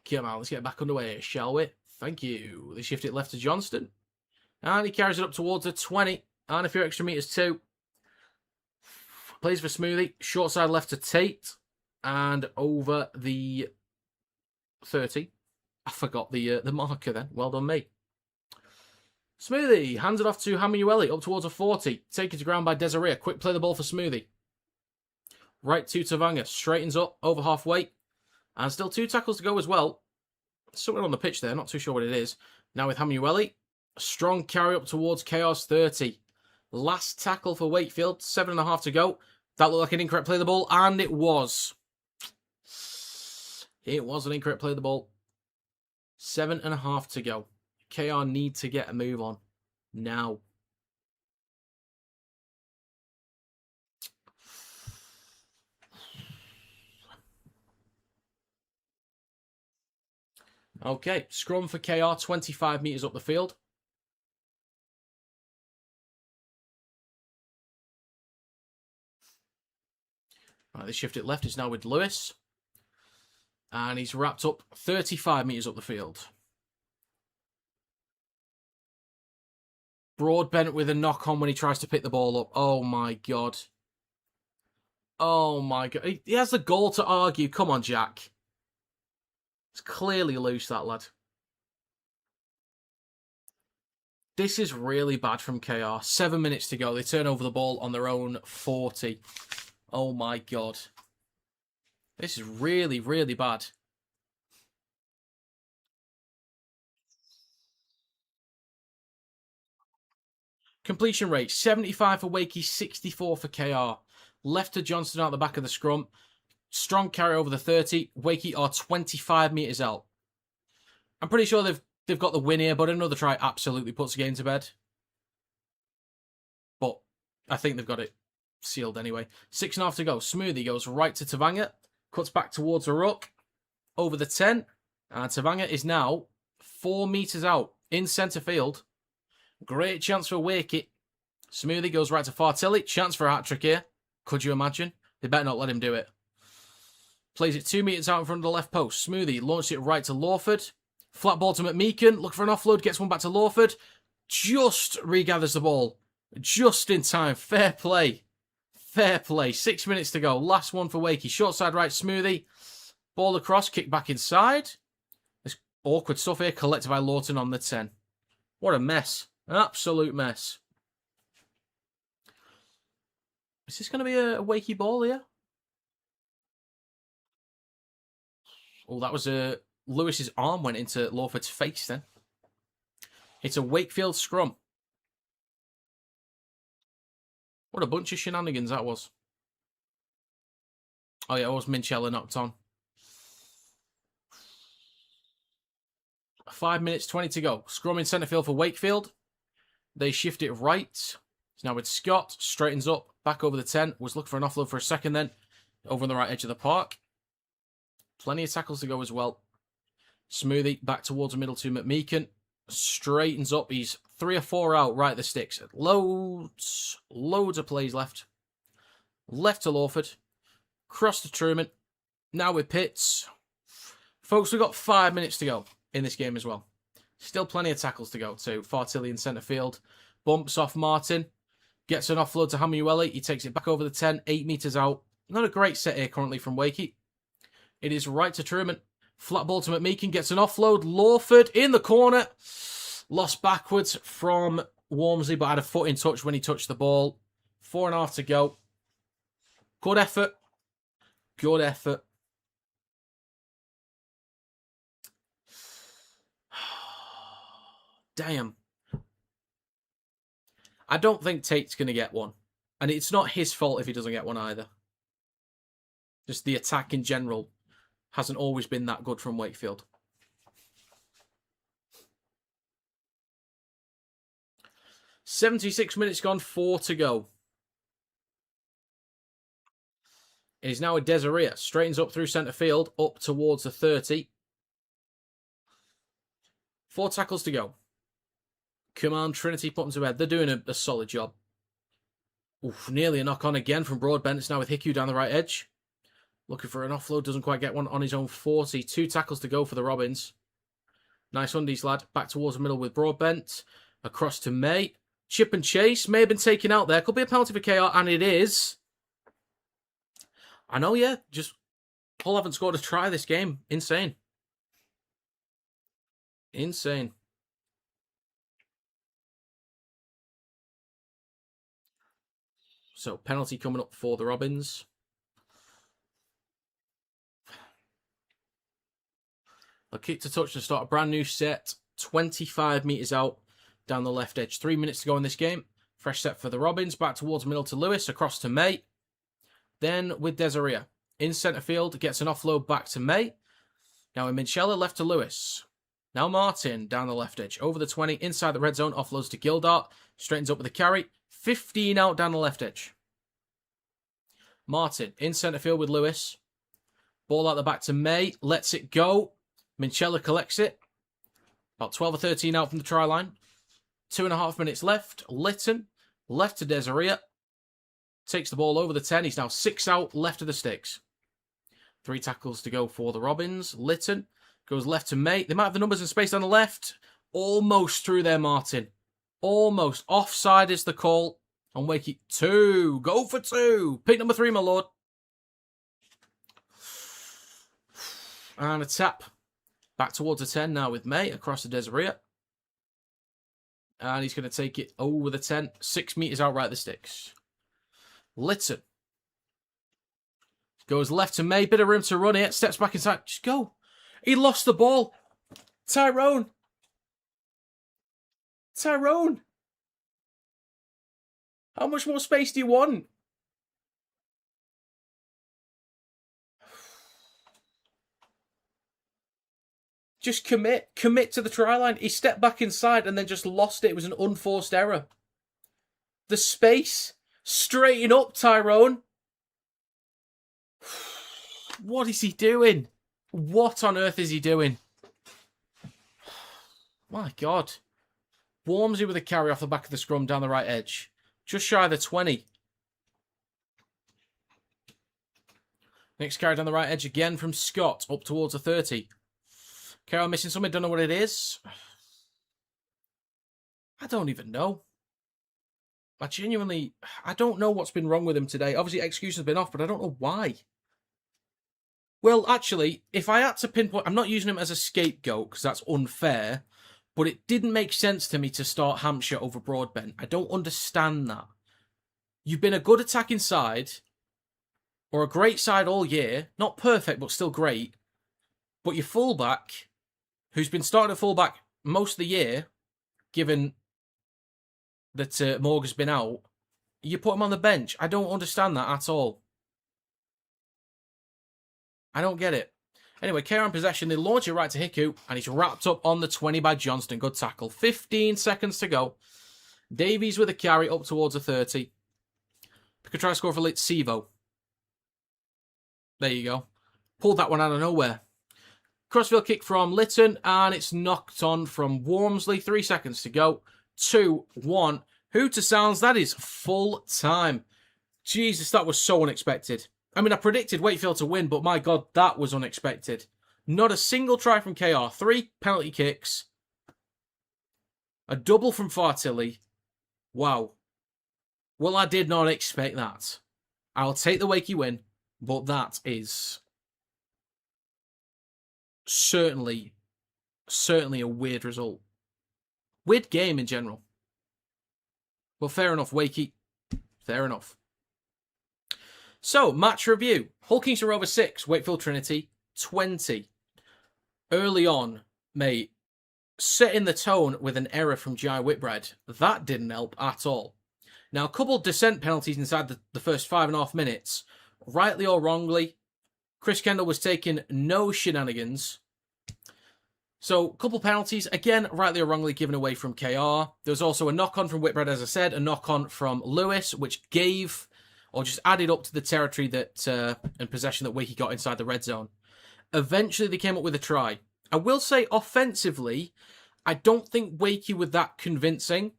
Come on, let's get back underway, shall we? Thank you. They shift it left to Johnston. And he carries it up towards the 20. And a few extra meters too. Plays for Smoothie. Short side left to Tate. And over the 30. I forgot the marker then. Well done, me. Smoothie hands it off to Hamueli up towards a 40. Taken to ground by Desiree. Quick play the ball for Smoothie. right to Tavanga. Straightens up over halfway. And still 2 tackles to go as well. Something on the pitch there. Not too sure what it is. Now with Hamueli. Strong carry up towards KR's 30. Last tackle for Wakefield. 7.5 to go. That looked like an incorrect play of the ball. And it was. It was an incorrect play of the ball. 7.5 to go. KR need to get a move on. Now. Okay, scrum for KR, 25 metres up the field. Right, they shift it left. It's now with Lewis. And he's wrapped up 35 metres up the field. Broadbent with a knock on when he tries to pick the ball up. Oh, my God. Oh, my God. He has the goal to argue. Come on, Jack. It's clearly loose, that lad. This is really bad from KR. 7 minutes to go. They turn over the ball on their own 40. Oh, my God. This is really, really bad. Completion rate, 75 for Wakey, 64 for KR. Left to Johnston out the back of the scrum. Strong carry over the 30. Wakey are 25 metres out. I'm pretty sure they've got the win here, but another try absolutely puts the game to bed. But I think they've got it sealed anyway. 6.5 to go. Smoothie goes right to Tavanga. Cuts back towards a ruck. Over the 10. And Tavanga is now 4 metres out in centre field. Great chance for Wakey. Smoothie goes right to Fartilli. Chance for a hat-trick here. Could you imagine? They better not let him do it. Plays it 2 metres out in front of the left post. Smoothie launches it right to Lawford. Flat ball to McMeekan. Look for an offload. Gets one back to Lawford. Just regathers the ball. Just in time. Fair play. Fair play. 6 minutes to go. Last one for Wakey. Short side right. Smoothie. Ball across. Kick back inside. This awkward stuff here. Collected by Lawton on the 10. What a mess. An absolute mess. Is this going to be a Wakey ball here? Oh, that was Lewis's arm went into Lawford's face then. It's a Wakefield scrum. What a bunch of shenanigans that was. Oh yeah, it was Minchella knocked on. 5 minutes, 20 to go. Scrum in centre field for Wakefield. They shift it right. It's now with Scott. Straightens up. Back over the 10. Was looking for an offload for a second then. Over on the right edge of the park. Plenty of tackles to go as well. Smoothie back towards the middle to McMeekan. Straightens up. He's 3 or 4 out right at the sticks. Loads of plays left. Left to Lawford. Cross to Truman. Now with Pitts. Folks, we've got 5 minutes to go in this game as well. Still plenty of tackles to go to. Fartilli in centre field. Bumps off Martin. Gets an offload to Hamueli. He takes it back over the 10. 8 metres out. Not a great set here currently from Wakey. It is right to Truman. Flat ball to McMeekan. Gets an offload. Lawford in the corner. Lost backwards from Walmsley, but had a foot in touch when he touched the ball. 4.5 to go. Good effort. Good effort. Damn. I don't think Tate's going to get one. And it's not his fault if he doesn't get one either. Just the attack in general hasn't always been that good from Wakefield. .76 minutes gone, 4 to go. It is now a Desiree. Straightens up through centre field, up towards the 30. 4 tackles to go. Command Trinity put them to bed. They're doing a solid job. Oof, nearly a knock on again from Broadbent. It's now with Hickew down the right edge. Looking for an offload. Doesn't quite get one on his own 40. 2 tackles to go for the Robins. Nice undies, lad. Back towards the middle with Broadbent. Across to May. Chip and chase. May have been taken out there. Could be a penalty for KR, and it is. I know, yeah. Just Hull haven't scored a try this game. Insane. Insane. So, penalty coming up for the Robins. They'll kick to touch to start a brand new set. 25 metres out down the left edge. 3 minutes to go in this game. Fresh set for the Robins. Back towards middle to Lewis. Across to May. Then with Desiree. In centre field. Gets an offload back to May. Now in Minchella, left to Lewis. Now Martin down the left edge. Over the 20. Inside the red zone. Offloads to Gildart. Straightens up with a carry. 15 out down the left edge. Martin in centre field with Lewis. Ball out the back to May. Lets it go. Minchella collects it. About 12 or 13 out from the try line. 2.5 minutes left. Litton, left to Desiree. Takes the ball over the 10. He's now 6 out, left of the sticks. 3 tackles to go for the Robins. Litton goes left to May. They might have the numbers and space on the left. Almost through there, Martin. Almost. Offside is the call. On Wakey. 2. Go for 2. Pick number 3, my lord. And a tap. Back towards the 10 now with May across to Desiree. And he's going to take it over the 10. 6 metres out right the sticks. Litton. Goes left to May. Bit of room to run it. Steps back inside. Just go. He lost the ball. Tyrone. Tyrone. How much more space do you want? Just commit. Commit to the try line. He stepped back inside and then just lost it. It was an unforced error. The space. Straighten up, Tyrone. What is he doing? What on earth is he doing? My God. Warmsley with a carry off the back of the scrum down the right edge. Just shy of the 20. Next carry down the right edge again from Scott. Up towards the 30. Carroll missing something, don't know what it is. I don't even know. I don't know what's been wrong with him today. Obviously, execution's been off, but I don't know why. Well, actually, if I had to pinpoint, I'm not using him as a scapegoat because that's unfair, but it didn't make sense to me to start Hampshire over Broadbent. I don't understand that. You've been a good attacking side, or a great side all year. Not perfect, but still great. But your fullback, who's been starting at fullback most of the year, given that Morgan's been out, you put him on the bench. I don't understand that at all. I don't get it. Anyway, care on possession. They launch it right to Hiku, and he's wrapped up on the 20 by Johnston. Good tackle. 15 seconds to go. Davies with a carry up towards the 30. Pick a try score for Sivo. There you go. Pulled that one out of nowhere. Crossfield kick from Litton, and it's knocked on from Wormsley. 3 seconds to go. 2-1. Hooter sounds. That is full time. Jesus, that was so unexpected. I mean, I predicted Wakefield to win, but my God, that was unexpected. Not a single try from KR. 3 penalty kicks. A double from Fartilli. Wow. Well, I did not expect that. I'll take the Wakey win, but that is certainly a weird result. Weird game in general. Well, fair enough, Wakey. Fair enough. So, match review. Hull Kingston Rovers 6, Wakefield Trinity 20. Early on, mate, setting the tone with an error from Jai Whitbread. That didn't help at all. Now, a couple descent penalties inside the first 5.5 minutes. Rightly or wrongly, Chris Kendall was taking no shenanigans. So, a couple penalties, again, rightly or wrongly given away from KR. There was also a knock-on from Whitbread, as I said, a knock-on from Lewis, which gave, or just added up to the territory that and possession that Wakey got inside the red zone. Eventually, they came up with a try. I will say, offensively, I don't think Wakey were that convincing.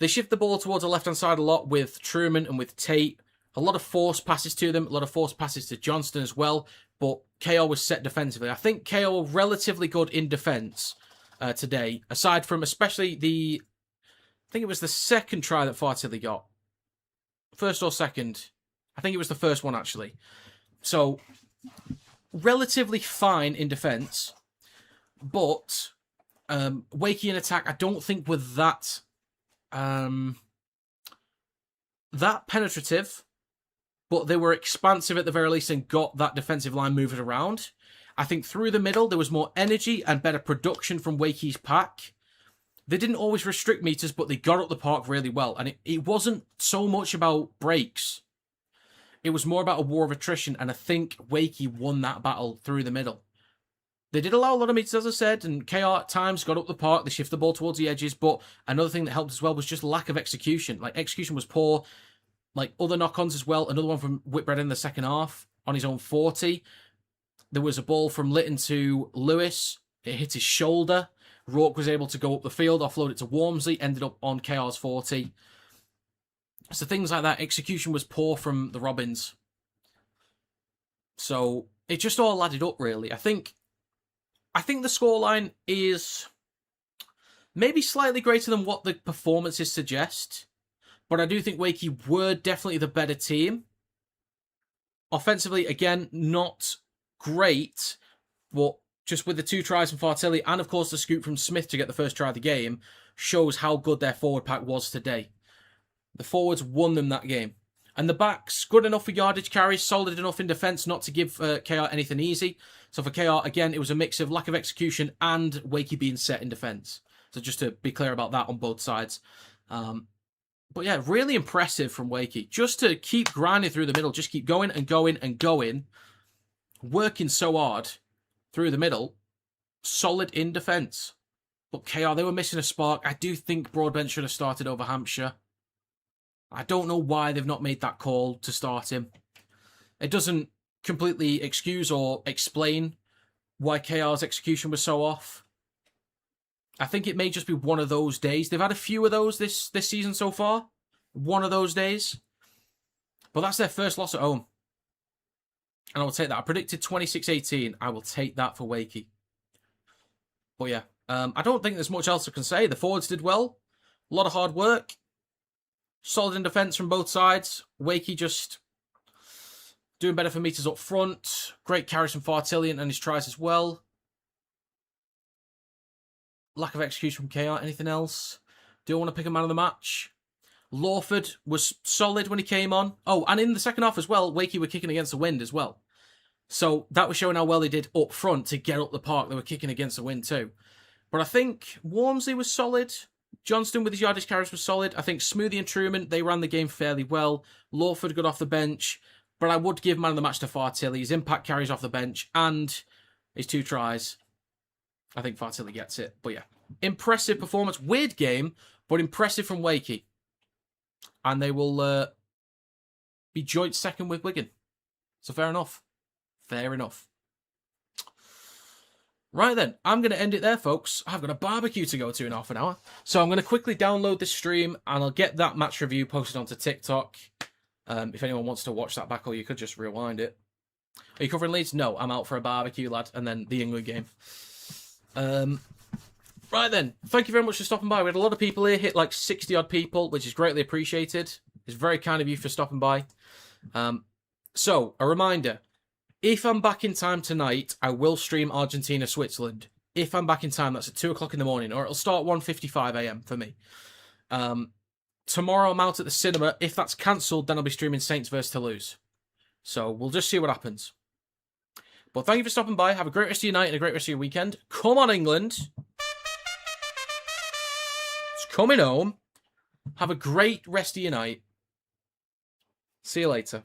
They shift the ball towards the left-hand side a lot with Truman and with Tate. A lot of force passes to them, a lot of force passes to Johnston as well, but KO was set defensively. I think KO were relatively good in defence today, aside from especially I think it was the second try that Fartilli got. First or second. I think it was the first one, actually. So, relatively fine in defence, but Wakey in attack, I don't think were that penetrative, but they were expansive at the very least and got that defensive line moving around. I think through the middle, there was more energy and better production from Wakey's pack. They didn't always restrict meters, but they got up the park really well. And it wasn't so much about breaks. It was more about a war of attrition, and I think Wakey won that battle through the middle. They did allow a lot of meters, as I said, and KR at times got up the park. They shifted the ball towards the edges, but another thing that helped as well was just lack of execution. Like, execution was poor. Like, other knock-ons as well. Another one from Whitbread in the second half on his own 40. There was a ball from Litton to Lewis. It hit his shoulder. Rourke was able to go up the field, offload it to Walmsley, ended up on KR's 40. So things like that. Execution was poor from the Robins. So it just all added up, really. I think the scoreline is maybe slightly greater than what the performances suggest, but I do think Wakey were definitely the better team. Offensively, again, not great, but just with the 2 tries from Fartilli and, of course, the scoop from Smith to get the first try of the game shows how good their forward pack was today. The forwards won them that game. And the backs, good enough for yardage carries, solid enough in defence not to give KR anything easy. So for KR, again, it was a mix of lack of execution and Wakey being set in defence. So just to be clear about that on both sides. But yeah, really impressive from Wakey. Just to keep grinding through the middle, just keep going and going and going. Working so hard through the middle. Solid in defence. But KR, they were missing a spark. I do think Broadbent should have started over Hampshire. I don't know why they've not made that call to start him. It doesn't completely excuse or explain why KR's execution was so off. I think it may just be one of those days. They've had a few of those this season so far. One of those days. But that's their first loss at home. And I will take that. I predicted 26-18. I will take that for Wakey. But yeah, I don't think there's much else I can say. The forwards did well. A lot of hard work. Solid in defence from both sides. Wakey just doing better for meters up front. Great carries from Fartillian and his tries as well. Lack of execution from KR. Anything else? Do I want to pick a man of the match? Lawford was solid when he came on. Oh, and in the second half as well, Wakey were kicking against the wind as well. So that was showing how well they did up front to get up the park. They were kicking against the wind too. But I think Walmsley was solid. Johnston with his yardage carries was solid. I think Smoothie and Truman, they ran the game fairly well. Lawford got off the bench. But I would give man of the match to Fartilli. His impact carries off the bench and his 2 tries. I think Fartilli gets it. But yeah, impressive performance. Weird game, but impressive from Wakey. And they will be joint second with Wigan. So fair enough. Fair enough. Right then, I'm going to end it there, folks. I've got a barbecue to go to in half an hour. So I'm going to quickly download this stream and I'll get that match review posted onto TikTok. If anyone wants to watch that back, or you could just rewind it. Are you covering Leeds? No, I'm out for a barbecue, lad. And then the England game. Right then, thank you very much for stopping by. We had a lot of people here, hit like 60 odd people, which is greatly appreciated. It's very kind of you for stopping by. So, a reminder, if I'm back in time tonight, I will stream Argentina-Switzerland. If I'm back in time, that's at 2 o'clock in the morning, or it'll start 1:55 a.m. for me. Tomorrow I'm out at the cinema. If that's cancelled, then I'll be streaming Saints vs Toulouse. So, we'll just see what happens. But thank you for stopping by. Have a great rest of your night and a great rest of your weekend. Come on, England. It's coming home. Have a great rest of your night. See you later.